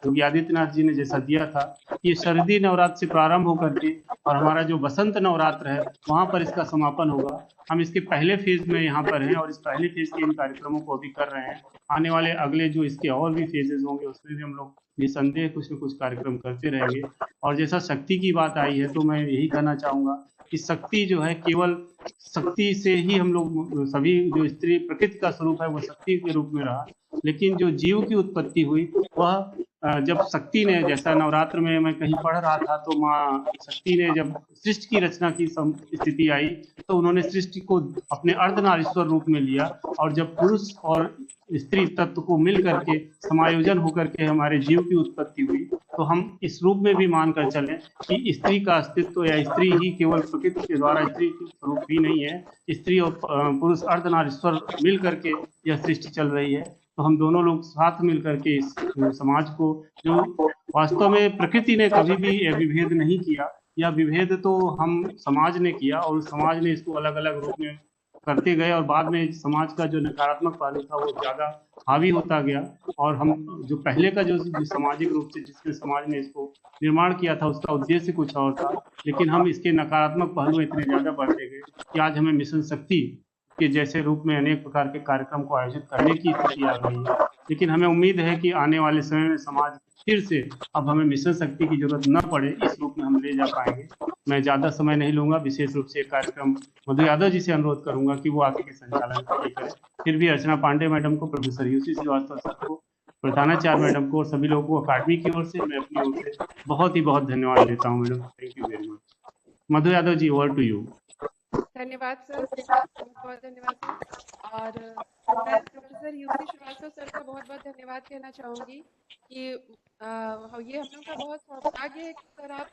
योगी आदित्यनाथ जी ने जैसा दिया था, ये शरदी नवरात्र से प्रारंभ होकर के और हमारा जो बसंत नवरात्र है वहां पर इसका समापन होगा। हम इसके पहले फेज में यहाँ पर हैं और इस पहले फेज के इन कार्यक्रमों को अभी कर रहे हैं। आने वाले अगले जो इसके और भी फेजेस होंगे उसमें भी हम लोग निसंदेह कुछ न कुछ कार्यक्रम करते रहेंगे। और जैसा शक्ति की बात आई है तो मैं यही कहना चाहूंगा कि शक्ति जो है केवल शक्ति से ही हम लोग सभी, जो स्त्री प्रकृति का स्वरूप है वो शक्ति के रूप में रहा, लेकिन जो जीव की उत्पत्ति हुई वह जब शक्ति ने, जैसा नवरात्र में मैं कहीं पढ़ रहा था तो माँ शक्ति ने जब सृष्टि की रचना की स्थिति आई तो उन्होंने सृष्टि को अपने अर्धनारीश्वर रूप में लिया, और जब पुरुष और स्त्री तत्व को मिल करके समायोजन होकर के हमारे जीव की उत्पत्ति हुई, तो हम इस रूप में भी मानकर चलें कि स्त्री का अस्तित्व या स्त्री ही केवल प्रकृति के द्वारा स्त्री के स्वरूप ही नहीं है, स्त्री और पुरुष अर्धनारीश्वर मिल करके यह सृष्टि चल रही है। तो हम दोनों लोग साथ मिलकर के इस समाज को, जो वास्तव में प्रकृति ने कभी भी विभेद नहीं किया, यह विभेद तो हम समाज ने किया और समाज ने इसको अलग अलग रूप में करते गए, और बाद में समाज का जो नकारात्मक पहलू था वो ज्यादा हावी होता गया, और हम जो पहले का जो सामाजिक रूप से जिसने समाज ने इसको निर्माण किया था उसका उद्देश्य कुछ और था, लेकिन हम इसके नकारात्मक पहलू इतने ज्यादा बढ़ते गए कि आज हमें मिशन शक्ति के जैसे रूप में अनेक प्रकार के कार्यक्रम को आयोजित करने की स्थिति आ गई है। लेकिन हमें उम्मीद है कि आने वाले समय में समाज फिर से अब हमें मिशन शक्ति की जरूरत न पड़े, इस रूप में हम ले जा पाएंगे। मैं ज्यादा समय नहीं लूंगा, विशेष रूप से कार्यक्रम मधु यादव जी से अनुरोध करूंगा कि वो आगे के संचालन करें। फिर भी अर्चना पांडे मैडम को, प्रोफेसर यूसी श्रीवास्तव सर को, प्रधानाचार्य मैडम को और सभी लोगों को अकादमी की ओर से मैं अपनी ओर से बहुत ही बहुत धन्यवाद देता हूँ। Madam thank you very much. Madhu Yadav ji, over to you. धन्यवाद सर, बहुत धन्यवाद सर। और मैं प्रोफेसर यूसी श्रीवास्तव सर का बहुत बहुत धन्यवाद कहना चाहूँगी कि ये हम लोग का बहुत सौभाग्य है कि सर आप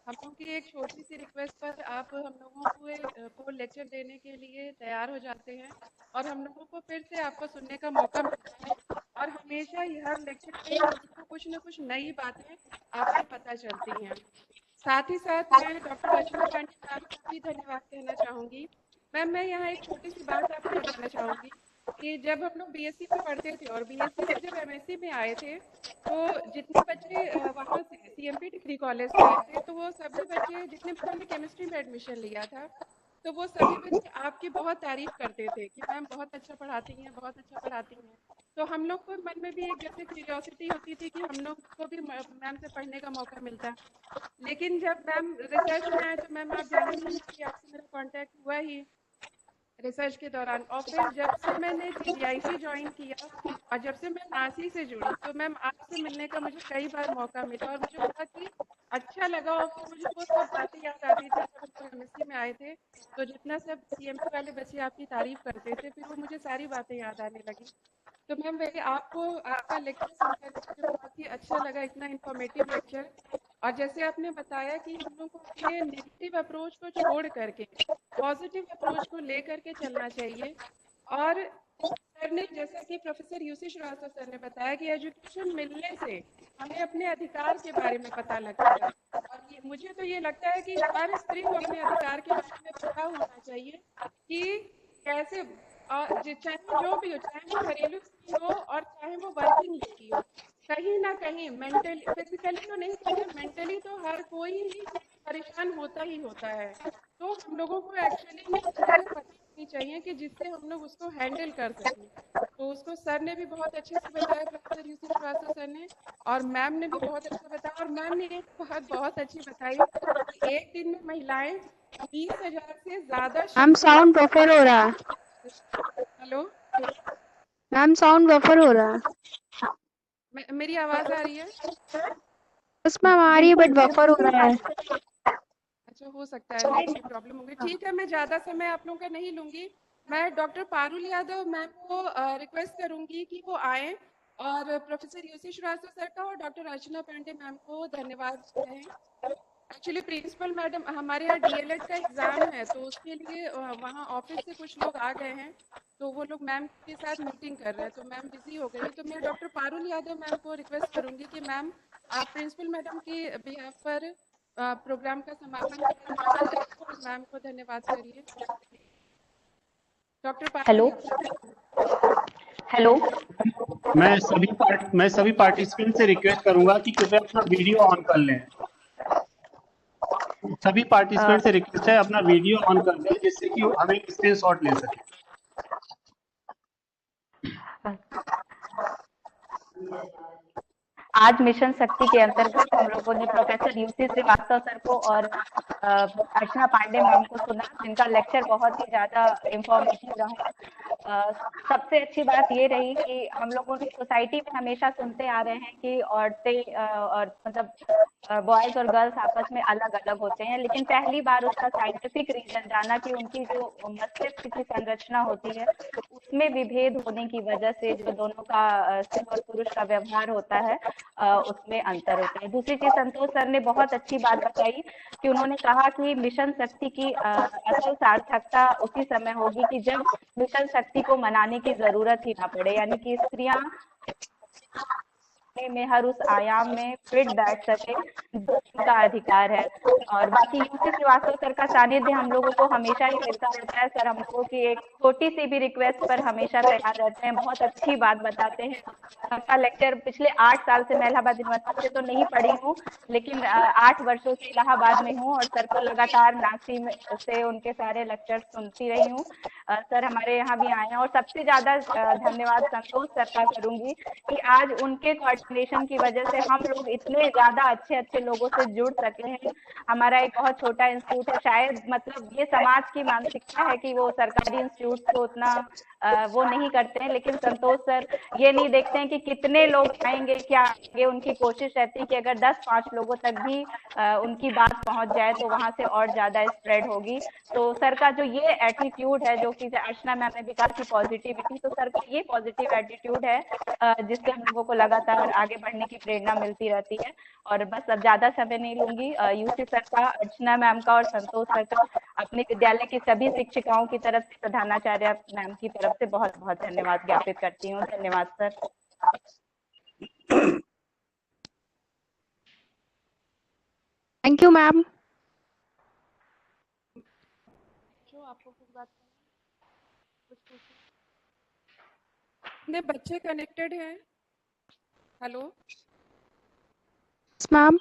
हम लोग की एक छोटी सी रिक्वेस्ट पर आप हम लोगों को लेक्चर देने के लिए तैयार हो जाते हैं, और हम लोगों को फिर से आपको सुनने का मौका मिलता है, और हमेशा हर लेक्चर में हम लोगों को कुछ न कुछ नई बातें आपसे पता चलती हैं। साथ ही साथ मैं डॉक्टर रचना पांडे मैम को भी धन्यवाद कहना चाहूँगी। मैम, मैं यहाँ एक छोटी सी बात आपको बताना चाहूँगी कि जब हम लोग बीएससी में पढ़ते थे और बीएससी से जब एमएससी में आए थे, तो जितने बच्चे वहाँ से सीएमपी डिग्री कॉलेज से आए थे, तो वो सभी बच्चे जितने बच्चों ने केमिस्ट्री में एडमिशन लिया था, तो वो सभी बच्चे आपकी बहुत तारीफ करते थे कि मैम बहुत अच्छा पढ़ाती हैं, बहुत अच्छा पढ़ाती हैं। तो हम लोग को मन में भी एक जैसे क्यूरियोसिटी होती थी कि हम लोग को भी मैम से पढ़ने का मौका मिलता। लेकिन जब मैम रिसर्च में आए तो मैम आप जानती हैं कि आपसे मेरा कांटेक्ट हुआ ही रिसर्च के दौरान, और फिर जब से मैंने जीजीआईसी ज्वाइन किया और जब से मैं नासी से जुड़ी, तो मैम आपसे मिलने का मुझे कई बार मौका मिला और मुझे बहुत ही अच्छा लगा, और फिर मुझे वो सब बातें याद आती थी जब हम एमएससी में आए थे, तो जितना सब सीएमपी वाले बच्चे आपकी तारीफ करते थे, फिर वो मुझे सारी बातें याद आने लगी। तो मैम वैसे आपको आपका लेक्चर सुनकर मुझे बहुत ही अच्छा लगा, इतना इन्फॉर्मेटिव लेक्चर। और जैसे आपने बताया कि हम लोग को अपने नेगेटिव अप्रोच को छोड़ करके पॉजिटिव अप्रोच को लेकर के चलना चाहिए। और सर ने, जैसा कि प्रोफेसर यूसी श्रीवास्तव सर ने बताया कि एजुकेशन मिलने से हमें अपने अधिकार के बारे में पता लगता है, और मुझे तो ये लगता है कि हर स्त्री को अपने अधिकार के बारे में पता होना चाहिए कि कैसे, चाहे जो भी हो, चाहे वो घरेलू स्त्री हो और चाहे वो वर्किंग लेडी हो, कहीं ना कहीं मेंटली, फिजिकली तो नहीं कहें, मेंटली तो हर कोई ही परेशान होता ही होता है। तो हम लोगों को एक्चुअली ये चीज़ें पता होनी चाहिए कि जिससे हम लोग उसको हैंडल कर सकें। तो उसको सर ने भी बहुत अच्छे से बताया, प्रोफेसर यूसी श्रीवास्तव सर ने, और मैम ने भी बहुत अच्छा बताया। और मैम ने एक बात बहुत अच्छी बताई कि एक दिन में महिलाएं 20,000 से ज्यादा मैम साउंड बफर हो रहा है। हेलो मैम, साउंड बफर हो रहा है। मेरी आवाज आ रही है? बस मैम आ रही है बट बफर हो रहा है। अच्छा, हो सकता है नेट की प्रॉब्लम होगी। ठीक है, मैं ज्यादा समय आप लोगों का नहीं लूंगी। मैं डॉक्टर पारुल यादव मैम को रिक्वेस्ट करूंगी कि वो आए और प्रोफेसर यूसी श्रीवास्तव सर का और डॉक्टर अर्चना पांडे मैम को धन्यवाद कहें। एक्चुअली प्रिंसिपल मैडम हमारे यहाँ डीएलएड का एग्जाम है, तो उसके लिए वहाँ ऑफिस से कुछ लोग आ गए हैं, तो वो लोग मैम के साथ मीटिंग कर रहे हैं, तो मैम बिजी हो गई। तो मैं डॉक्टर पारुल यादव मैम को रिक्वेस्ट करूंगी कि मैम आप प्रिंसिपल मैडम की बिहाफ पर प्रोग्राम का समापन करिए और मैम को धन्यवाद करिए। Doctor hello Parul. हेलो मैं सभी पार्टिसिपेंट से रिक्वेस्ट करूंगा कि कृपया अपना वीडियो ऑन कर लें। सभी पार्टिसिपेंट से रिक्वेस्ट है अपना वीडियो ऑन कर लें, जिससे कि हमें स्क्रीनशॉट ले सके। आज मिशन शक्ति के अंतर्गत हम लोगों ने प्रोफेसर यूसी श्रीवास्तव सर को और अर्चना पांडे मैम को सुना, जिनका लेक्चर बहुत ही ज्यादा इंफॉर्मेटिव रहा। सबसे अच्छी बात ये रही कि हम लोगों ने सोसाइटी में हमेशा सुनते आ रहे हैं कि औरतें और मतलब बॉयज और गर्ल्स आपस में अलग अलग होते हैं, लेकिन पहली बार उसका साइंटिफिक रीजन जाना कि उनकी जो मस्तिष्क की संरचना होती है उसमें विभेद होने की वजह से जो दोनों का स्त्री और पुरुष का व्यवहार होता है उसमें अंतर होता है। दूसरी चीज संतोष सर ने बहुत अच्छी बात बताई कि उन्होंने कहा कि मिशन शक्ति की असल सार्थकता उसी समय होगी कि जब मिशन शक्ति को मनाने की जरूरत ही ना पड़े, यानी कि स्त्रियां में हर उस आयाम में फिट बैठ सके का अधिकार है। और बाकी यूसी श्रीवास्तव सर का सानिध्य हम लोगों को हमेशा ही मिलता रहता है। सर हम लोगों की एक छोटी सी भी रिक्वेस्ट पर हमेशा तैयार रहते हैं, बहुत अच्छी बात बताते हैं। सबका लेक्चर पिछले 8 साल से मैं इलाहाबाद यूनिवर्सिटी से तो नहीं पढ़ी हूँ, लेकिन 8 वर्षों से इलाहाबाद में हूँ और सर को लगातार नासी से उनके सारे लेक्चर सुनती रही हूँ। सर हमारे यहाँ भी आए हैं और सबसे ज्यादा धन्यवाद संतोष सर का करूंगी कि आज उनके कोऑर्डिनेशन की वजह से हम लोग इतने ज्यादा अच्छे अच्छे लोगों से जुड़ सके हैं। हमारा एक बहुत छोटा इंस्टीट्यूट है, शायद मतलब ये समाज की मानसिकता है कि वो सरकारी इंस्टीट्यूट को उतना वो नहीं करते हैं, लेकिन संतोष सर ये नहीं देखते हैं कि कितने लोग आएंगे, क्या आगे उनकी कोशिश रहती है कि अगर 10-5 लोगों तक भी उनकी बात पहुंच जाए तो वहां से और ज्यादा स्प्रेड होगी। तो सर का जो ये एटीट्यूड है, जो कि अर्चना मैम ने भी कहा कि पॉजिटिविटी, तो सर का ये पॉजिटिव एटीट्यूड है जिससे हम लोगों को लगातार आगे बढ़ने की प्रेरणा मिलती रहती है। और बस अब ज्यादा समय नहीं लूंगी। यूसी सर का, अर्चना मैम का और संतोष सर का अपने विद्यालय की सभी शिक्षिकाओं की तरफ से, प्रधानाचार्य मैम की तरफ से बहुत बहुत धन्यवाद ज्ञापित करती हूँ। धन्यवाद सर। Thank you ma'am. जो आपको कुछ बात कुछ पूछना, बच्चे कनेक्टेड हैं? Hello ma'am.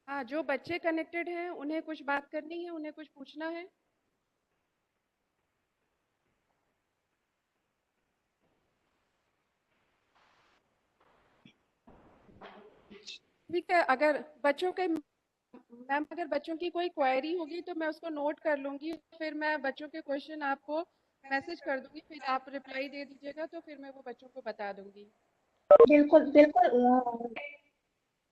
हाँ, जो बच्चे कनेक्टेड हैं उन्हें कुछ बात करनी है, उन्हें कुछ पूछना है? ठीक है, अगर बच्चों के मैम अगर बच्चों की कोई क्वेरी होगी तो मैं उसको नोट कर लूंगी, फिर मैं बच्चों के क्वेश्चन आपको मैसेज कर दूंगी, फिर आप रिप्लाई दे दीजिएगा, तो फिर मैं वो बच्चों को बता दूंगी। बिल्कुल बिल्कुल।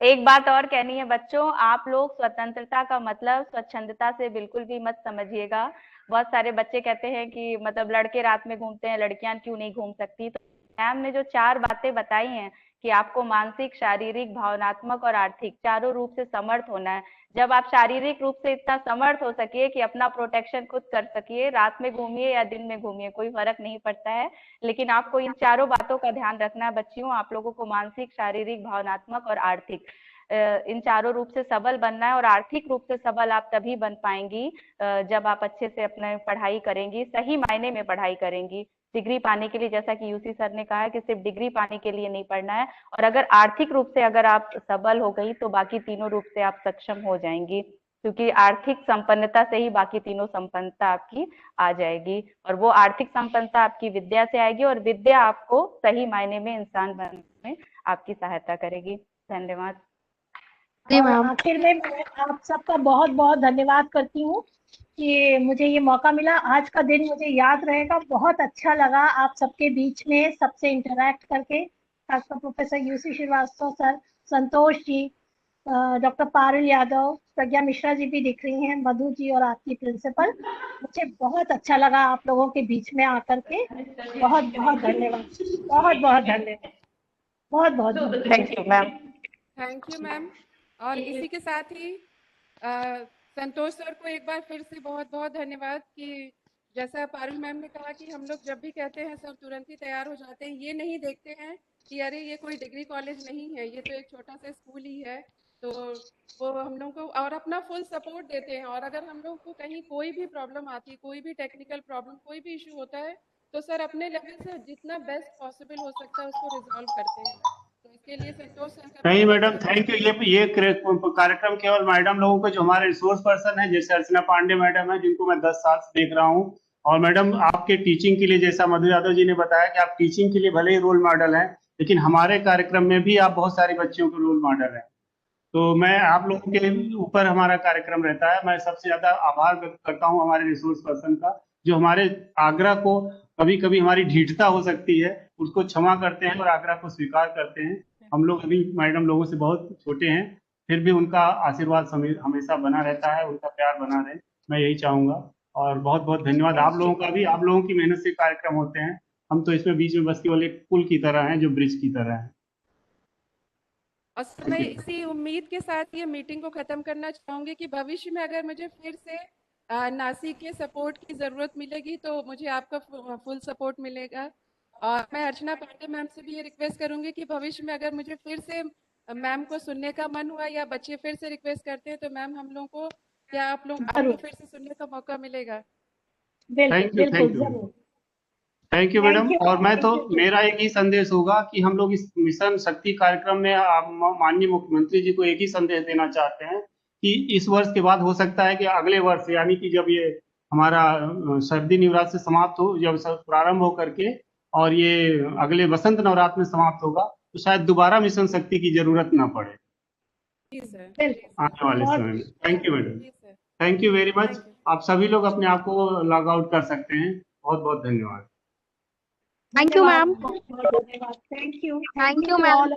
एक बात और कहनी है बच्चों, आप लोग स्वतंत्रता का मतलब स्वच्छंदता से बिल्कुल भी मत समझिएगा। बहुत सारे बच्चे कहते हैं कि मतलब लड़के रात में घूमते हैं, लड़कियां क्यों नहीं घूम सकती। तो मैम ने जो 4 बातें बताई हैं कि आपको मानसिक, शारीरिक, भावनात्मक और आर्थिक चारों रूप से समर्थ होना है। जब आप शारीरिक रूप से इतना समर्थ हो सकिए कि अपना प्रोटेक्शन खुद कर सकिए, रात में घूमिए या दिन में घूमिए कोई फर्क नहीं पड़ता है, लेकिन आपको इन चारों बातों का ध्यान रखना है बच्चियों। आप लोगों को मानसिक, शारीरिक, भावनात्मक और आर्थिक इन चारों रूप से सबल बनना है। और आर्थिक रूप से सबल आप तभी बन पाएंगी जब आप अच्छे से अपने पढ़ाई करेंगी, सही मायने में पढ़ाई करेंगी। डिग्री पाने के लिए, जैसा कि यूसी सर ने कहा है कि सिर्फ डिग्री पाने के लिए नहीं पढ़ना है, और अगर आर्थिक रूप से अगर आप सबल हो गई तो बाकी तीनों रूप से आप सक्षम हो जाएंगी, क्योंकि आर्थिक संपन्नता से ही बाकी तीनों संपन्नता आपकी आ जाएगी। और वो आर्थिक संपन्नता आपकी विद्या से आएगी, और विद्या आपको सही मायने में इंसान बनने में आपकी सहायता करेगी। धन्यवाद। आखिर में मैं आप सबका बहुत बहुत धन्यवाद करती हूँ कि मुझे ये मौका मिला। आज का दिन मुझे याद रहेगा। बहुत अच्छा लगा आप सबके बीच में सबसे इंटरैक्ट करके, खासकर professor UC Srivastava sir, Santosh ji, doctor Parul Yadav, प्रज्ञा मिश्रा जी भी दिख रही हैं, मधु जी और आपकी प्रिंसिपल। मुझे बहुत अच्छा लगा आप लोगों के बीच में आकर के। बहुत बहुत धन्यवाद, बहुत बहुत धन्यवाद, बहुत बहुत thank you ma'am. Thank you ma'am. और इसी के साथ ही संतोष सर को एक बार फिर से बहुत बहुत धन्यवाद कि जैसा पारुल मैम ने कहा कि हम लोग जब भी कहते हैं सब तुरंत ही तैयार हो जाते हैं, ये नहीं देखते हैं कि अरे ये कोई डिग्री कॉलेज नहीं है, ये तो एक छोटा सा स्कूल ही है। तो वो हम लोग को और अपना फुल सपोर्ट देते हैं, और अगर हम लोग को कहीं कोई भी प्रॉब्लम आती है, कोई भी टेक्निकल प्रॉब्लम, कोई भी इशू होता है, तो सर अपने लेवल से जितना बेस्ट पॉसिबल हो सकता है उसको रिजॉल्व करते हैं। तो इसके लिए संतोष सर का नहीं मैडम, थैंक यू। ये कार्यक्रम केवल मैडम लोगों को, जो हमारे रिसोर्स पर्सन है जैसे अर्चना पांडे मैडम है, जिनको मैं 10 साल से देख रहा हूँ, और मैडम आपके टीचिंग के लिए, जैसा मधु यादव जी ने बताया कि आप टीचिंग के लिए भले ही रोल मॉडल हैं, लेकिन हमारे कार्यक्रम में भी आप बहुत सारे बच्चों के रोल मॉडल हैं। तो मैं आप लोगों के ऊपर हमारा कार्यक्रम रहता है। मैं सबसे ज्यादा आभार व्यक्त करता हूँ हमारे रिसोर्स पर्सन का, जो हमारे आग्रह को, कभी कभी हमारी ढीठता हो सकती है, उसको क्षमा करते हैं और आग्रह को स्वीकार करते हैं। हम लोग अभी मैडम लोगों से बहुत छोटे हैं, फिर भी उनका आशीर्वाद हमेशा बना रहता है, उनका प्यार बना रहे, मैं यही चाहूंगा। और बहुत बहुत धन्यवाद आप लोगों का भी, आप लोगों की मेहनत से कार्यक्रम होते हैं। हम तो इसमें बीच में बस केवल एक पुल की तरह हैं, जो ब्रिज की तरह है। और मैं इसी उम्मीद के साथ ये मीटिंग को खत्म करना चाहूंगी कि भविष्य में अगर मुझे फिर से नासिक के सपोर्ट की जरूरत मिलेगी तो मुझे आपका फुल सपोर्ट मिलेगा। और मैं अर्चना पांडे मैम से भी ये रिक्वेस्ट करूंगी कि भविष्य में अगर मुझे फिर से मैम को सुनने का मन हुआ या बच्चे फिर से रिक्वेस्ट करते हैं तो मैम हम लोग को, क्या आप लोग आपको फिर से सुनने का मौका मिलेगा? Thank you madam. और मैं तो, मेरा एक ही संदेश होगा कि हम लोग इस मिशन शक्ति कार्यक्रम में माननीय मुख्यमंत्री जी को एक ही संदेश देना चाहते हैं कि इस वर्ष के बाद हो सकता है कि अगले वर्ष, यानी कि जब ये हमारा सर्दी नवरात्र से समाप्त हो, जब प्रारंभ हो करके और ये अगले वसंत नवरात्र में समाप्त होगा, तो शायद दोबारा मिशन शक्ति की जरूरत ना पड़े आने वाले समय में। Thank you madam, thank you very much. आप सभी लोग अपने आप को लॉग आउट कर सकते हैं। बहुत बहुत धन्यवाद। Thank you ma'am. Thank you ma'am.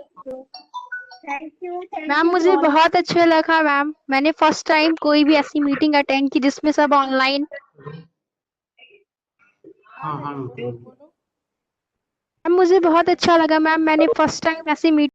Ma'am मुझे बहुत अच्छा लगा मैम, मैंने फर्स्ट टाइम कोई भी ऐसी मीटिंग अटेंड की जिसमें सब ऑनलाइन। हाँ मुझे बहुत अच्छा लगा मैम, मैंने फर्स्ट टाइम ऐसी मीटिंग